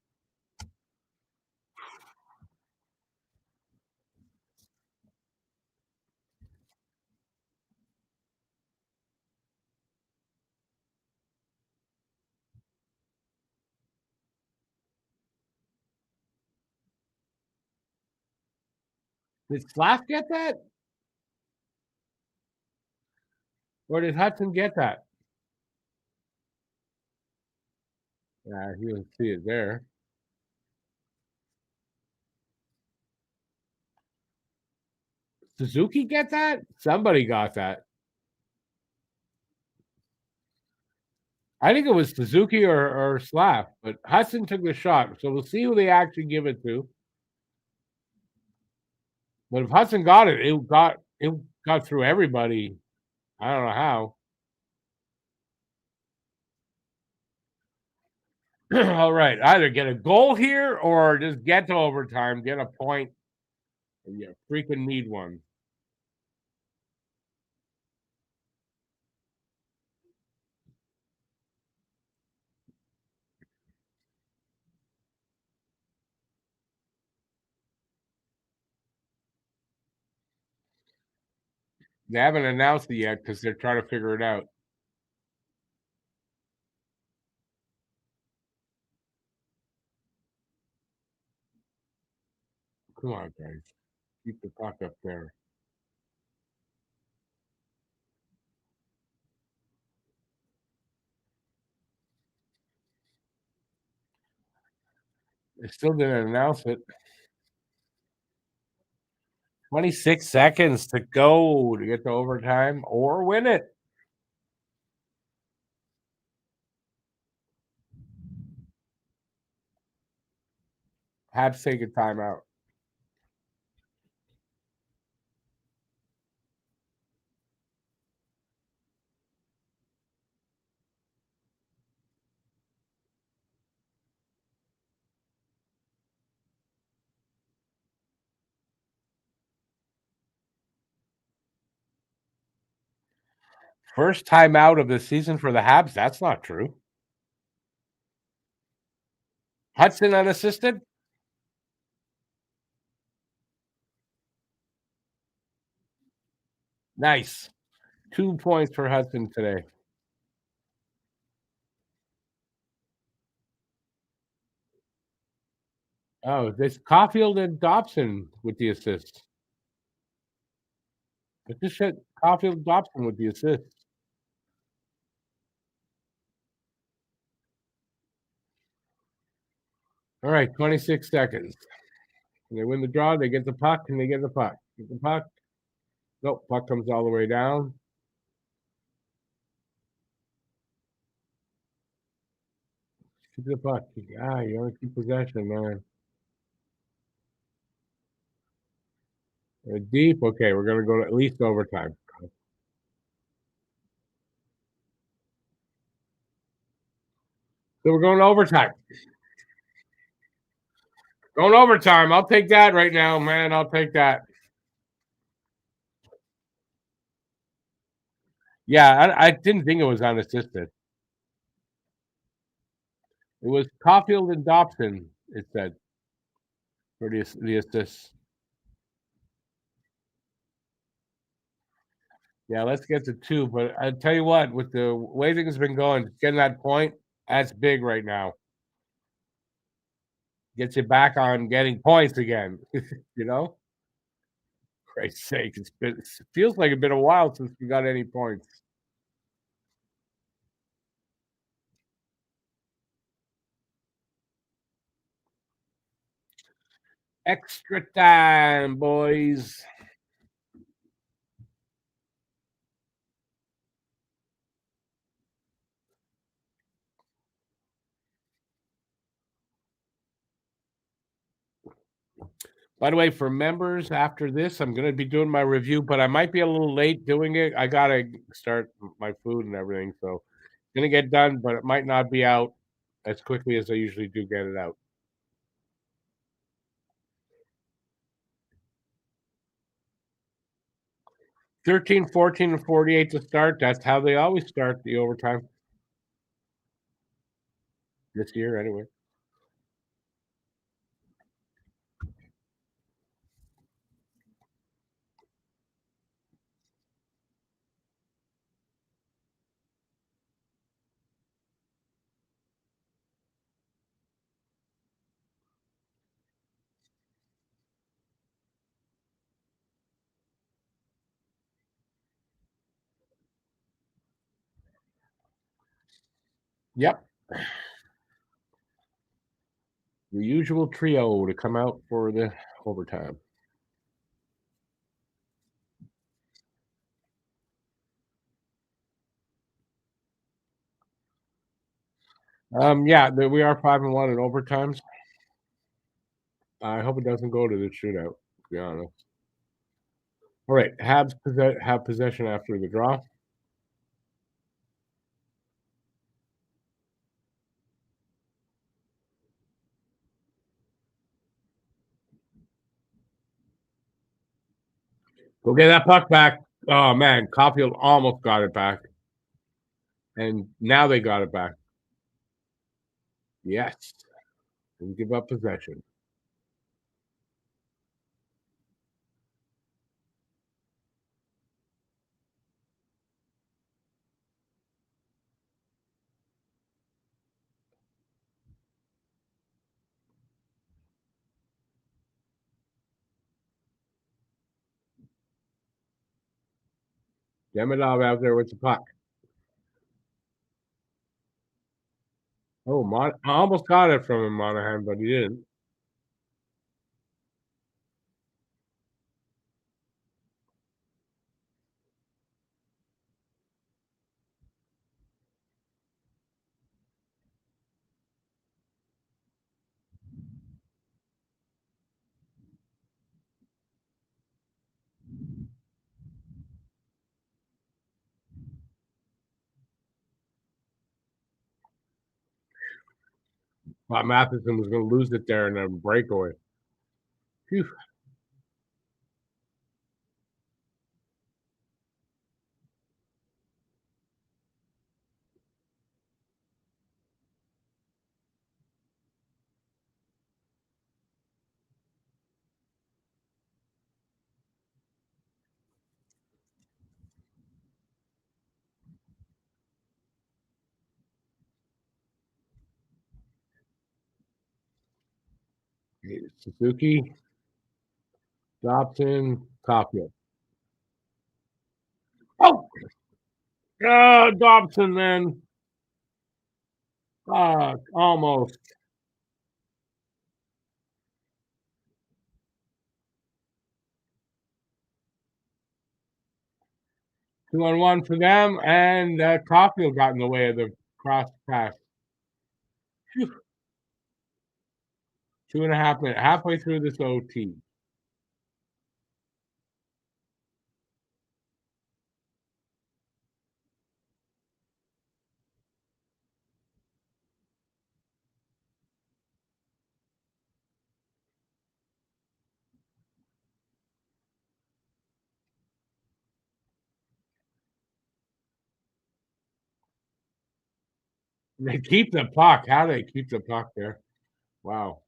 Did Slav get that? Or did Hudson get that? Yeah, you didn't see it there. Suzuki get that? Somebody got that. I think it was Suzuki or Slav, but Hudson took the shot. So we'll see who they actually give it to. But if Hudson got it, it got through everybody. I don't know how. All right, either get a goal here or just get to overtime, get a point, and you freaking need one. They haven't announced it yet because they're trying to figure it out. Come on, guys, keep the puck up there. They still didn't announce it. 26 seconds to go to get to overtime or win it. Habs take a timeout. First timeout of the season for the Habs. That's not true. Hudson unassisted. Nice. 2 points for Hudson today. Oh, this Caulfield and Dobson with the assists. It just said Caulfield and Dobson with the assists. All right, 26 seconds. When they win the draw, they get the puck, and they get the puck. Get the puck. Nope, puck comes all the way down. Keep the puck. You only keep possession, man. Deep. Okay, we're gonna go to at least overtime. So we're going to overtime. Going overtime. I'll take that right now, man. I'll take that. Yeah, I didn't think it was unassisted. It was Caulfield and Dobson, it said, for the assists. Yeah, let's get to 2. But I tell you what, with the way things have been going, getting that point, that's big right now. Gets you back on getting points again. You know? Christ's sake, it feels like it's been a while since we got any points. Extra time, boys. By the way, for members, after this, I'm going to be doing my review, but I might be a little late doing it. I got to start my food and everything. So it's going to get done, but it might not be out as quickly as I usually do get it out. 13, 14, and 48 to start. That's how they always start the overtime this year, anyway. Yep. The usual trio to come out for the overtime. Yeah, we are 5-1 in overtimes. I hope it doesn't go to the shootout, to be honest. All right, Habs have possession after the draw. Go get that puck back. Oh man, Caulfield almost got it back, and now they got it back. Yes, and give up possession. Demidov out there with the puck. Oh, I almost got it from him, Monahan, but he didn't. Thought Matheson was going to lose it there in a breakaway. Phew. Suzuki, Dobson, Caulfield. Oh, Dobson then. Almost. 2-on-1 for them, and Caulfield got in the way of the cross pass. Phew. 2.5 minutes, halfway through this OT. They keep the puck. How do they keep the puck there? Wow.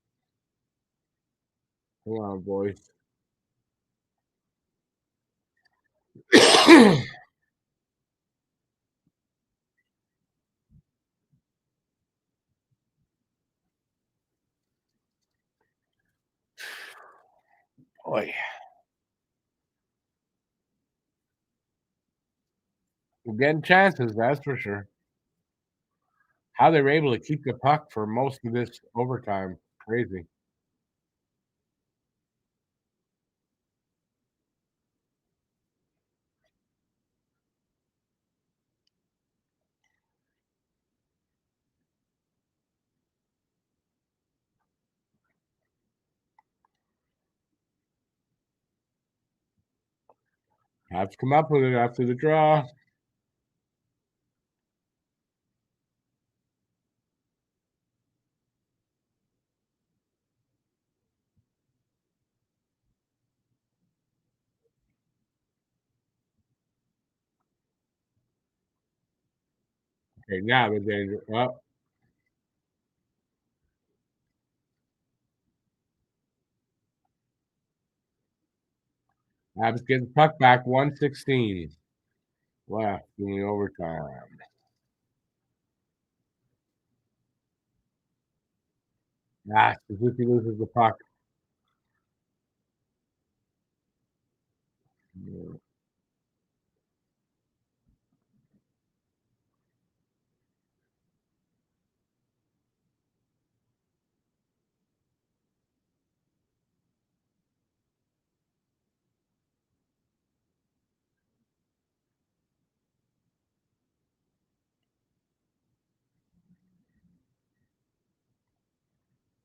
Come on, boys. Boy, we're getting chances, that's for sure. How they were able to keep the puck for most of this overtime, crazy. Have to come up with it after the draw. Okay, now the danger. Well, Habs get the puck back, 1:16 left in the overtime. Suzuki loses the puck.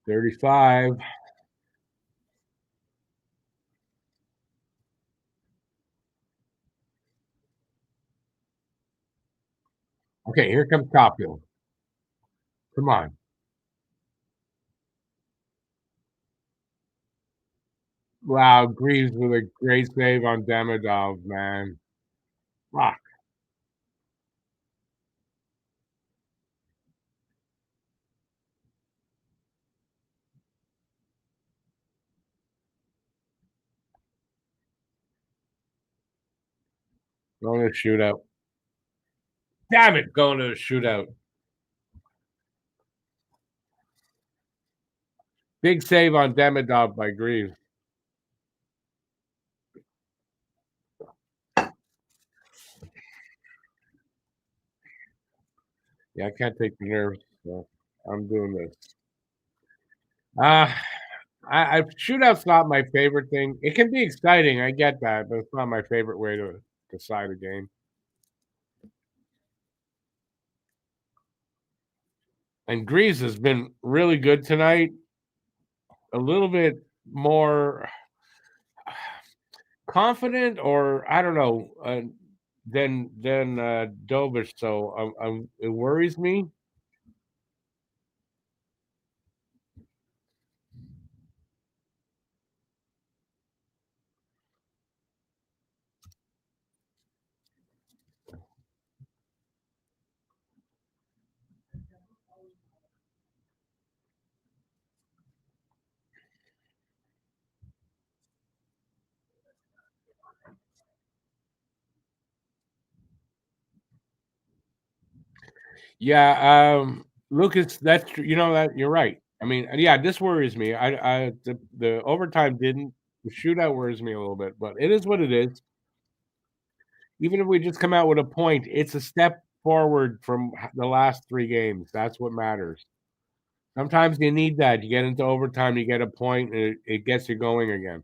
35. Okay, here comes Caulfield. Come on. Wow, Greaves with a great save on Demidov, man. Fuck. Going to a shootout. Damn it, going to a shootout. Big save on Demidov by Greaves. Yeah, I can't take the nerves, so I'm doing this. Uh shootout's not my favorite thing. It can be exciting, I get that, but it's not my favorite way to decide a game. And Greaves has been really good tonight. A little bit more confident, or I don't know, than Dovish. So it worries me. Yeah, Lucas, that's true. You know that you're right. I mean, yeah, this worries me. The overtime didn't. The shootout worries me a little bit, but it is what it is. Even if we just come out with a point, it's a step forward from the last 3 games. That's what matters. Sometimes you need that. You get into overtime, you get a point, and it gets you going again.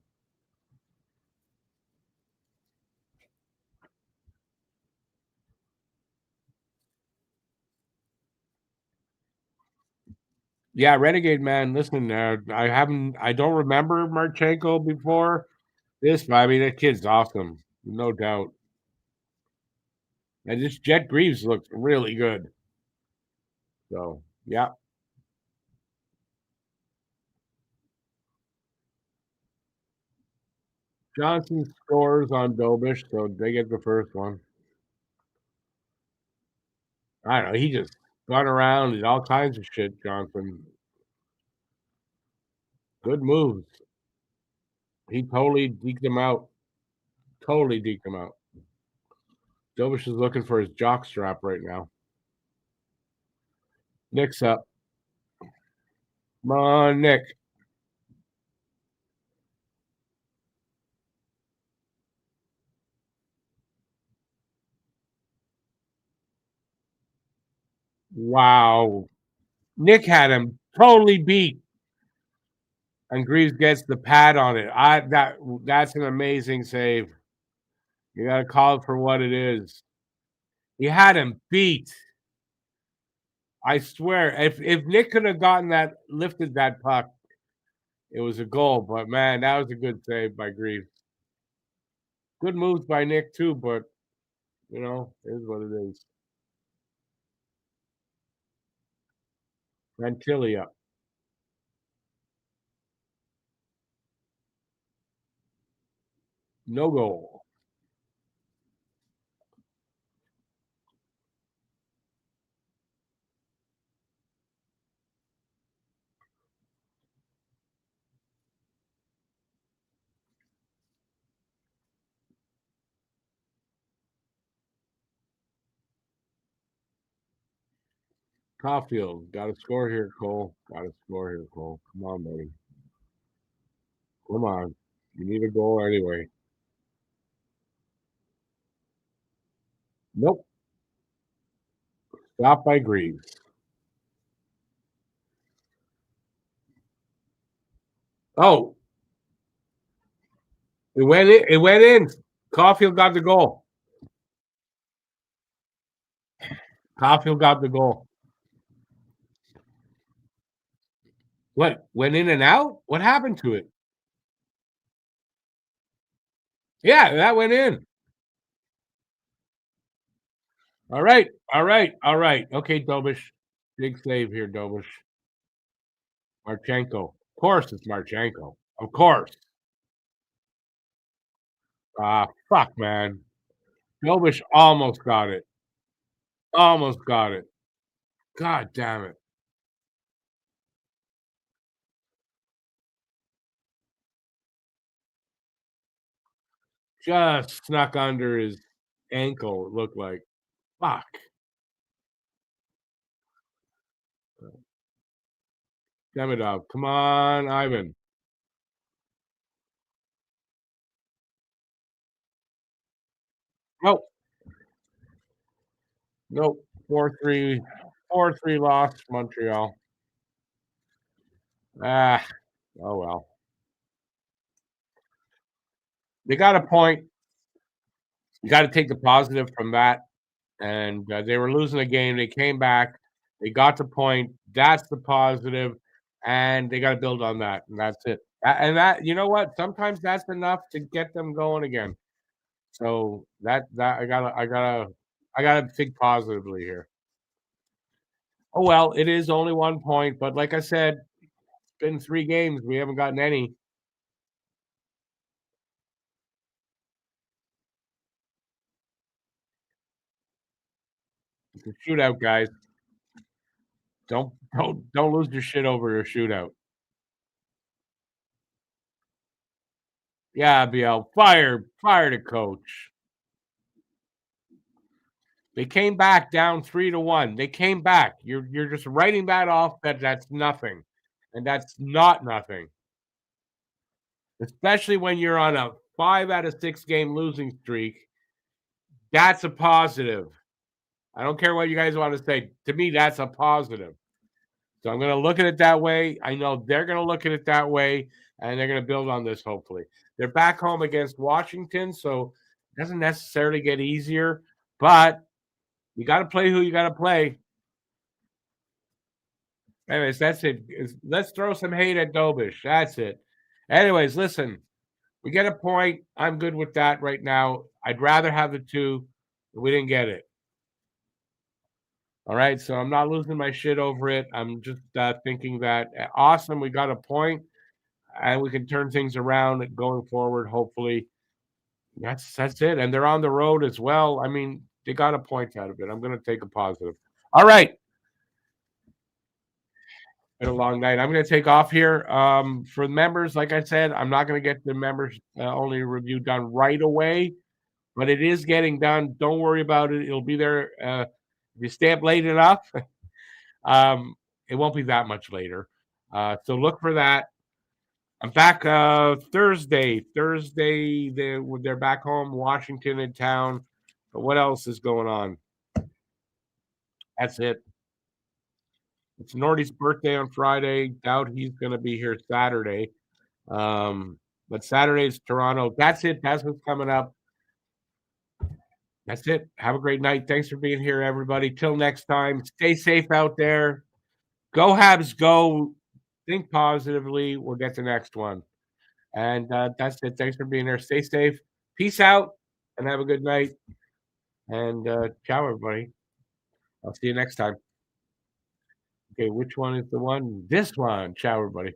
Yeah, Renegade man, listen, I don't remember Marchenko before this, but I mean that kid's awesome, no doubt. And this Jet Greaves looks really good. So yeah. Johnson scores on Dobish, so they get the first one. I don't know, he just gone around and all kinds of shit, Johnson. Good moves. He totally deked him out. Totally deked him out. Dobish is looking for his jock strap right now. Nick's up. Come on, Nick. Wow. Nick had him totally beat, and Greaves gets the pad on it. That's an amazing save. You got to call it for what it is. He had him beat. I swear, if Nick could have gotten that, lifted that puck, it was a goal. But man, that was a good save by Greaves. Good moves by Nick too, but it is what it is. Rantilia, no goal. Caulfield, got to score here, Cole. Got to score here, Cole. Come on, buddy. Come on. You need a goal anyway. Nope. Stop by Greaves. Oh, it went in. It went in. Caulfield got the goal. Caulfield got the goal. What? Went in and out? What happened to it? Yeah, that went in. All right. All right. All right. Okay, Dobish. Big save here, Dobish. Marchenko. Of course it's Marchenko. Of course. Ah, fuck, man. Dobish almost got it. Almost got it. God damn it. Just snuck under his ankle, it looked like. Fuck. Demidov. Come on, Ivan. Nope. Nope. 4-3. 4-3 loss, Montreal. Ah, oh well. They got a point. You got to take the positive from that. And they were losing the game. They came back. They got the point. That's the positive, and they got to build on that. And that's it. And that, you know what? Sometimes that's enough to get them going again. So that I gotta think positively here. Oh well, it is only 1 point, but like I said, it's been 3 games. We haven't gotten any. It's a shootout, guys. Don't lose your shit over a shootout. Yeah, BL, fire the coach. They came back down 3-1. They came back. You're just writing that off that's nothing. And that's not nothing. Especially when you're on a 5 out of 6 game losing streak. That's a positive. I don't care what you guys want to say. To me, that's a positive. So I'm going to look at it that way. I know they're going to look at it that way, and they're going to build on this, hopefully. They're back home against Washington, so it doesn't necessarily get easier, but you got to play who you got to play. Anyways, that's it. Let's throw some hate at Dobish. That's it. Anyways, listen, we get a point. I'm good with that right now. I'd rather have the 2, but we didn't get it. All right, so I'm not losing my shit over it. I'm just thinking that awesome, we got a point, and we can turn things around going forward. Hopefully, that's it. And they're on the road as well. I mean, they got a point out of it. I'm going to take a positive. All right, been a long night. I'm going to take off here. For members, like I said, I'm not going to get the members only review done right away, but it is getting done. Don't worry about it. It'll be there. If you stay up late enough, it won't be that much later. So look for that. I'm back Thursday. They're back home, Washington in town. But what else is going on? That's it. It's Nordy's birthday on Friday. Doubt he's going to be here Saturday. But Saturday's Toronto. That's it. That's what's coming up. That's it. Have a great night. Thanks for being here, everybody. Till next time. Stay safe out there. Go Habs, go. Think positively. We'll get the next one. And that's it. Thanks for being here. Stay safe. Peace out and have a good night. And ciao, everybody. I'll see you next time. Okay, which one is the one? This one. Ciao, everybody.